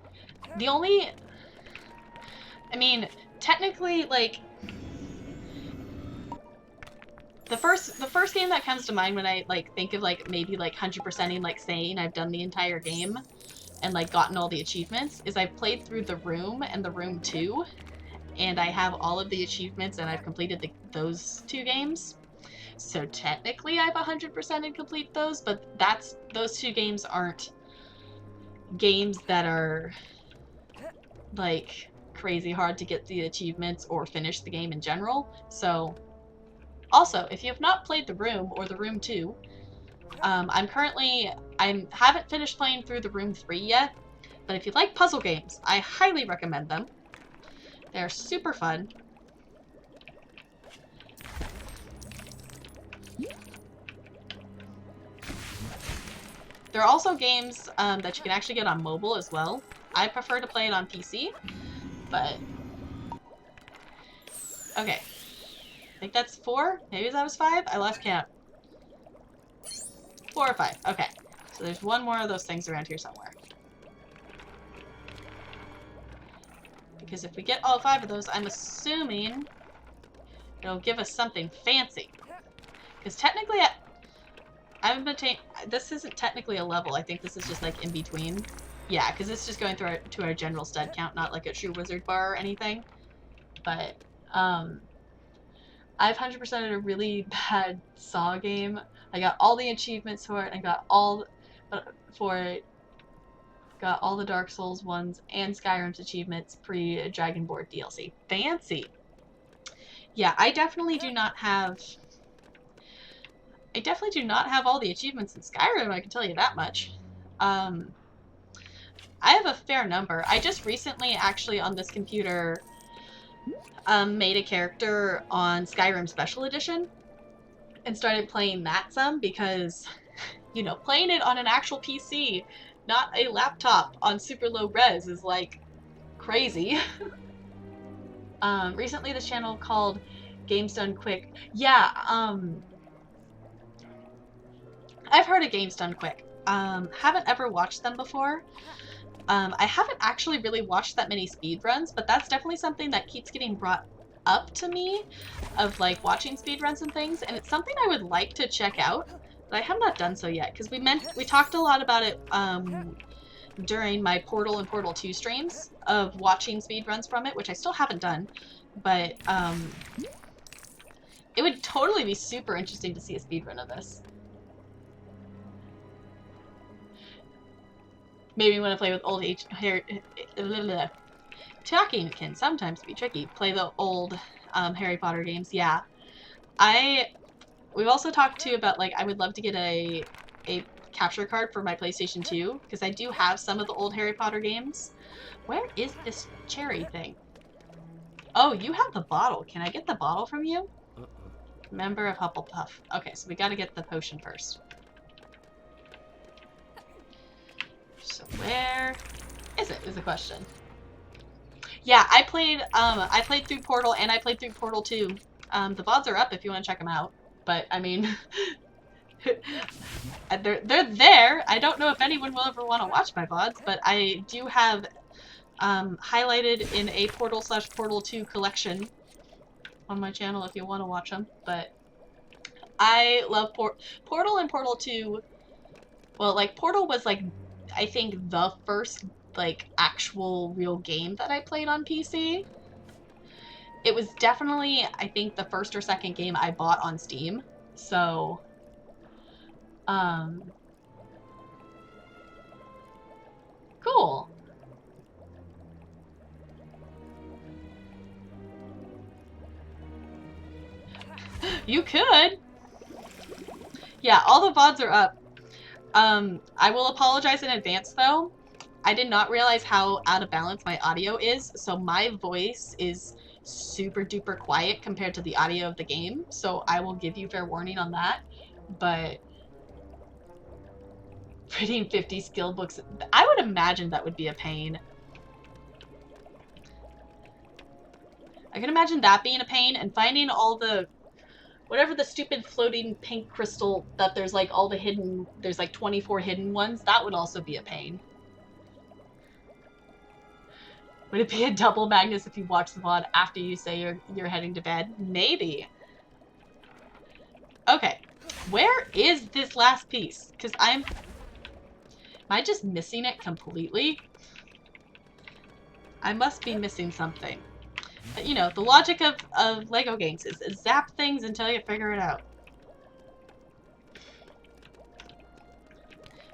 I mean, technically, the first game that comes to mind when I think of maybe 100%ing saying I've done the entire game and gotten all the achievements is I played through The Room and The Room 2. And I have all of the achievements, and I've completed those 2 games. So technically, I've 100% and complete those, but those 2 games aren't games that are crazy hard to get the achievements or finish the game in general. So, also, if you have not played The Room or The Room 2, I haven't finished playing through The Room 3 yet, but if you like puzzle games, I highly recommend them. They're super fun. There are also games that you can actually get on mobile as well. I prefer to play it on PC, but... Okay. think that's 4. Maybe that was 5? I lost count. 4 or 5. Okay. So there's one more of those things around here somewhere. Because if we get all 5 of those, I'm assuming it'll give us something fancy. Because technically, this isn't technically a level. I think this is just like in between. Yeah, because it's just going through to our general stud count, not like a true wizard bar or anything. But I've 100%ed a really bad Saw game. I got all the achievements for it. I got all got all the Dark Souls ones and Skyrim's achievements pre-Dragonborn DLC. Fancy. Yeah, I definitely do not have all the achievements in Skyrim, I can tell you that much. I have a fair number. I just recently, actually, on this computer, made a character on Skyrim Special Edition and started playing that some because, you know, playing it on an actual PC, not a laptop on super low res, is like crazy. Recently, this channel called Games Done Quick. Yeah, I've heard of Games Done Quick. Haven't ever watched them before. I haven't actually really watched that many speedruns, but that's definitely something that keeps getting brought up to me, of like watching speedruns and things, and it's something I would like to check out, but I have not done so yet, because we talked a lot about it during my Portal and Portal 2 streams, of watching speedruns from it, which I still haven't done, but it would totally be super interesting to see a speedrun of this. Maybe when I play with old talking can sometimes be tricky. Play the old Harry Potter games. Yeah. We've also talked too about, like, I would love to get a capture card for my PlayStation 2, because I do have some of the old Harry Potter games. Where is this cherry thing? Oh, you have the bottle. Can I get the bottle from you? Member of Hufflepuff. Okay, so we gotta get the potion first. So where is it, is the question. Yeah, I played through Portal, and I played through Portal 2. The VODs are up if you want to check them out. But, I mean, they're there. I don't know if anyone will ever want to watch my VODs, but I do have highlighted in a Portal/Portal 2 collection on my channel if you want to watch them. But I love Portal and Portal 2. Well, like, Portal was, like, I think the first, like, actual real game that I played on PC. It was definitely, I think, the first or second game I bought on Steam. So, cool. You could. Yeah, all the VODs are up. I will apologize in advance, though. I did not realize how out of balance my audio is, so my voice is super duper quiet compared to the audio of the game, so I will give you fair warning on that. But reading 50 skill books, I would imagine that would be a pain. I can imagine that being a pain, and finding all the whatever the stupid floating pink crystal that there's like all the hidden, there's like 24 hidden ones, that would also be a pain. Would it be a double Magnus if you watch the VOD after you say you're heading to bed? Maybe. Okay. Where is this last piece? Because am I just missing it completely? I must be missing something. But, you know, the logic of Lego games is zap things until you figure it out.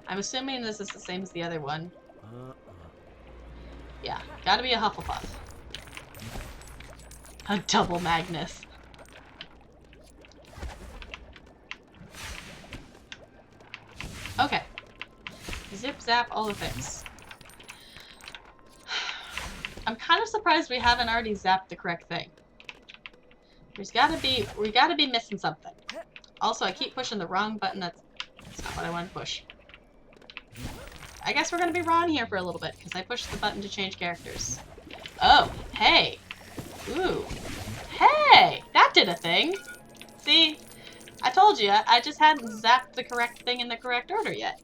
I'm assuming this is the same as the other one. Yeah, gotta be a Hufflepuff. A double Magnus. Okay. Zip zap all the things. I'm kind of surprised we haven't already zapped the correct thing. We gotta be missing something. Also, I keep pushing the wrong button. That's not what I want to push. I guess we're gonna be wrong here for a little bit, because I pushed the button to change characters. Oh, hey! Ooh. Hey! That did a thing. See? I told you, I just hadn't zapped the correct thing in the correct order yet.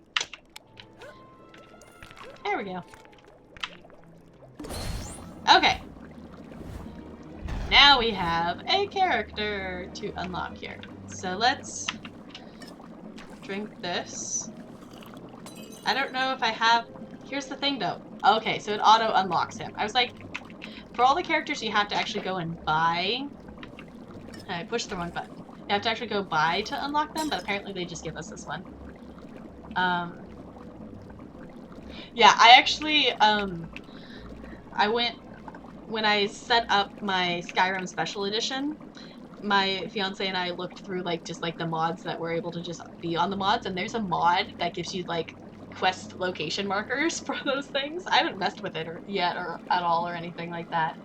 There we go. Okay. Now we have a character to unlock here. So let's drink this. I don't know if I have... Here's the thing though. Okay, so it auto unlocks him. I was like, for all the characters you have to actually go and buy. I pushed the wrong button. You have to actually go buy to unlock them, but apparently they just give us this one. Yeah, I actually, I went, when I set up my Skyrim Special Edition, my fiance and I looked through, like, just, like, the mods that were able to just be on the mods, and there's a mod that gives you, like, quest location markers for those things. I haven't messed with it yet or at all or anything like that.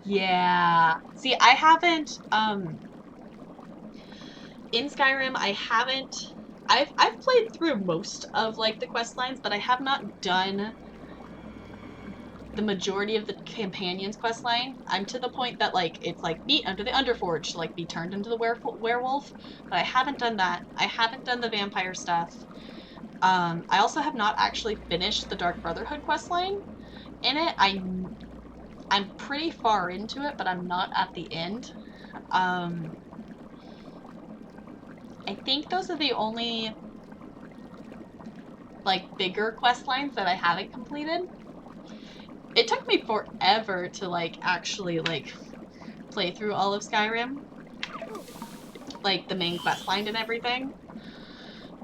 Yeah. See, I haven't, in Skyrim, I haven't... I've played through most of, like, the quest lines, but I have not done the majority of the companion's quest line. I'm to the point that, like, it's like meet under the Underforge to, like, be turned into the werewolf, but I haven't done that. I haven't done the vampire stuff. I also have not actually finished the Dark Brotherhood quest line. In it, I'm pretty far into it, but I'm not at the end. I think those are the only, like, bigger quest lines that I haven't completed. It took me forever to, like, actually, like, play through all of Skyrim. Like, the main quest line and everything.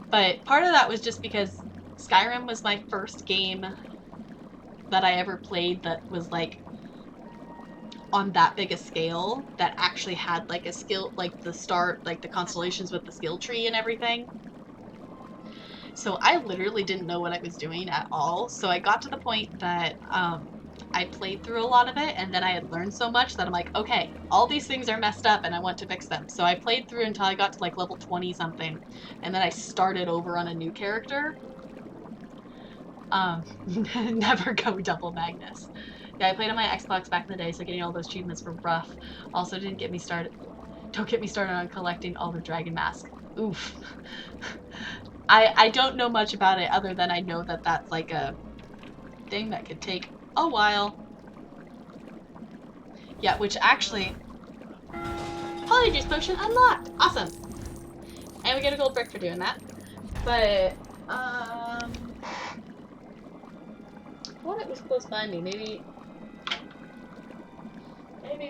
But part of that was just because Skyrim was my first game that I ever played that was, like, on that big a scale, that actually had, like, a skill, like, the constellations with the skill tree and everything. So I literally didn't know what I was doing at all. So I got to the point that, I played through a lot of it, and then I had learned so much that I'm like, okay, all these things are messed up and I want to fix them. So I played through until I got to, like, level 20 something, and then I started over on a new character. Never go double Magnus. Yeah, I played on my Xbox back in the day, so getting all those achievements were rough. Also, don't get me started on collecting all the Dragon Mask. Oof. I don't know much about it other than I know that that's, like, a thing that could take a while. Yeah, which actually... Polyjuice Potion unlocked! Awesome! And we get a gold brick for doing that. But, I thought it was close by me. Maybe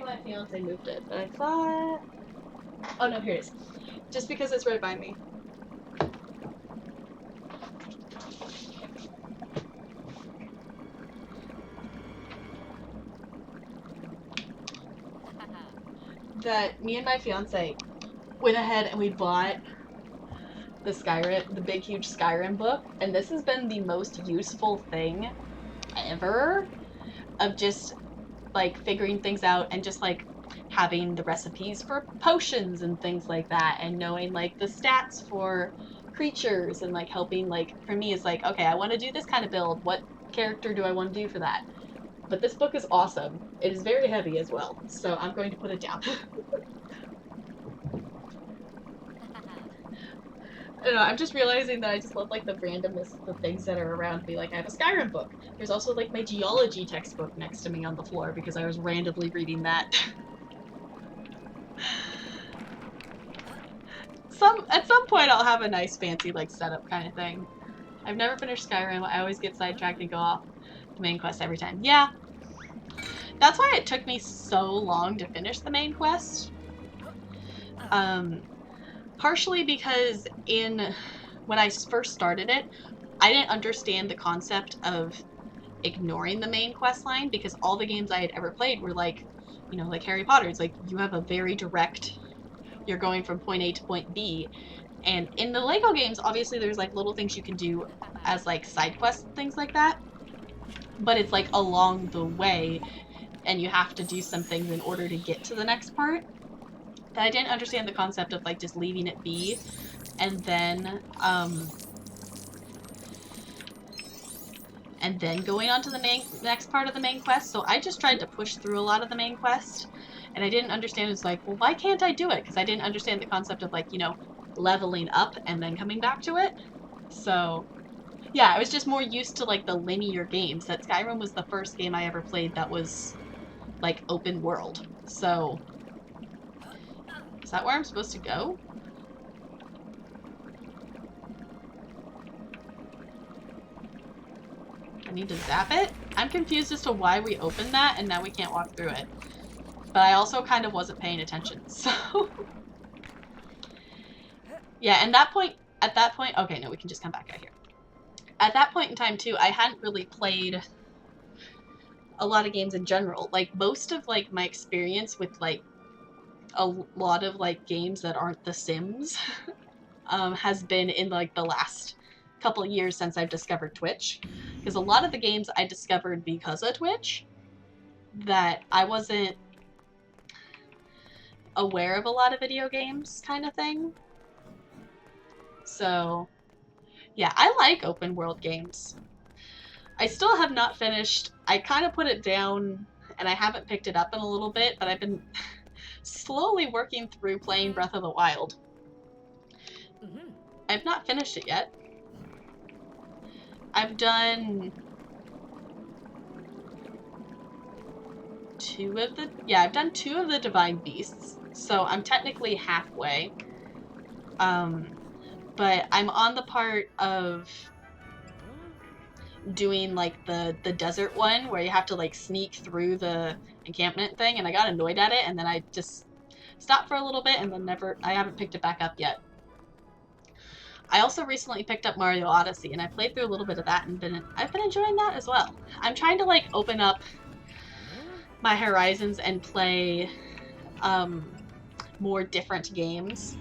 my fiance moved it, but I thought... Oh no, here it is. Just because it's right by me. That me and my fiance went ahead and we bought the big huge Skyrim book, and this has been the most useful thing ever of just, like, figuring things out and just, like, having the recipes for potions and things like that, and knowing, like, the stats for creatures, and, like, helping, like, for me it's like, okay, I want to do this kind of build, what character do I want to do for that? But this book is awesome. It is very heavy as well, so I'm going to put it down. I don't know, I'm just realizing that I just love, like, the randomness of the things that are around me. Like, I have a Skyrim book. There's also, like, my geology textbook next to me on the floor because I was randomly reading that. At some point I'll have a nice fancy, like, setup kind of thing. I've never finished Skyrim. I always get sidetracked and go off the main quest every time. Yeah. That's why it took me so long to finish the main quest. Partially because when I first started it, I didn't understand the concept of ignoring the main quest line, because all the games I had ever played were like, you know, like Harry Potter. It's like you have a very direct, you're going from point A to point B. And in the Lego games, obviously there's, like, little things you can do as, like, side quests and things like that. But it's, like, along the way, and you have to do some things in order to get to the next part. That I didn't understand the concept of, like, just leaving it be, and then and then going on to the next part of the main quest. So I just tried to push through a lot of the main quest, and I didn't understand. It's like, well, why can't I do it? Because I didn't understand the concept of, like, you know, leveling up and then coming back to it. So yeah, I was just more used to, like, the linear games. That Skyrim was the first game I ever played that was, like, open world. So is that where I'm supposed to go? I need to zap it? I'm confused as to why we opened that and now we can't walk through it. But I also kind of wasn't paying attention, so... yeah, and at that point, okay, no, we can just come back out here. At that point in time, too, I hadn't really played a lot of games in general. Like, most of, like, my experience with, like, a lot of, like, games that aren't The Sims has been in, like, the last couple years since I've discovered Twitch. Because a lot of the games I discovered because of Twitch that I wasn't aware of a lot of video games kind of thing. So, yeah, I like open world games. I still have not finished. I kind of put it down and I haven't picked it up in a little bit, but I've been slowly working through playing Breath of the Wild. I've not finished it yet. I've done I've done 2 of the Divine Beasts, so I'm technically halfway. But I'm on the part of doing, like, the desert one, where you have to, like, sneak through the encampment thing, and I got annoyed at it, and then I just stopped for a little bit, and then I haven't picked it back up yet. I also recently picked up Mario Odyssey, and I played through a little bit of that, and I've been enjoying that as well. I'm trying to, like, open up my horizons and play more different games.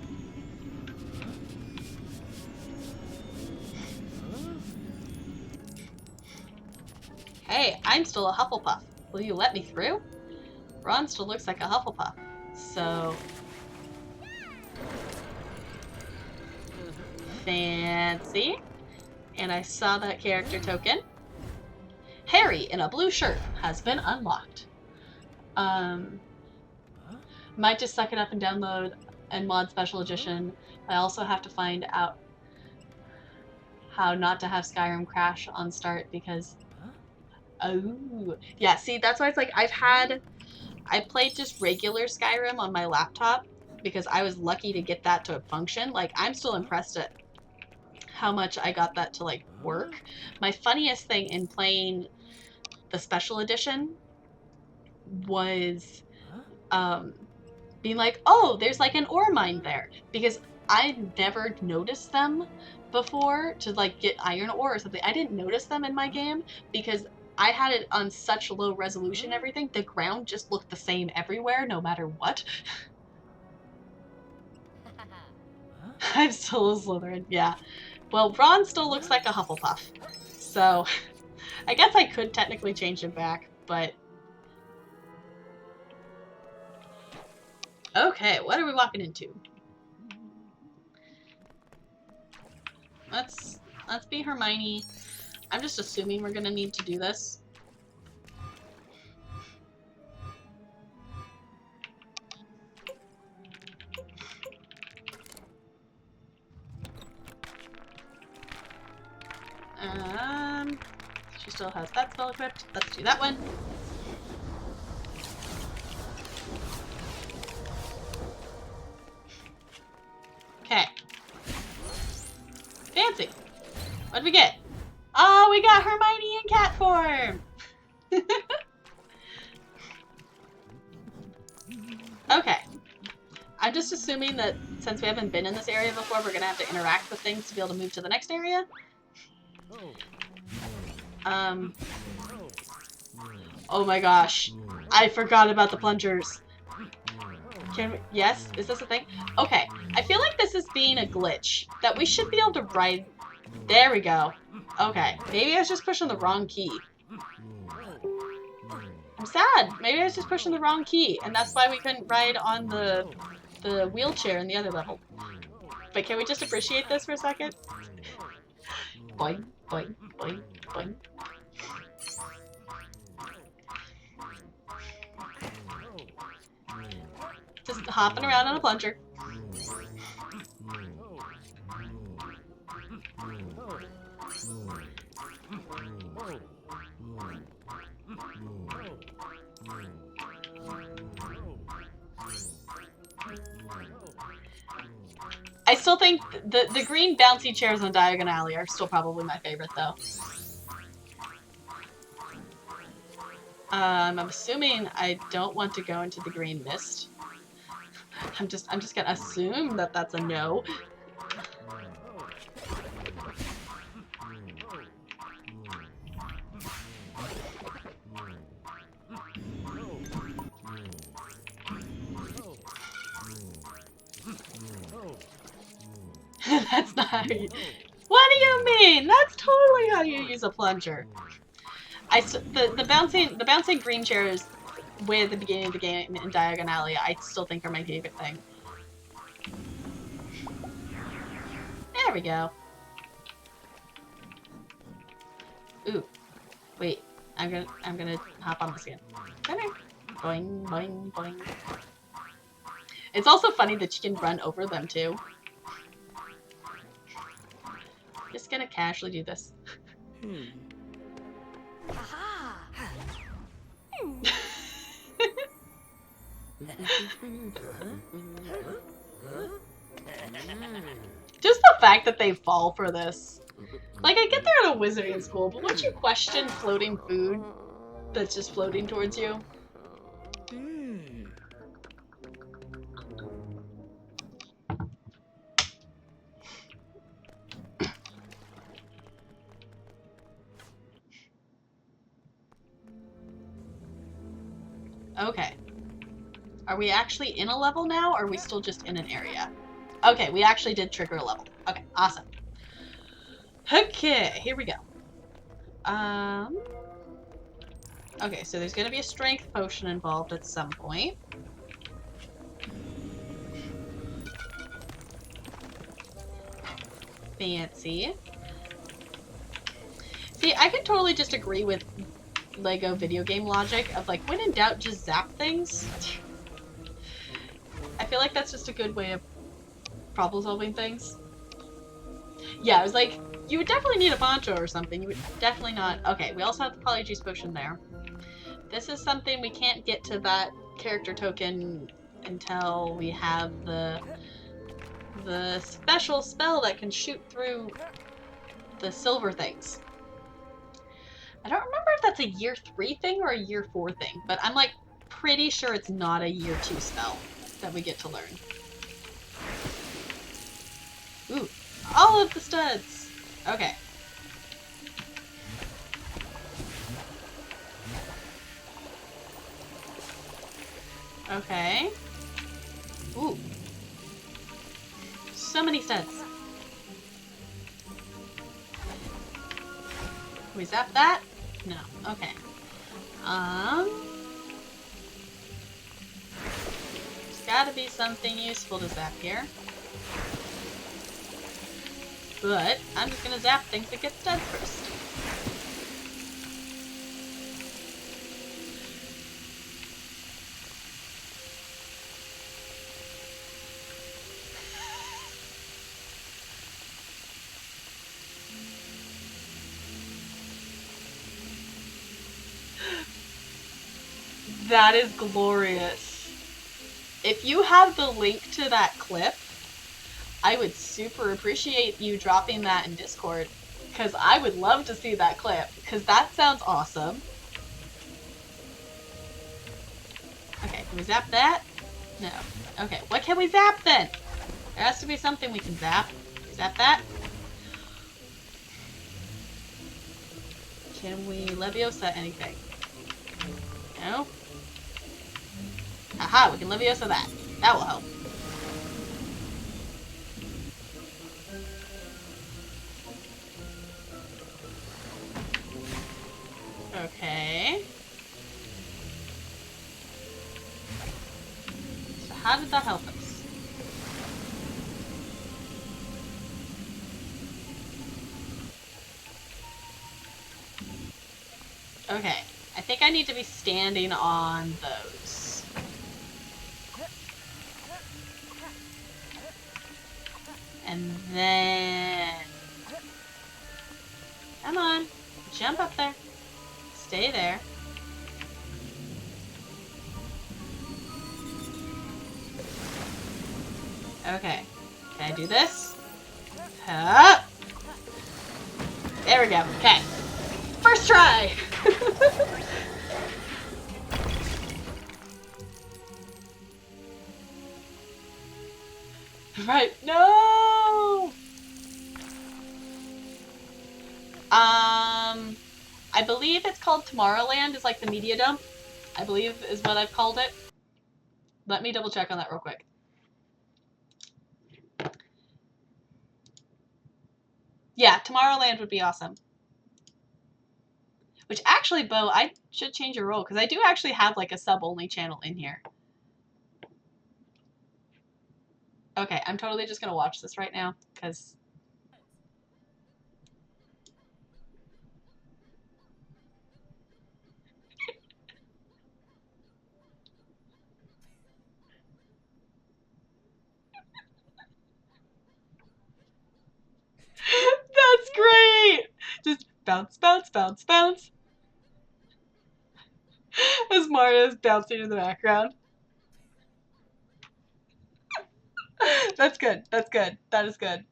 Hey, I'm still a Hufflepuff. Will you let me through? Ron still looks like a Hufflepuff, so... fancy. And I saw that character token. Harry in a blue shirt has been unlocked. Might just suck it up and download and mod Special Edition. I also have to find out how not to have Skyrim crash on start because... oh, yeah, see, that's why it's like I played just regular Skyrim on my laptop because I was lucky to get that to function. Like, I'm still impressed at how much I got that to, like, work. My funniest thing in playing the Special Edition was being like, oh, there's, like, an ore mine there. Because I never noticed them before to, like, get iron ore or something. I didn't notice them in my game because I had it on such low resolution and everything. The ground just looked the same everywhere, no matter what. I'm still a Slytherin, yeah. Well, Ron still looks like a Hufflepuff. So, I guess I could technically change him back, but... okay, what are we walking into? Let's be Hermione. I'm just assuming we're gonna need to do this. She still has that spell equipped. Let's do that one. Okay. Fancy. What'd we get? Oh, we got Hermione in cat form! Okay. I'm just assuming that since we haven't been in this area before, we're gonna have to interact with things to be able to move to the next area. Oh my gosh. I forgot about the plungers. Can we, yes? Is this a thing? Okay. I feel like this is being a glitch. That we should be able to ride... there we go. Okay. Maybe I was just pushing the wrong key. I'm sad. Maybe I was just pushing the wrong key. And that's why we couldn't ride on the wheelchair in the other level. But can we just appreciate this for a second? Boing, boing, boing, boing. hopping around on a plunger. I still think the green bouncy chairs on Diagon Alley are still probably my favorite, though. I'm assuming I don't want to go into the green mist. I'm just gonna assume that that's a no. That's not how you... What do you mean? That's totally how you use a plunger. The bouncing green chairs way at the beginning of the game in Diagon Alley, I still think are my favorite thing. There we go. Ooh, wait. I'm gonna hop on this again. Come here. Boing, boing, boing. It's also funny that you can run over them too. Just gonna casually do this. Just the fact that they fall for this. Like, I get they're at a wizarding school, but wouldn't you question floating food that's just floating towards you? Okay. Are we actually in a level now, or are we still just in an area? Okay, we actually did trigger a level. Okay, awesome. Okay, here we go. Okay, so there's gonna be a strength potion involved at some point. Fancy. See, I could totally just agree with Lego video game logic of like, when in doubt, just zap things. I feel like that's just a good way of problem solving things. Yeah, I was like, you would definitely need a poncho or something. You would definitely not. Okay, we also have the Polyjuice potion there. This is something we can't get to that character token until we have the special spell that can shoot through the silver things. I don't remember if that's a year 3 thing or a year 4 thing, but I'm like pretty sure it's not a year 2 spell that we get to learn. Ooh, all of the studs. Okay. Okay. Ooh. So many studs. Can we zap that? No. Okay. There's gotta be something useful to zap here. But I'm just gonna zap things that get studs first. That is glorious. If you have the link to that clip, I would super appreciate you dropping that in Discord, because I would love to see that clip, because that sounds awesome. Okay, can we zap that? No. Okay, what can we zap then? There has to be something we can zap. Can we zap that? Can we Leviosa anything? No? Aha, we can Leviosa that. That will help. Okay. So how did that help us? Okay. I think I need to be standing on those. And then... Come on. Jump up there. Stay there. Okay. Can I do this? Huh? There we go. Okay. First try! Right. No! I believe it's called Tomorrowland, is like the media dump. I believe is what I've called it. Let me double check on that real quick. Yeah, Tomorrowland would be awesome. Which actually, Bo, I should change your role, because I do actually have like a sub-only channel in here. Okay, I'm totally just going to watch this right now, because... That's great! Just bounce, bounce, bounce, bounce. As Mario's bouncing in the background. That's good. That's good. That is good.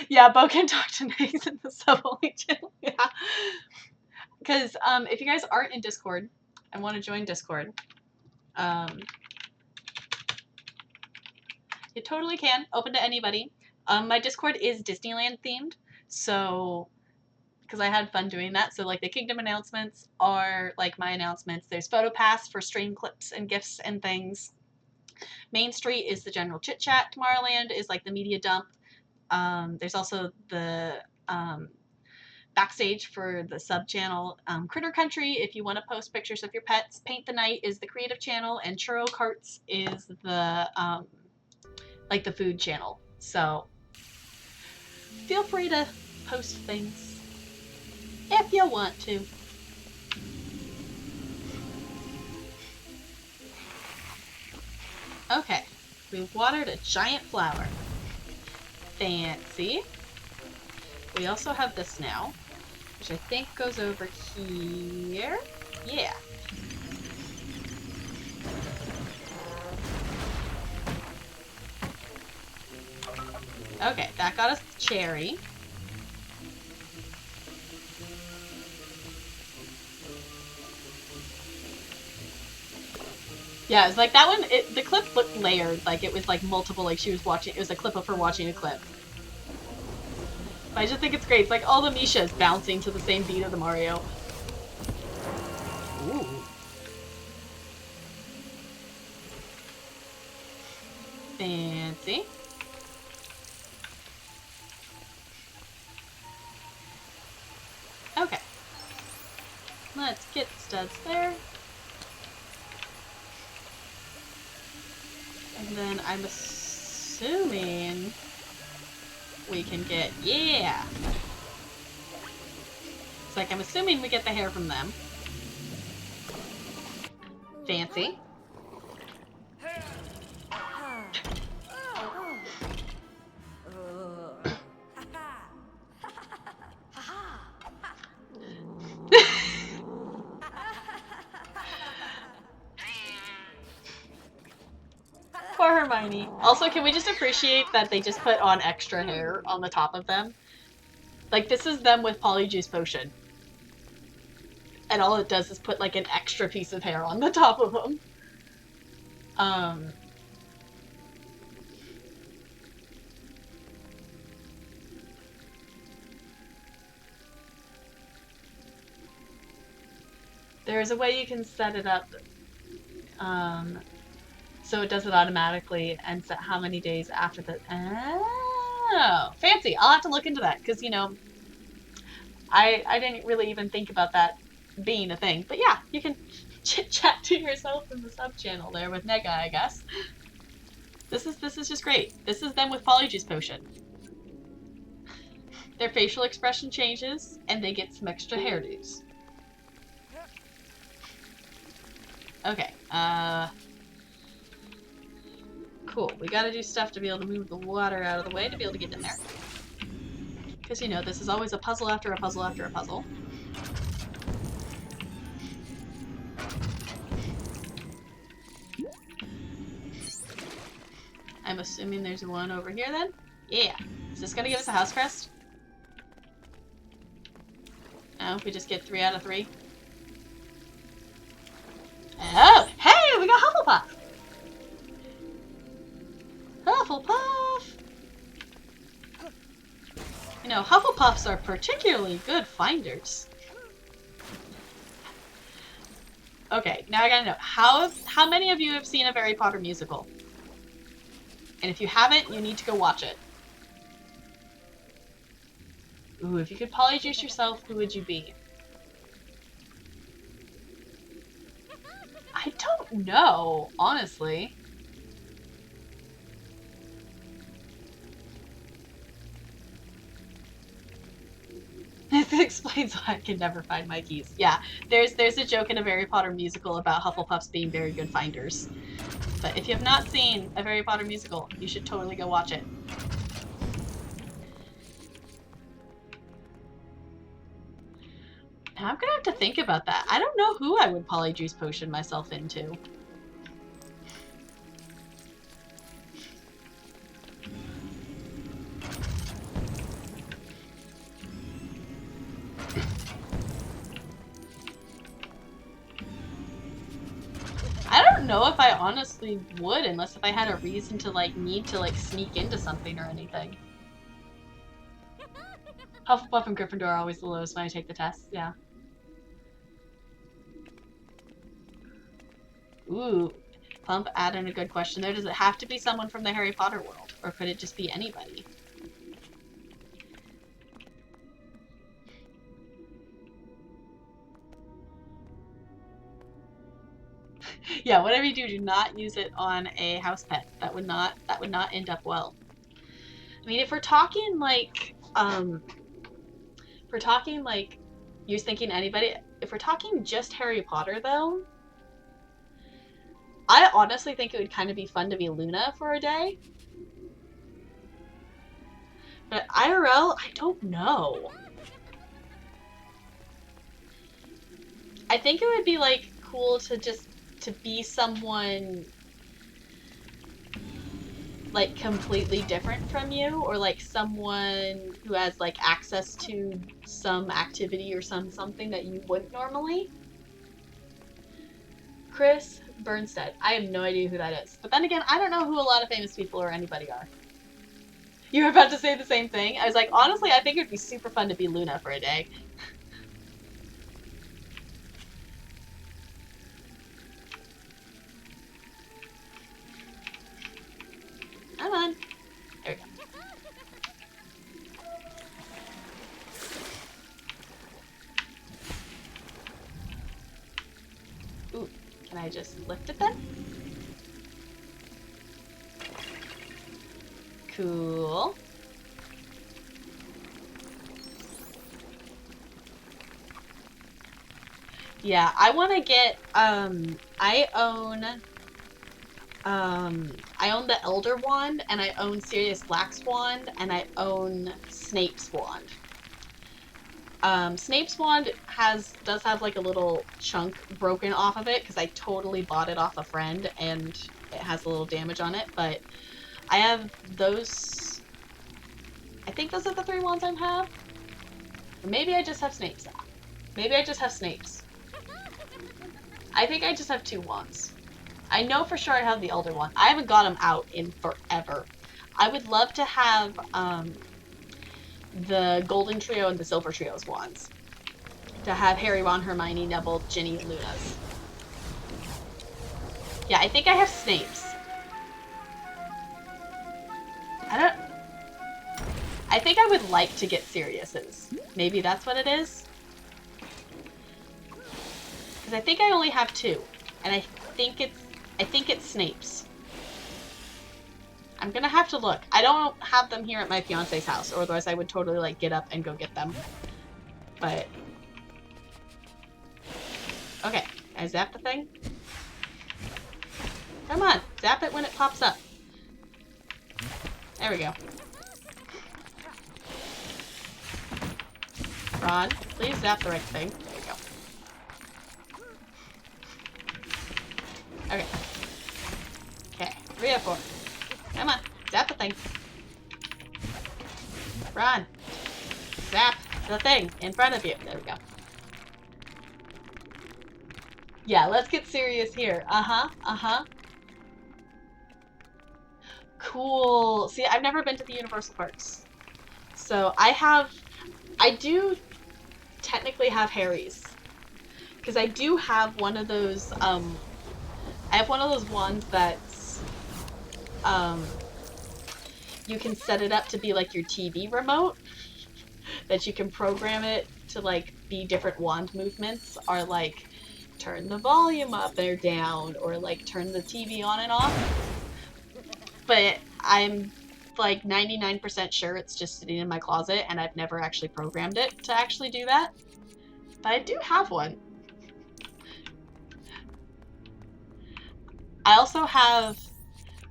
Yeah, Bo can talk to Megs in the sub-only channel. Yeah. Because if you guys aren't in Discord and want to join Discord, you totally can. Open to anybody. My Discord is Disneyland themed, so because I had fun doing that. So like the Kingdom announcements are like my announcements. There's PhotoPass for stream clips and gifts and things. Main Street is the general chit chat. Tomorrowland is like the media dump. There's also the backstage for the sub channel. Critter Country, if you want to post pictures of your pets. Paint the Night is the creative channel, and Churro Carts is the like the food channel. So feel free to post things if you want to. Okay, we've watered a giant flower. Fancy. We also have this now, which I think goes over here. Yeah. Okay, that got us cherry. Yeah, it's like that one, the clip looked layered, like it was like multiple, like she was watching, it was a clip of her watching a clip. But I just think it's great. It's like all the Mishas bouncing to the same beat of the Mario. Ooh. Fancy. Okay. Let's get studs there. And then I'm assuming we can get, yeah. It's like I'm assuming we get the hair from them. Fancy. Poor Hermione. Also, can we just appreciate that they just put on extra hair on the top of them? Like, this is them with Polyjuice Potion. And all it does is put, like, an extra piece of hair on the top of them. There's a way you can set it up, so it does it automatically and set how many days after the... Oh, fancy. I'll have to look into that, because, you know, I didn't really even think about that being a thing. But yeah, you can chit-chat to yourself in the sub-channel there with Nega, I guess. This is just great. This is them with Polyjuice Potion. Their facial expression changes, and they get some extra hairdos. Okay, Cool. We gotta do stuff to be able to move the water out of the way to be able to get in there. Because, you know, this is always a puzzle after a puzzle after a puzzle. I'm assuming there's one over here then? Yeah. Is this gonna give us a house crest? No, we just get 3 out of 3. Oh! Hey! We got Hufflepuff! Hufflepuff! You know, Hufflepuffs are particularly good finders. Okay, now I gotta know, how many of you have seen a Harry Potter musical? And if you haven't, you need to go watch it. Ooh, if you could polyjuice yourself, who would you be? I don't know, honestly. This explains why I can never find my keys. Yeah, there's a joke in a Harry Potter musical about Hufflepuffs being very good finders. But if you have not seen a Harry Potter musical, you should totally go watch it. I'm gonna have to think about that. I don't know who I would polyjuice potion myself into. I don't know if I honestly would, unless if I had a reason to, like, need to, like, sneak into something or anything. Hufflepuff and Gryffindor are always the lowest when I take the tests, yeah. Ooh, Plump added a good question there. Does it have to be someone from the Harry Potter world? Or could it just be anybody? Yeah, whatever you do, do not use it on a house pet. That would not end up well. I mean, if we're talking like, you're thinking anybody, if we're talking just Harry Potter though, I honestly think it would kind of be fun to be Luna for a day. But IRL, I don't know. I think it would be like cool to just to be someone like completely different from you, or like someone who has like access to some activity or something that you wouldn't normally. Chris Bernstead. I have no idea who that is. But then again, I don't know who a lot of famous people or anybody are. You were about to say the same thing? I was like, honestly, I think it would be super fun to be Luna for a day. Come on. There we go. Ooh, can I just lift it then? Cool. Yeah, I want to get, I own the Elder Wand, and I own Sirius Black's Wand, and I own Snape's Wand. Snape's Wand does have like a little chunk broken off of it, because I totally bought it off a friend, and it has a little damage on it, but I have those, I think those are the 3 wands I have. Or maybe I just have Snape's. Maybe I just have Snape's. I think I just have 2 wands. I know for sure I have the Elder Wand. I haven't got them out in forever. I would love to have the Golden Trio and the Silver Trio's wands. To have Harry, Ron, Hermione, Neville, Ginny, and Luna's. Yeah, I think I have Snape's. I think I would like to get Sirius's. Maybe that's what it is? Because I think I only have 2. And I think it's Snape's. I'm gonna have to look. I don't have them here at my fiance's house, or otherwise I would totally like get up and go get them. But okay, I zap the thing. Come on, zap it when it pops up. There we go. Ron, please zap the right thing. There you go. Okay. Okay, 3 of 4. Come on, zap the thing. Ron, zap the thing in front of you. There we go. Yeah, let's get serious here. Uh-huh. Cool. See, I've never been to the Universal Parks. So I do technically have Harry's. Because I do have one of those, I have one of those ones that's, you can set it up to be like your TV remote. That you can program it to like be different wand movements, or like turn the volume up or down, or like turn the TV on and off. But I'm like 99% sure it's just sitting in my closet and I've never actually programmed it to actually do that. But I do have one. I also have,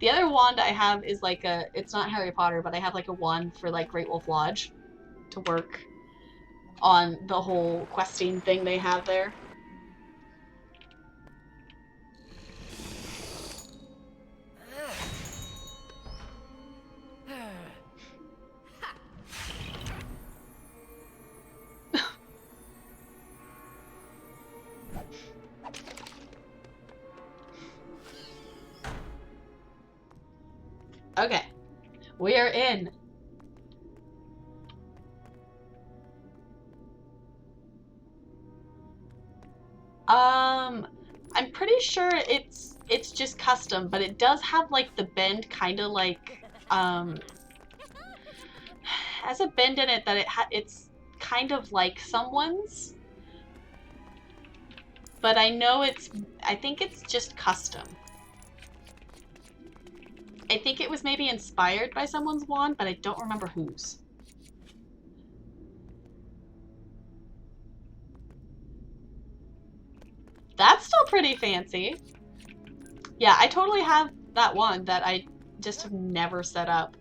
the other wand I have is like a, it's not Harry Potter, but I have like a wand for like Great Wolf Lodge to work on the whole questing thing they have there. Okay, we are in. I'm pretty sure it's just custom, but it does have like the bend kind of like has a bend in it that it's kind of like someone's. But I know I think it's just custom. I think it was maybe inspired by someone's wand, but I don't remember whose. That's still pretty fancy. Yeah, I totally have that one that I just have never set up.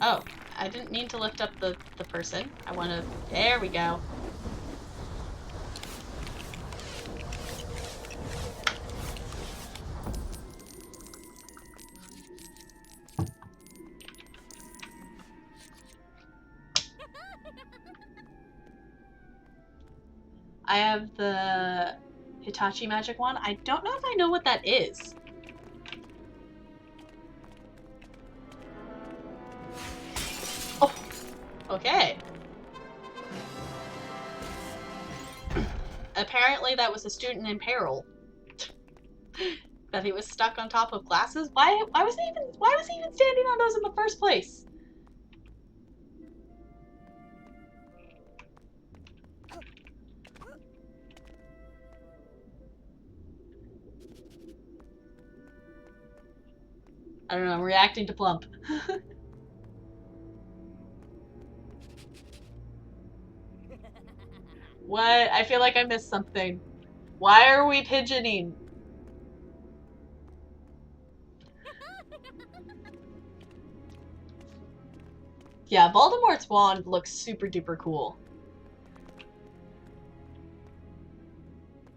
Oh, I didn't mean to lift up the person. I want to... There we go. I have the Hitachi magic wand. I don't know if I know what that is. Oh, okay. Apparently that was a student in peril. That he was stuck on top of glasses. Why was he even standing on those in the first place? I don't know, I'm reacting to Plump. What? I feel like I missed something. Why are we pigeoning? Yeah, Voldemort's wand looks super duper cool.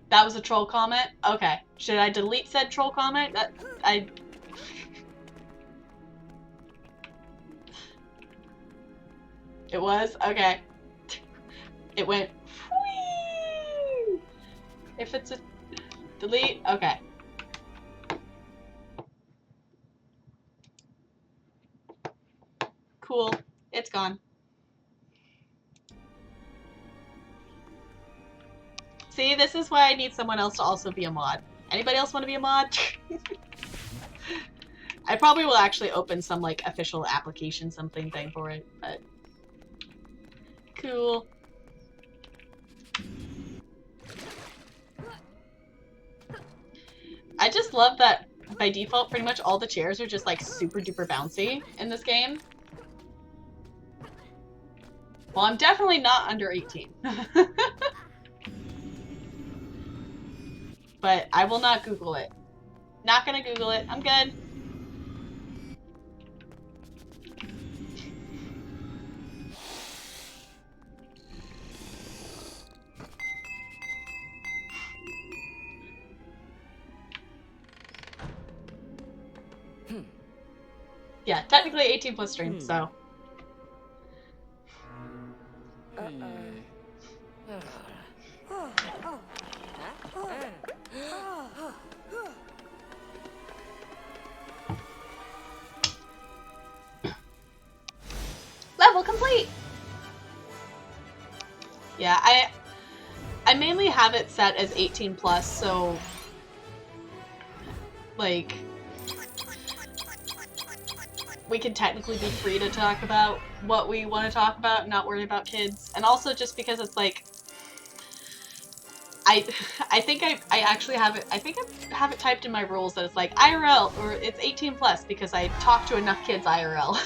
That was a troll comment? Okay. Should I delete said troll comment? It was? Okay. It went... Whee! If it's a... Delete? Okay. Cool. It's gone. See, this is why I need someone else to also be a mod. Anybody else want to be a mod? I probably will actually open some, like, official application something thing for it, but... Cool. I just love that, by default, pretty much all the chairs are just, like, super duper bouncy in this game. Well, I'm definitely not under 18. but I will not Google it. Not gonna Google it. I'm good. Yeah, technically 18 plus stream, so. Level complete! Yeah, I mainly have it set as 18 plus, so like we can technically be free to talk about what we want to talk about and not worry about kids. And also just because it's like I think I actually have it, I think I have it typed in my rules that it's like IRL or it's 18 plus because I talk to enough kids IRL.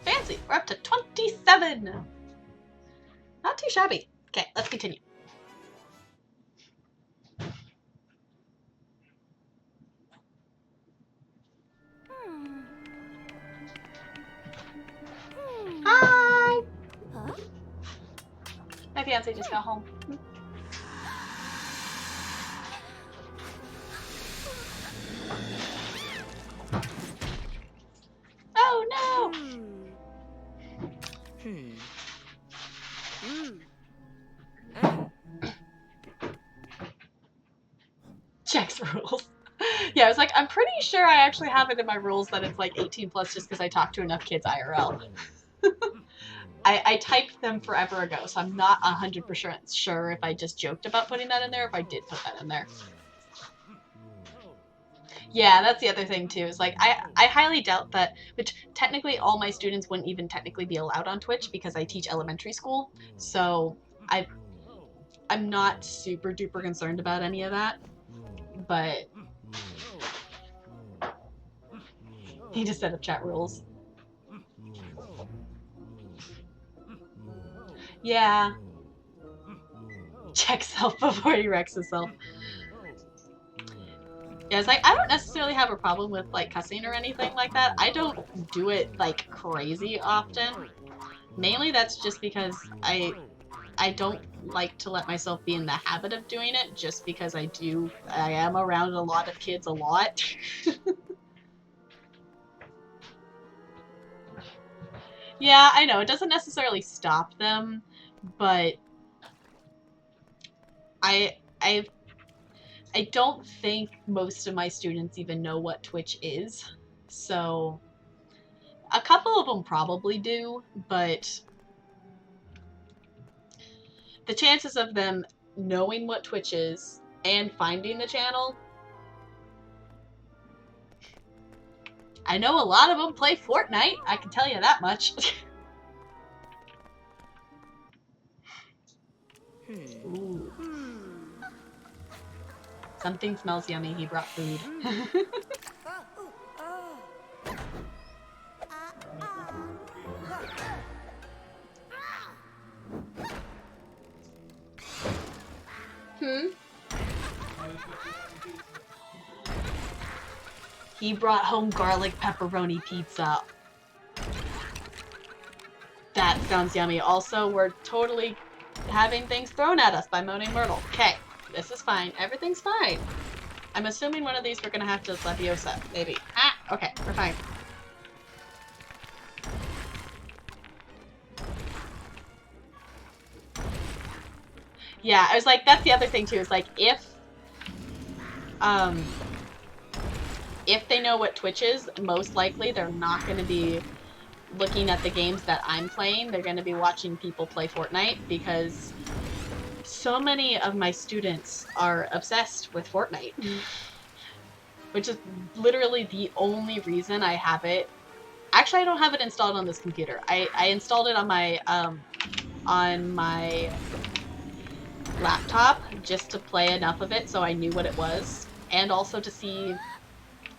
Fancy, we're up to 27. Not too shabby. Okay, let's continue. Hi! Huh? My fiance just got home. Oh no! Checks rules. Yeah, I was like, I'm pretty sure I actually have it in my rules that it's like 18 plus just because I talk to enough kids IRL. I typed them forever ago, so I'm not 100% sure if I just joked about putting that in there or if I did put that in there. Yeah, that's the other thing too, is like, I highly doubt that, which technically all my students wouldn't even technically be allowed on Twitch because I teach elementary school, so I'm not super duper concerned about any of that, but he just set up chat rules. Yeah. Check self before he wrecks himself. Yeah, it's like, I don't necessarily have a problem with, like, cussing or anything like that. I don't do it, like, crazy often. Mainly that's just because I don't like to let myself be in the habit of doing it, just because I am around a lot of kids a lot. Yeah, I know, it doesn't necessarily stop them, but I don't think most of my students even know what Twitch is, so a couple of them probably do, but the chances of them knowing what Twitch is and finding the channel, I know a lot of them play Fortnite, I can tell you that much. Ooh. Something smells yummy, he brought food. He brought home garlic pepperoni pizza. That sounds yummy. Also, we're totally having things thrown at us by Moaning Myrtle. Okay, this is fine. Everything's fine. I'm assuming one of these we're gonna have to Leviosa, maybe. Ah, okay, we're fine. Yeah, I was like, that's the other thing too, is like, if they know what Twitch is, most likely they're not gonna be looking at the games that I'm playing. They're gonna be watching people play Fortnite, because so many of my students are obsessed with Fortnite. Which is literally the only reason I have it. Actually, I don't have it installed on this computer. I installed it on my laptop just to play enough of it so I knew what it was, and also to see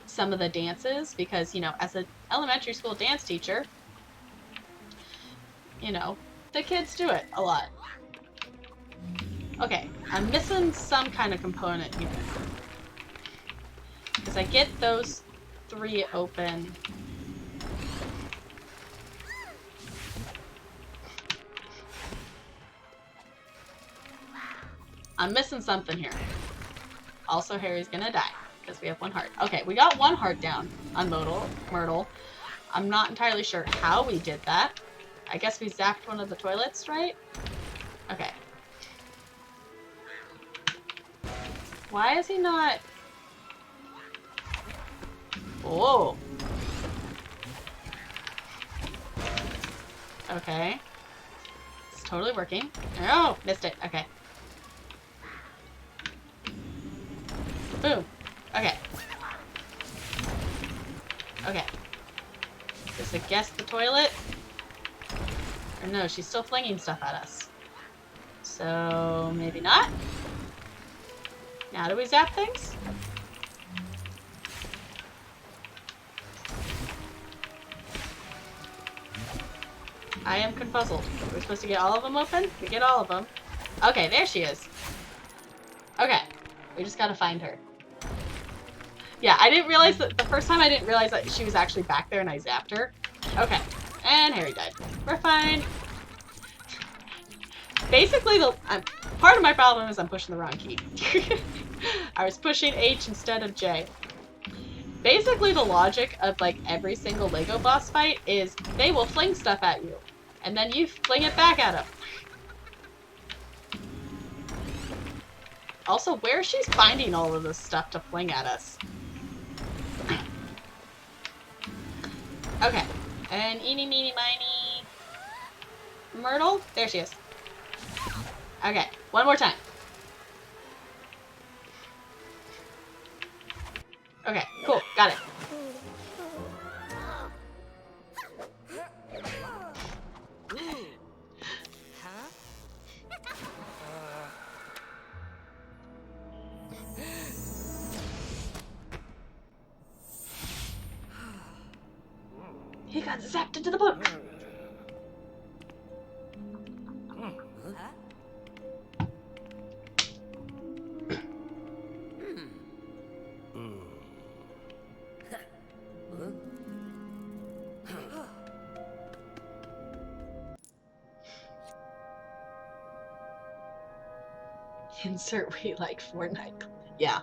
some of the dances, because, you know, as an elementary school dance teacher, you know, the kids do it a lot. Okay, I'm missing some kind of component here. Because I get those 3 open. I'm missing something here. Also, Harry's gonna die, because we have 1 heart. Okay, we got 1 heart down on Myrtle. I'm not entirely sure how we did that. I guess we zapped one of the toilets, right? Okay. Why is he not... Oh. Okay. It's totally working. Oh, missed it. Okay. Boom. Okay. Okay. Is it guess the toilet? Or no, she's still flinging stuff at us. So, maybe not? Now do we zap things? I am confuzzled. We're supposed to get all of them open? We get all of them. Okay, there she is. Okay. We just gotta find her. Yeah, I didn't realize that the first time I didn't realize that she was actually back there and I zapped her. Okay. And Harry died. We're fine. Basically, part of my problem is I'm pushing the wrong key. I was pushing H instead of J. Basically, the logic of, like, every single Lego boss fight is they will fling stuff at you. And then you fling it back at them. Also, where she's finding all of this stuff to fling at us. Okay. And eeny, meeny, miny... Myrtle? There she is. Okay. 1 more time. Okay, cool. Got it. He got zapped into the book. Insert we like Fortnite. Yeah.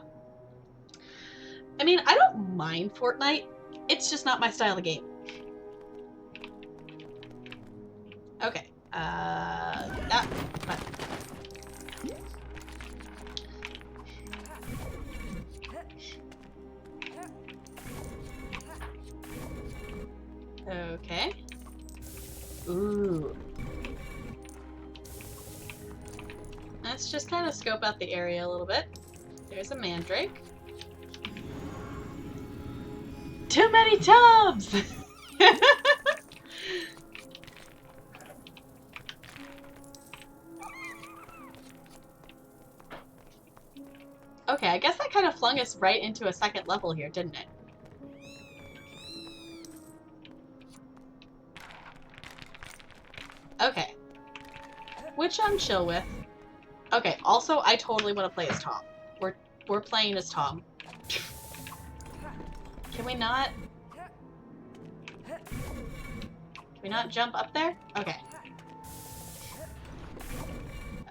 I mean, I don't mind Fortnite. It's just not my style of game. Okay. That button. Okay. Ooh. Let's just kind of scope out the area a little bit. There's a mandrake. Too many tubs! Okay, I guess that kind of flung us right into a second level here, didn't it? Okay. Which I'm chill with. Okay, also, I totally want to play as Tom. We're playing as Tom. Can we not... Can we not jump up there? Okay.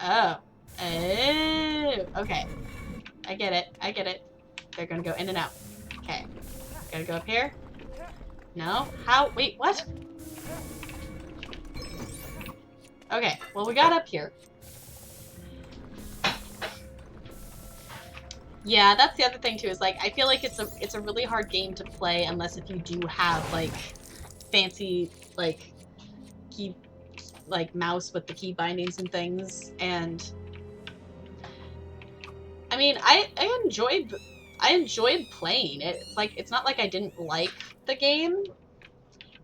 Oh. Oh. Okay. I get it. I get it. They're gonna go in and out. Okay. Gotta go up here. No? How? Wait, what? Okay, well, we got up here. Yeah, that's the other thing too, is like I feel like it's a really hard game to play unless if you do have like fancy like key like mouse with the key bindings and things. And I mean, I enjoyed playing it. It's like it's not like I didn't like the game.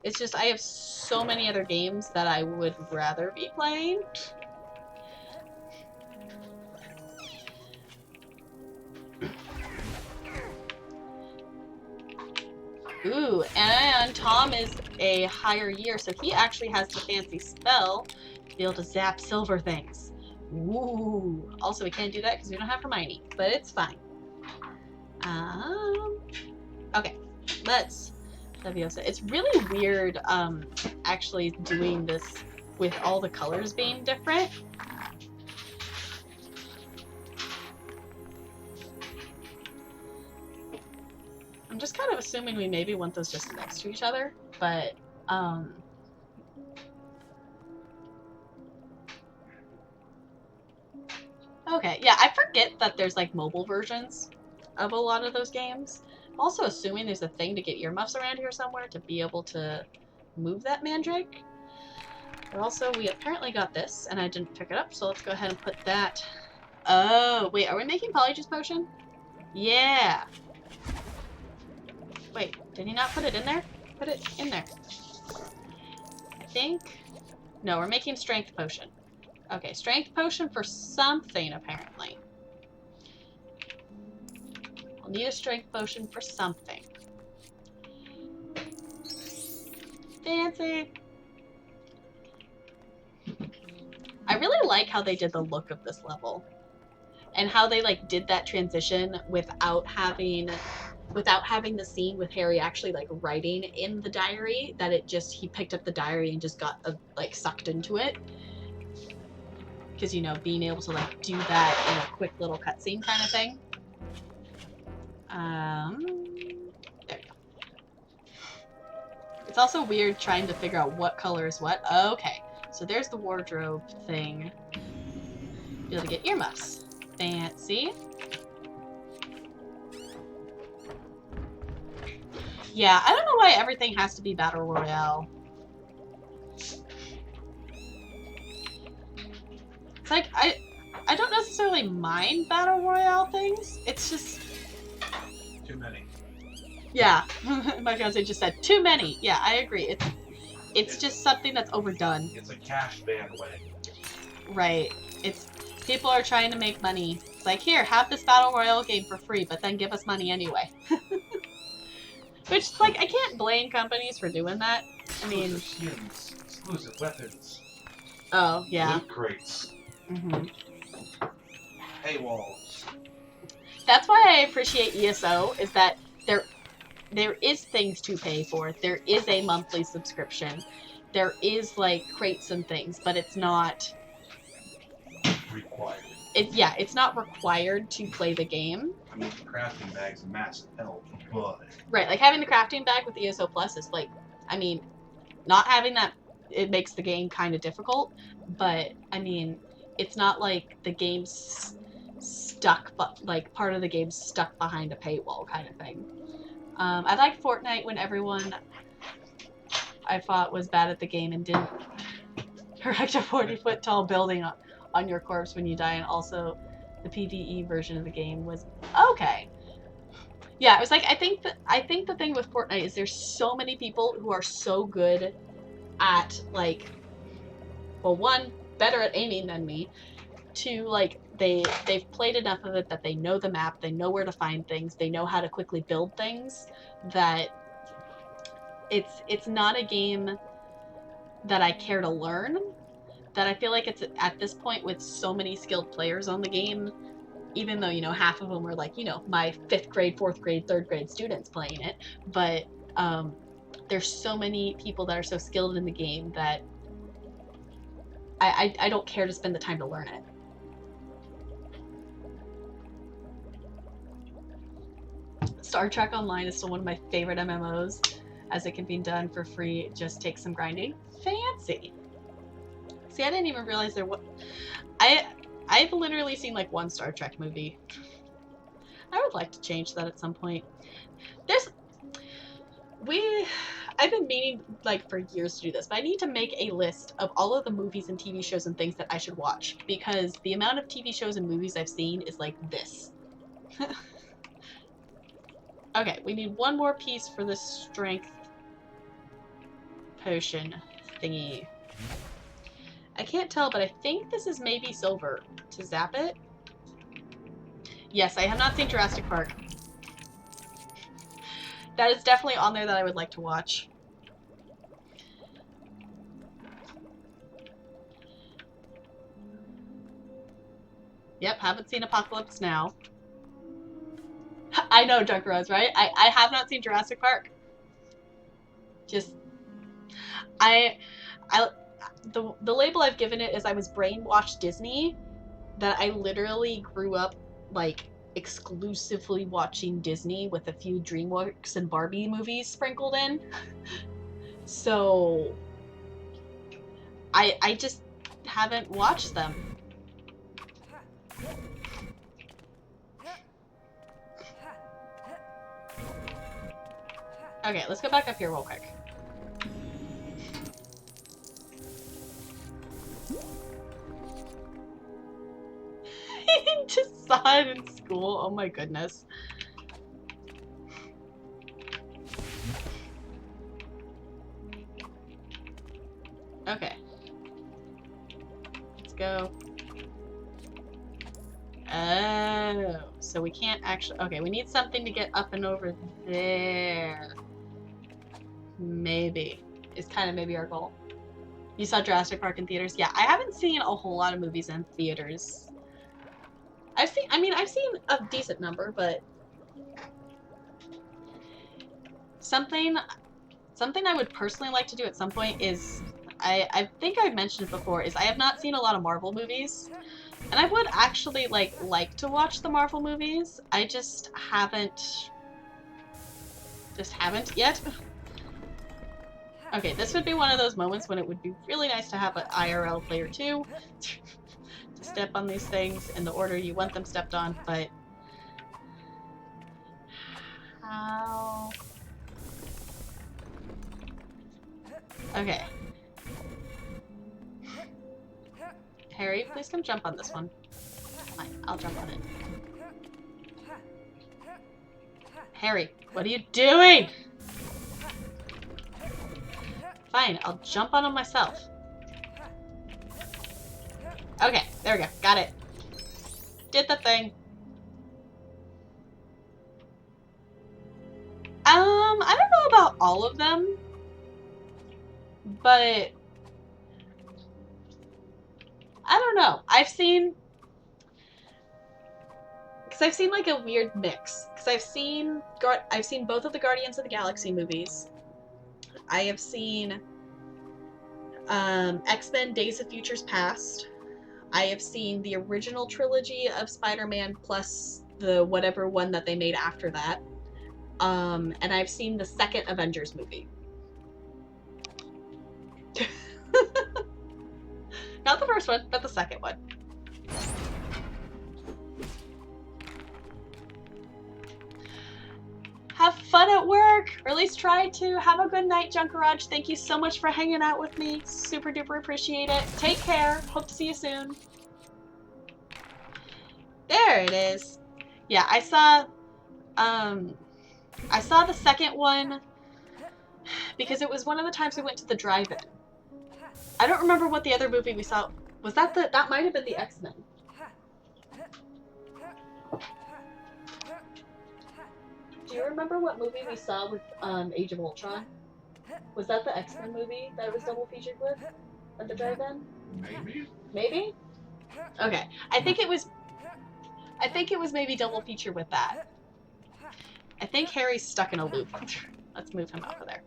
It's just I have so many other games that I would rather be playing. Ooh, and one, Tom is a higher year, so he actually has the fancy spell to be able to zap silver things. Ooh. Also, we can't do that because we don't have Hermione, but it's fine. Okay, let's Leviosa. It's really weird, actually doing this with all the colors being different. I'm just kind of assuming we maybe want those just next to each other, but, okay, yeah, I forget that there's, like, mobile versions of a lot of those games. I'm also assuming there's a thing to get earmuffs around here somewhere to be able to move that mandrake. But also, we apparently got this, and I didn't pick it up, so let's go ahead and put that... Oh, wait, are we making Polyjuice Potion? Yeah! Wait, did he not put it in there? Put it in there. I think... No, we're making Strength Potion. Okay, Strength Potion for something, apparently. I'll need a Strength Potion for something. Fancy! I really like how they did the look of this level. And how they, like, did that transition without having the scene with Harry actually, like, writing in the diary, that it just, he picked up the diary and just got, like, sucked into it. Because, you know, being able to, like, do that in a quick little cutscene kind of thing. There we go. It's also weird trying to figure out what color is what. Okay, so there's the wardrobe thing. Be able to get earmuffs. Fancy. Yeah, I don't know why everything has to be Battle Royale. It's like, I don't necessarily mind Battle Royale things. It's just... Too many. Yeah. My fiance just said, too many. Yeah, I agree. It's just something that's overdone. It's a cash bandwagon. Right. It's... People are trying to make money. It's like, here, have this Battle Royale game for free, but then give us money anyway. Which, like, I can't blame companies for doing that. I mean... Exclusive skins, exclusive weapons. Oh, yeah. Loot crates. Mm-hmm. Paywalls. That's why I appreciate ESO, is that there is things to pay for. There is a monthly subscription. There is, like, crates and things, but it's not... Required. It's not required to play the game. I mean, the crafting bag's a massive help, but... Right, like, having the crafting bag with ESO Plus is, like, I mean, not having that, it makes the game kind of difficult, but, I mean, it's not like the game's stuck, but, like, part of the game's stuck behind a paywall kind of thing. I liked Fortnite when everyone I fought was bad at the game and didn't erect a 40-foot tall building on your corpse when you die, and also the PvE version of the game was okay. Yeah, it was like, I think the thing with Fortnite is there's so many people who are so good at, like, well, one, better at aiming than me, two, like, they've played enough of it that they know the map, they know where to find things, they know how to quickly build things, that it's not a game that I care to learn, that I feel like it's at this point with so many skilled players on the game, even though, you know, half of them are, like, you know, my 5th grade, 4th grade, 3rd grade students playing it, but there's so many people that are so skilled in the game that I don't care to spend the time to learn it. Star Trek Online is still one of my favorite MMOs, as it can be done for free. It just takes some grinding. Fancy! See, I didn't even realize there was... I've literally seen, like, one Star Trek movie. I would like to change that at some point. I've been meaning, like, for years to do this, but I need to make a list of all of the movies and TV shows and things that I should watch, because the amount of TV shows and movies I've seen is, like, this. Okay, we need one more piece for the strength potion thingy. I can't tell, but I think this is maybe silver to zap it. Yes, I have not seen Jurassic Park. That is definitely on there that I would like to watch. Yep, haven't seen Apocalypse Now. I know, Drunk Rose, right? I have not seen Jurassic Park. Just, the label I've given it is I was brainwashed Disney, that I literally grew up, like, exclusively watching Disney with a few DreamWorks and Barbie movies sprinkled in. So, I just haven't watched them. Okay, let's go back up here real quick. Just saw it in school. Oh my goodness. Okay. Let's go. Oh, so we can't actually... Okay, we need something to get up and over there. Maybe. Is kind of maybe our goal. You saw Jurassic Park in theaters? Yeah, I haven't seen a whole lot of movies in theaters. I've seen a decent number, but something I would personally like to do at some point is, I think I've mentioned it before, is I have not seen a lot of Marvel movies, and I would actually like to watch the Marvel movies. I just haven't yet. Okay, this would be one of those moments when it would be really nice to have an IRL player too. To step on these things in the order you want them stepped on, but... How... Okay. Harry, please come jump on this one. Fine, I'll jump on it. Harry, what are you doing? Fine, I'll jump on him myself. Okay, there we go. Got it. Did the thing. I don't know about all of them, but I don't know. I've seen like a weird mix. Because I've seen both of the Guardians of the Galaxy movies. I have seen X-Men: Days of Futures Past. I have seen the original trilogy of Spider-Man plus the whatever one that they made after that. And I've seen the second Avengers movie. Not the first one, but the second one. Have fun at work, or at least try to. Have a good night, Junkaraj. Thank you so much for hanging out with me. Super duper appreciate it. Take care. Hope to see you soon. There it is. Yeah, I saw the second one because it was one of the times we went to the drive-in. I don't remember what the other movie we saw. Was that that might have been the X-Men. Do you remember what movie we saw with Age of Ultron? Was that the X-Men movie that it was double featured with at the drive-in? Maybe. Maybe? Okay. I think it was maybe double feature with that. I think Harry's stuck in a loop. Let's move him out of there.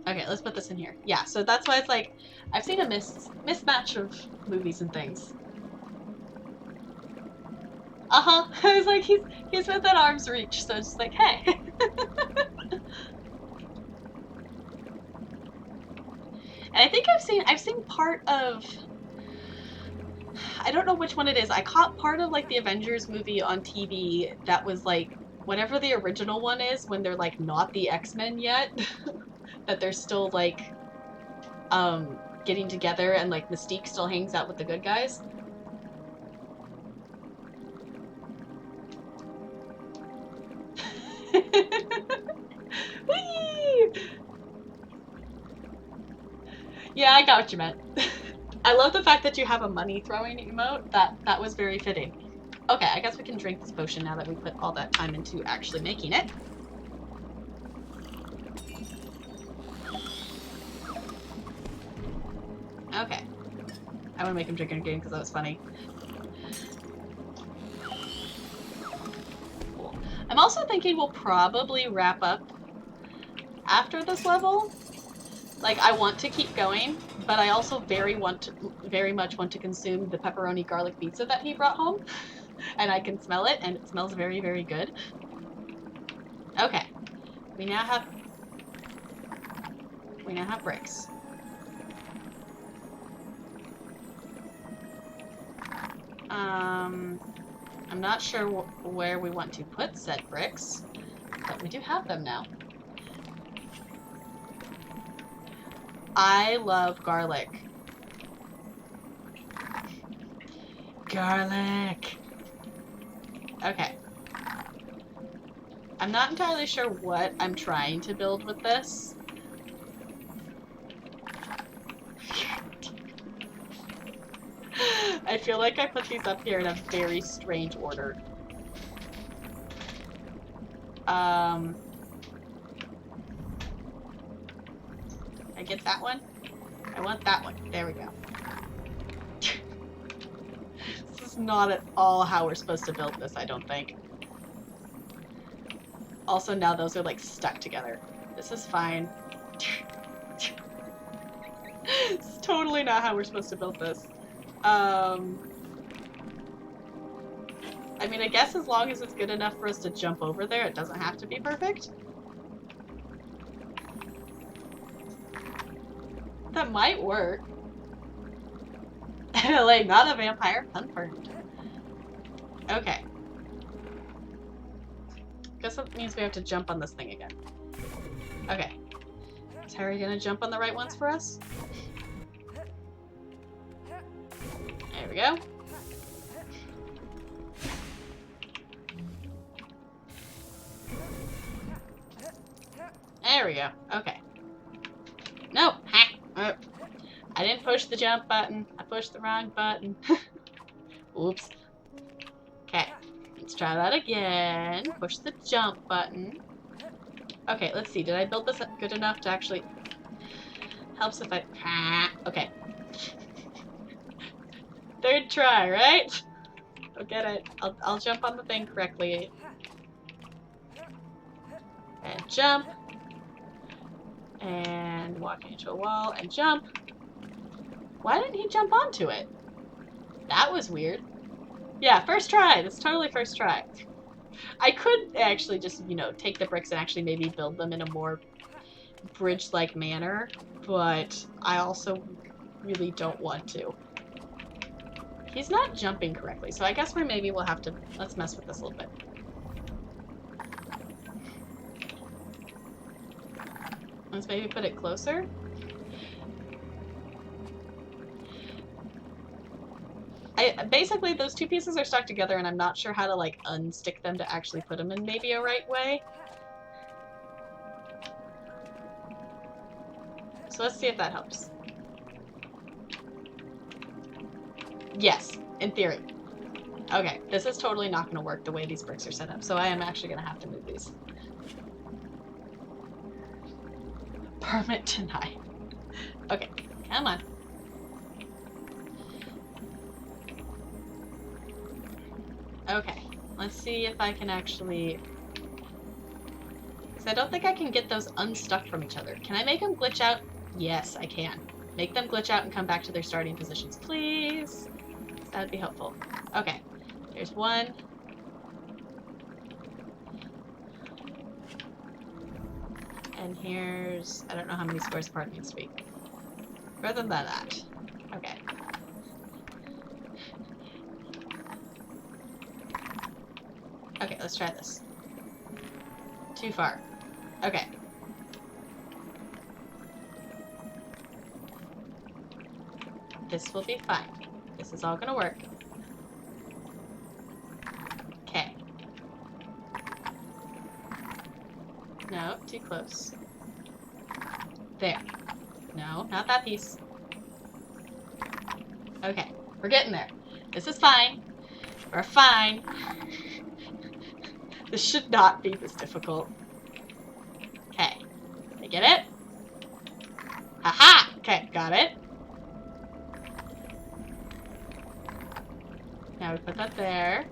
Okay, let's put this in here. Yeah, so that's why it's like, I've seen a mismatch of movies and things. Uh-huh. I was like, he's within arm's reach, so it's just like, hey. And I think I've seen part of, I don't know which one it is. I caught part of like the Avengers movie on TV that was like whatever the original one is, when they're like not the X-Men yet. That they're still like getting together, and like Mystique still hangs out with the good guys. Whee! Yeah, I got what you meant. I love the fact that you have a money throwing emote. That was very fitting. Okay, I guess we can drink this potion now that we put all that time into actually making it. I want to make him drink again because that was funny. Cool. I'm also thinking we'll probably wrap up after this level. Like, I want to keep going, but I also very much want to consume the pepperoni garlic pizza that he brought home. And I can smell it, and it smells very, very good. Okay. We now have bricks. I'm not sure where we want to put said bricks, but we do have them now. I love garlic. Garlic! Okay. I'm not entirely sure what I'm trying to build with this. I feel like I put these up here in a very strange order. I get that one? I want that one. There we go. This is not at all how we're supposed to build this, I don't think. Also, now those are, like, stuck together. This is fine. It's totally not how we're supposed to build this. I mean, I guess as long as it's good enough for us to jump over there, it doesn't have to be perfect. That might work. Like, not a vampire. Confirmed. Okay. Guess that means we have to jump on this thing again. Okay. Is Harry gonna jump on the right ones for us? There we go. There we go. Okay. No! Ha! I didn't push the jump button. I pushed the wrong button. Oops. Okay. Let's try that again. Push the jump button. Okay, let's see. Did I build this good enough to actually... Helps if I... Okay. Third try, right? I'll get it. I'll jump on the thing correctly. And jump. And walk into a wall and jump. Why didn't he jump onto it? That was weird. Yeah, first try. That's totally first try. I could actually just, you know, take the bricks and actually maybe build them in a more bridge-like manner, but I also really don't want to. He's not jumping correctly, so I guess maybe we'll have to... Let's mess with this a little bit. Let's maybe put it closer. Basically, those two pieces are stuck together, and I'm not sure how to, like, unstick them to actually put them in maybe a right way. So let's see if that helps. Yes, in theory. Okay, this is totally not going to work the way these bricks are set up, so I am actually going to have to move these. Permit denied. Okay, come on. Okay, let's see if I can actually... Because I don't think I can get those unstuck from each other. Can I make them glitch out? Yes, I can. Make them glitch out and come back to their starting positions, please. That would be helpful. Okay, there's one. And here's... I don't know how many squares apart it needs to be. Further than that. Okay. Okay, let's try this. Too far. Okay. This will be fine. This is all gonna work. Okay. No, too close. There. No, not that piece. Okay, we're getting there. This is fine. We're fine. This should not be this difficult. Okay. I get it? Haha! Okay, got it. Now we put that there.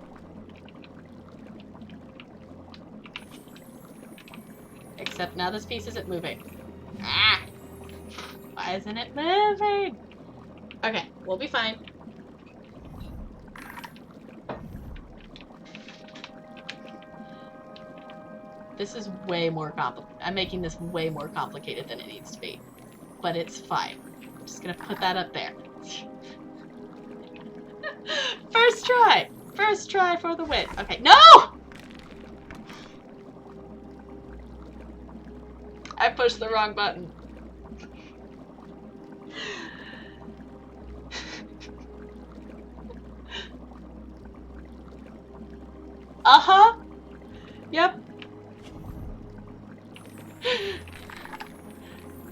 Except now this piece isn't moving. Ah! Why isn't it moving? Okay, we'll be fine. This is way more complicated. I'm making this way more complicated than it needs to be. But it's fine. I'm just gonna put that up there. First try! First try for the win. Okay, no! I pushed the wrong button. Uh-huh. Yep.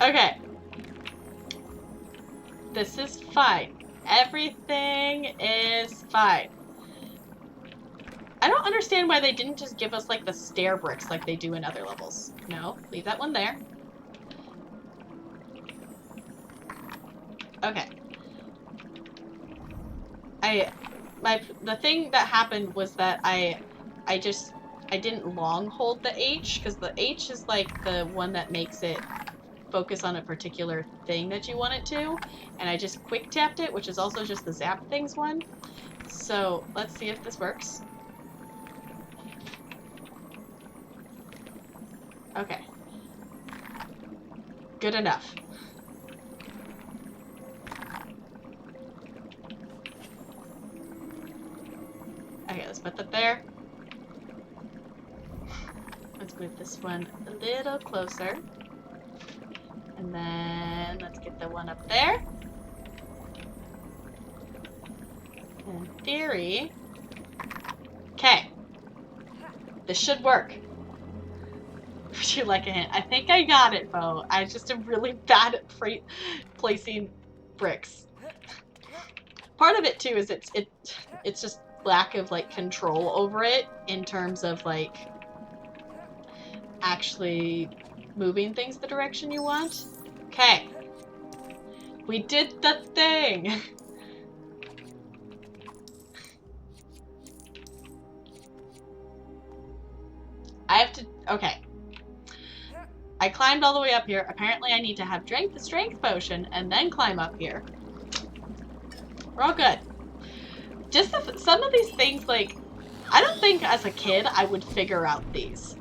Okay. This is fine. Everything is fine. I don't understand why they didn't just give us, like, the stair bricks like they do in other levels. No, leave that one there. Okay. The thing that happened was that I didn't long hold the H, because the H is, like, the one that makes it focus on a particular thing that you want it to, and I just quick tapped it, which is also just the zap things one. So let's see if this works. Okay. Good enough. Okay, let's put that there. Let's move this one a little closer. And then let's get the one up there. In theory. Okay. This should work. Would you like a hint? I think I got it, Bo. I just am really bad at placing bricks. Part of it too is it's just lack of, like, control over it in terms of, like, actually moving things the direction you want. Okay. We did the thing. I have to, okay. I climbed all the way up here. Apparently I need to have drank the strength potion and then climb up here. We're all good. Just some of these things, like, I don't think as a kid I would figure out these.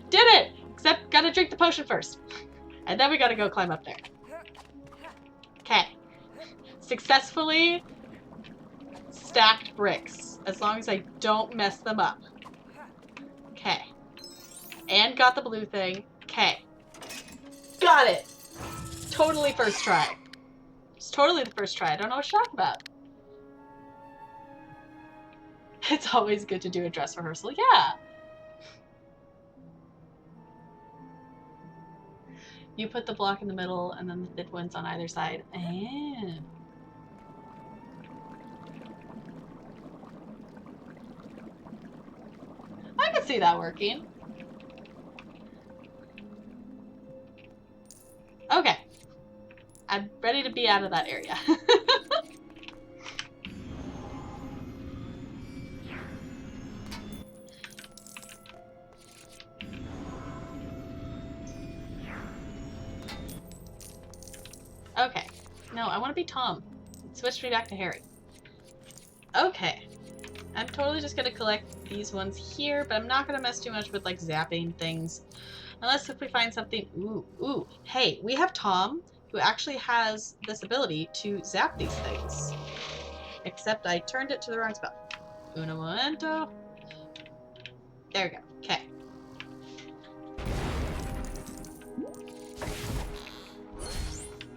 Did it! Except gotta drink the potion first. And then we gotta go climb up there. Okay. Successfully stacked bricks. As long as I don't mess them up. Okay. And got the blue thing. Okay. Got it! Totally first try. It's totally the first try. I don't know what to talk about. It's always good to do a dress rehearsal. Yeah. You put the block in the middle and then the thin ones on either side. And I can see that working. Okay. I'm ready to be out of that area. Okay. No, I want to be Tom. Switch me back to Harry. Okay. I'm totally just going to collect these ones here, but I'm not going to mess too much with, like, zapping things. Unless if we find something... Ooh. Hey, we have Tom, who actually has this ability to zap these things. Except I turned it to the wrong spot. Un momento. There we go. Okay.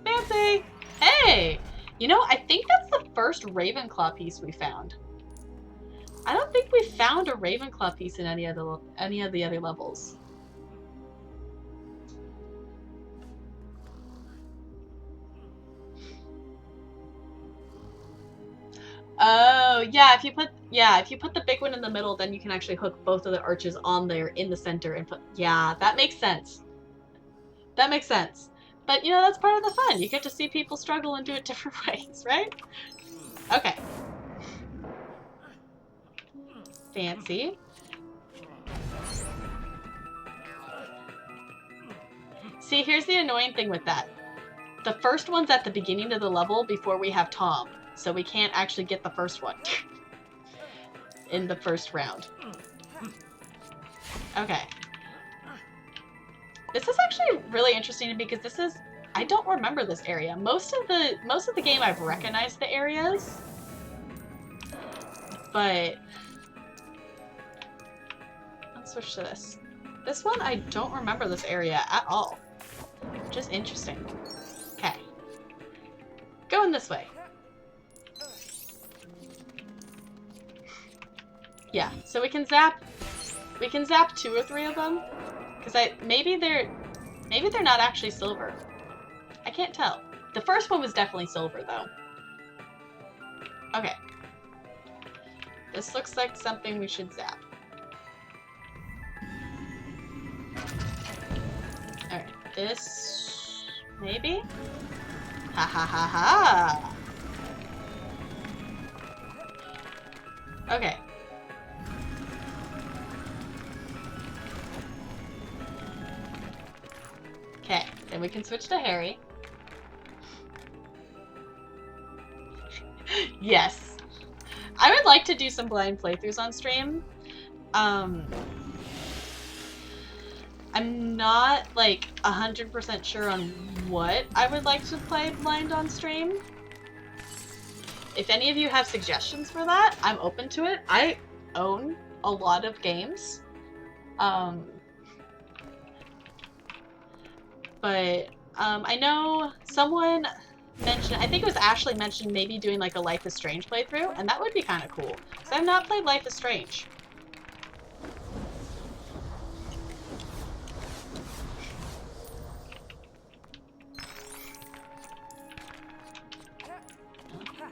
Fancy! Hey! You know, I think that's the first Ravenclaw piece we found. I don't think we found a Ravenclaw piece in any of the other levels. Oh, yeah, if you put the big one in the middle, then you can actually hook both of the arches on there in the center and put, yeah, that makes sense. That makes sense. But, you know, that's part of the fun. You get to see people struggle and do it different ways, right? Okay. Fancy. See, here's the annoying thing with that. The first one's at the beginning of the level before we have Tom, so we can't actually get the first one in the first round. Okay. This is actually really interesting to me because this is, I don't remember this area. Most of the game I've recognized the areas, but let's switch to this. This one I don't remember this area at all. Just interesting. Okay. Going this way. Yeah, so we can zap 2 or 3 of them. Because maybe they're not actually silver. I can't tell. The first one was definitely silver though. Okay. This looks like something we should zap. Alright, this maybe? Ha ha ha ha! Okay. Okay, then we can switch to Harry. Yes. I would like to do some blind playthroughs on stream. I'm not, like, 100% sure on what I would like to play blind on stream. If any of you have suggestions for that, I'm open to it. I own a lot of games. But I know someone mentioned, I think it was Ashley mentioned maybe doing like a Life is Strange playthrough, and that would be kind of cool. Because I've not played Life is Strange.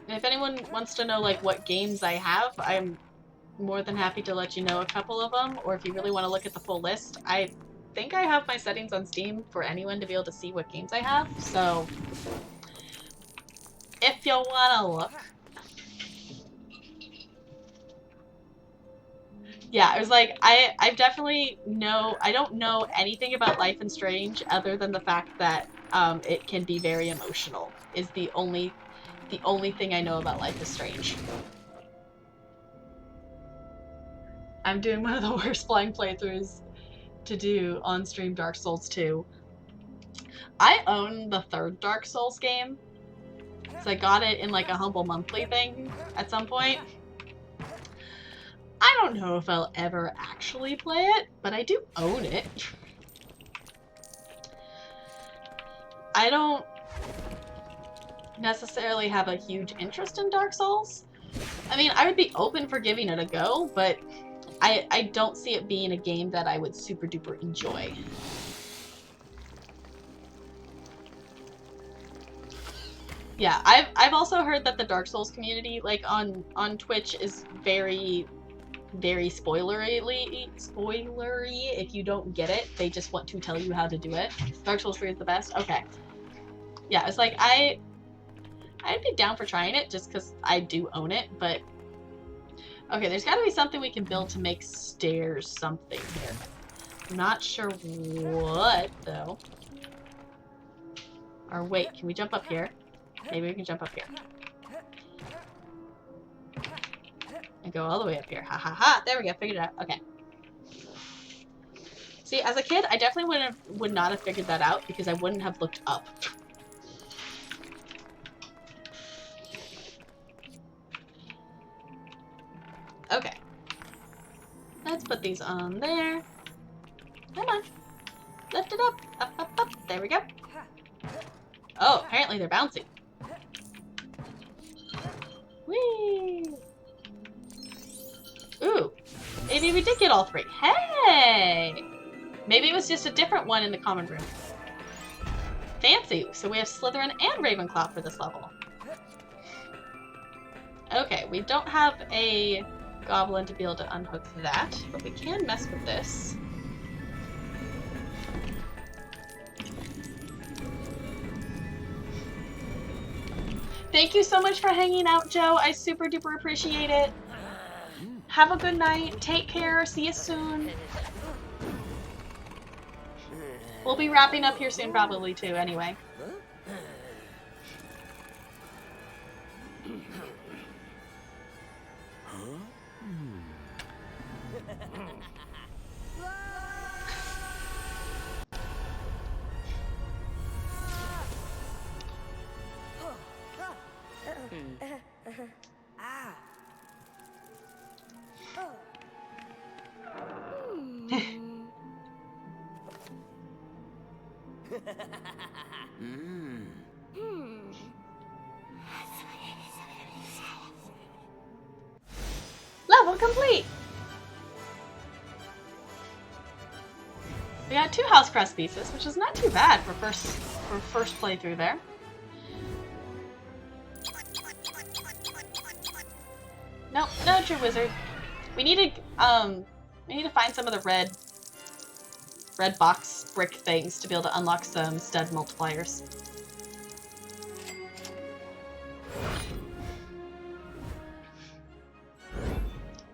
And if anyone wants to know like what games I have, I'm more than happy to let you know a couple of them, or if you really want to look at the full list, I think I have my settings on Steam for anyone to be able to see what games I have, so if you want to look. Yeah, I was like, I definitely know, I don't know anything about Life is Strange other than the fact that it can be very emotional, is the only thing I know about Life is Strange. I'm doing one of the worst blind playthroughs to do on stream Dark Souls 2. I own the 3rd Dark Souls game, so I got it in like a Humble Monthly thing at some point. I don't know if I'll ever actually play it, but I do own it. I don't necessarily have a huge interest in Dark Souls. I mean, I would be open for giving it a go, but I don't see it being a game that I would super duper enjoy. Yeah, I've also heard that the Dark Souls community, like on Twitch, is very, very spoilery. If you don't get it, they just want to tell you how to do it. Dark Souls 3 is the best. Okay. Yeah, it's like I'd be down for trying it just because I do own it, but okay, there's got to be something we can build to make stairs something here. I'm not sure what, though. Or wait, can we jump up here? Maybe we can jump up here. And go all the way up here. Ha ha ha! There we go, figured it out. Okay. See, as a kid, I definitely would not have figured that out because I wouldn't have looked up. Okay. Let's put these on there. Come on. Lift it up. Up, up, up. There we go. Oh, apparently they're bouncing. Whee! Ooh. Maybe we did get all 3. Hey! Maybe it was just a different one in the common room. Fancy. So we have Slytherin and Ravenclaw for this level. Okay, we don't have a goblin to be able to unhook that, but we can mess with this. Thank you so much for hanging out, Joe. I super duper appreciate it. Have a good night. Take care. See you soon. We'll be wrapping up here soon probably too, anyway. Level complete! We got 2 house crest pieces, which is not too bad for first playthrough there. Nope, no true wizard. We need to find some of the red box brick things to be able to unlock some stud multipliers.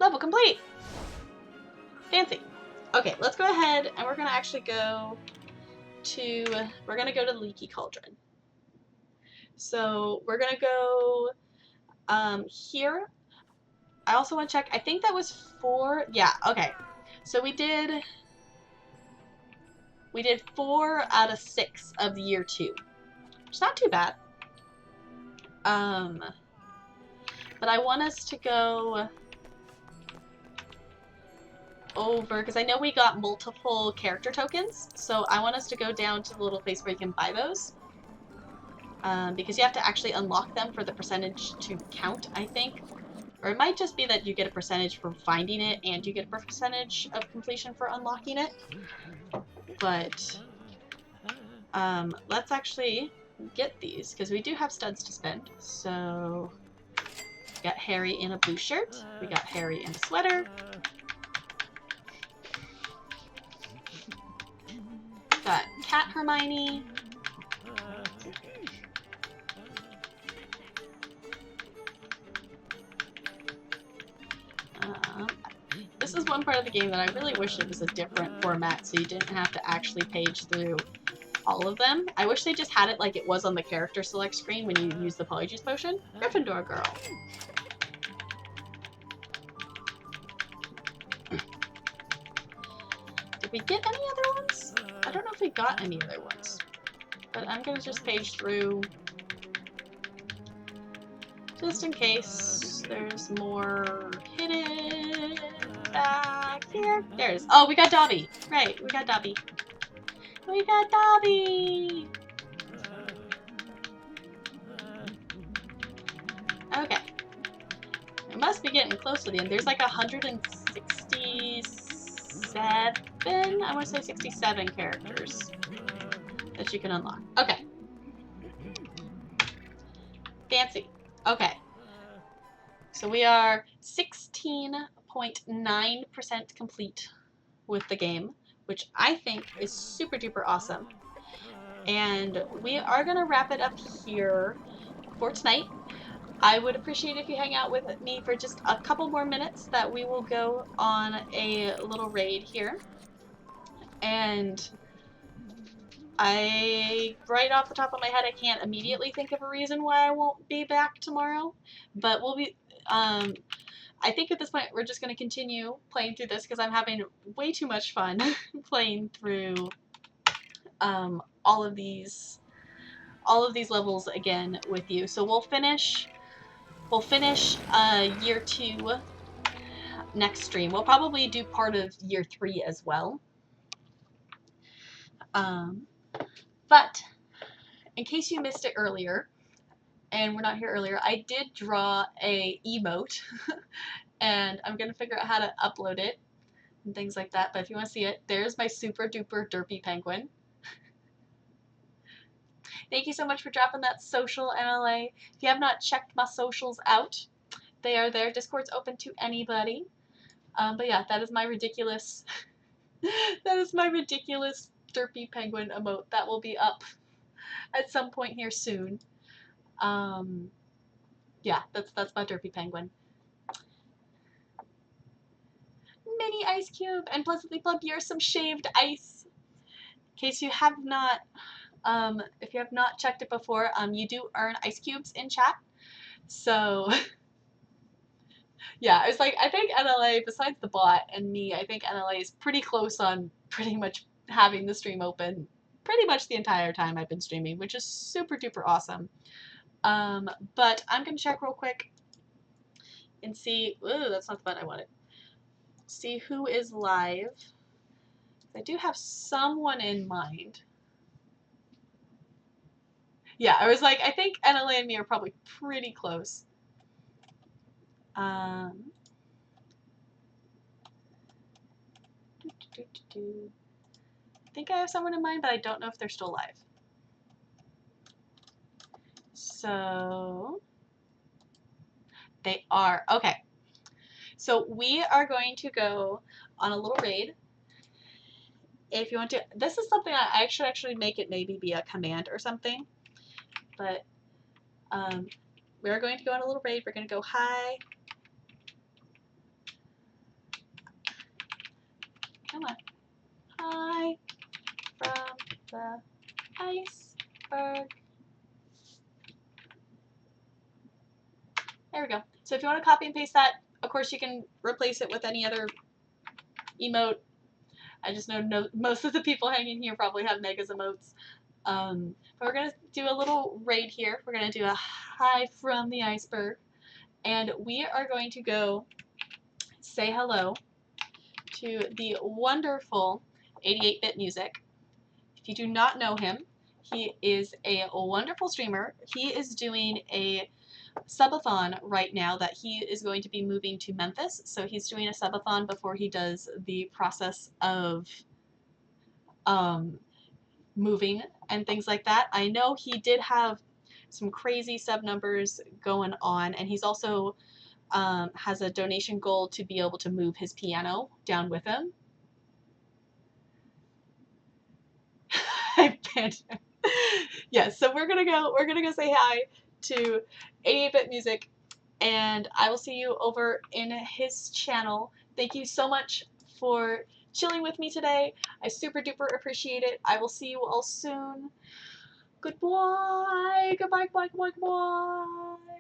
Level complete! Fancy. Okay, let's go ahead and we're gonna actually go to Leaky Cauldron. So we're gonna go here. I also want to check, I think that was 4, yeah, okay. So we did 4 out of 6 of the year 2, which is not too bad. But I want us to go over, because I know we got multiple character tokens, so I want us to go down to the little place where you can buy those. Because you have to actually unlock them for the percentage to count, I think. Or it might just be that you get a percentage for finding it and you get a percentage of completion for unlocking it. But let's actually get these, because we do have studs to spend. So we got Harry in a blue shirt, we got Harry in a sweater, got Cat Hermione, this is one part of the game that I really wish it was a different format so you didn't have to actually page through all of them. I wish they just had it like it was on the character select screen when you use the Polyjuice potion. Gryffindor girl. Did we get any other ones? I don't know if we got any other ones. But I'm gonna just page through just in case there's more hidden back here. There it is. Oh, we got Dobby. Right, we got Dobby. We got Dobby! Okay. I must be getting close to the end. There's like 167, I want to say 67 characters that you can unlock. Okay. Fancy. Okay. So we are 16.9% complete with the game, which I think is super duper awesome. And we are going to wrap it up here for tonight. I would appreciate if you hang out with me for just a couple more minutes, that we will go on a little raid here. And right off the top of my head, I can't immediately think of a reason why I won't be back tomorrow, but we'll be, I think at this point we're just going to continue playing through this because I'm having way too much fun playing through all of these levels again with you. So we'll finish year 2 next stream. We'll probably do part of year 3 as well. But in case you missed it earlier, and we're not here earlier, I did draw a emote, and I'm gonna figure out how to upload it and things like that. But if you want to see it, there's my super duper derpy penguin. Thank you so much for dropping that social, MLA. If you have not checked my socials out, they are there. Discord's open to anybody. But yeah, that is my ridiculous derpy penguin emote that will be up at some point here soon. Yeah, that's my Derpy Penguin. Mini ice cube and Pleasantly Plump, you're some shaved ice. In case you have not, if you have not checked it before, you do earn ice cubes in chat. So, yeah, I was like, I think NLA, besides the bot and me, I think NLA is pretty close on pretty much having the stream open pretty much the entire time I've been streaming, which is super duper awesome. But I'm gonna check real quick and see. Ooh, that's not the button I wanted. See who is live. I do have someone in mind. Yeah, I was like, I think NLA and me are probably pretty close. I think I have someone in mind, but I don't know if they're still live. So they are. Okay. So we are going to go on a little raid. If you want to, this is something I should actually make it maybe be a command or something. But we're going to go on a little raid. We're going to go hi. Come on. Hi from the iceberg. There we go. So if you want to copy and paste that, of course you can replace it with any other emote. I just know most of the people hanging here probably have Megas emotes. But we're going to do a little raid here. We're going to do a hi from the iceberg. And we are going to go say hello to the wonderful 88-Bit Music. If you do not know him, he is a wonderful streamer. He is doing a subathon right now that he is going to be moving to Memphis. So he's doing a subathon before he does the process of moving and things like that. I know he did have some crazy sub numbers going on, and he's also has a donation goal to be able to move his piano down with him. I banned him. Yes, so we're gonna go say hi to 88-Bit Music, and I will see you over in his channel. Thank you so much for chilling with me today. I super duper appreciate it. I will see you all soon. Goodbye. Goodbye, goodbye, goodbye, goodbye.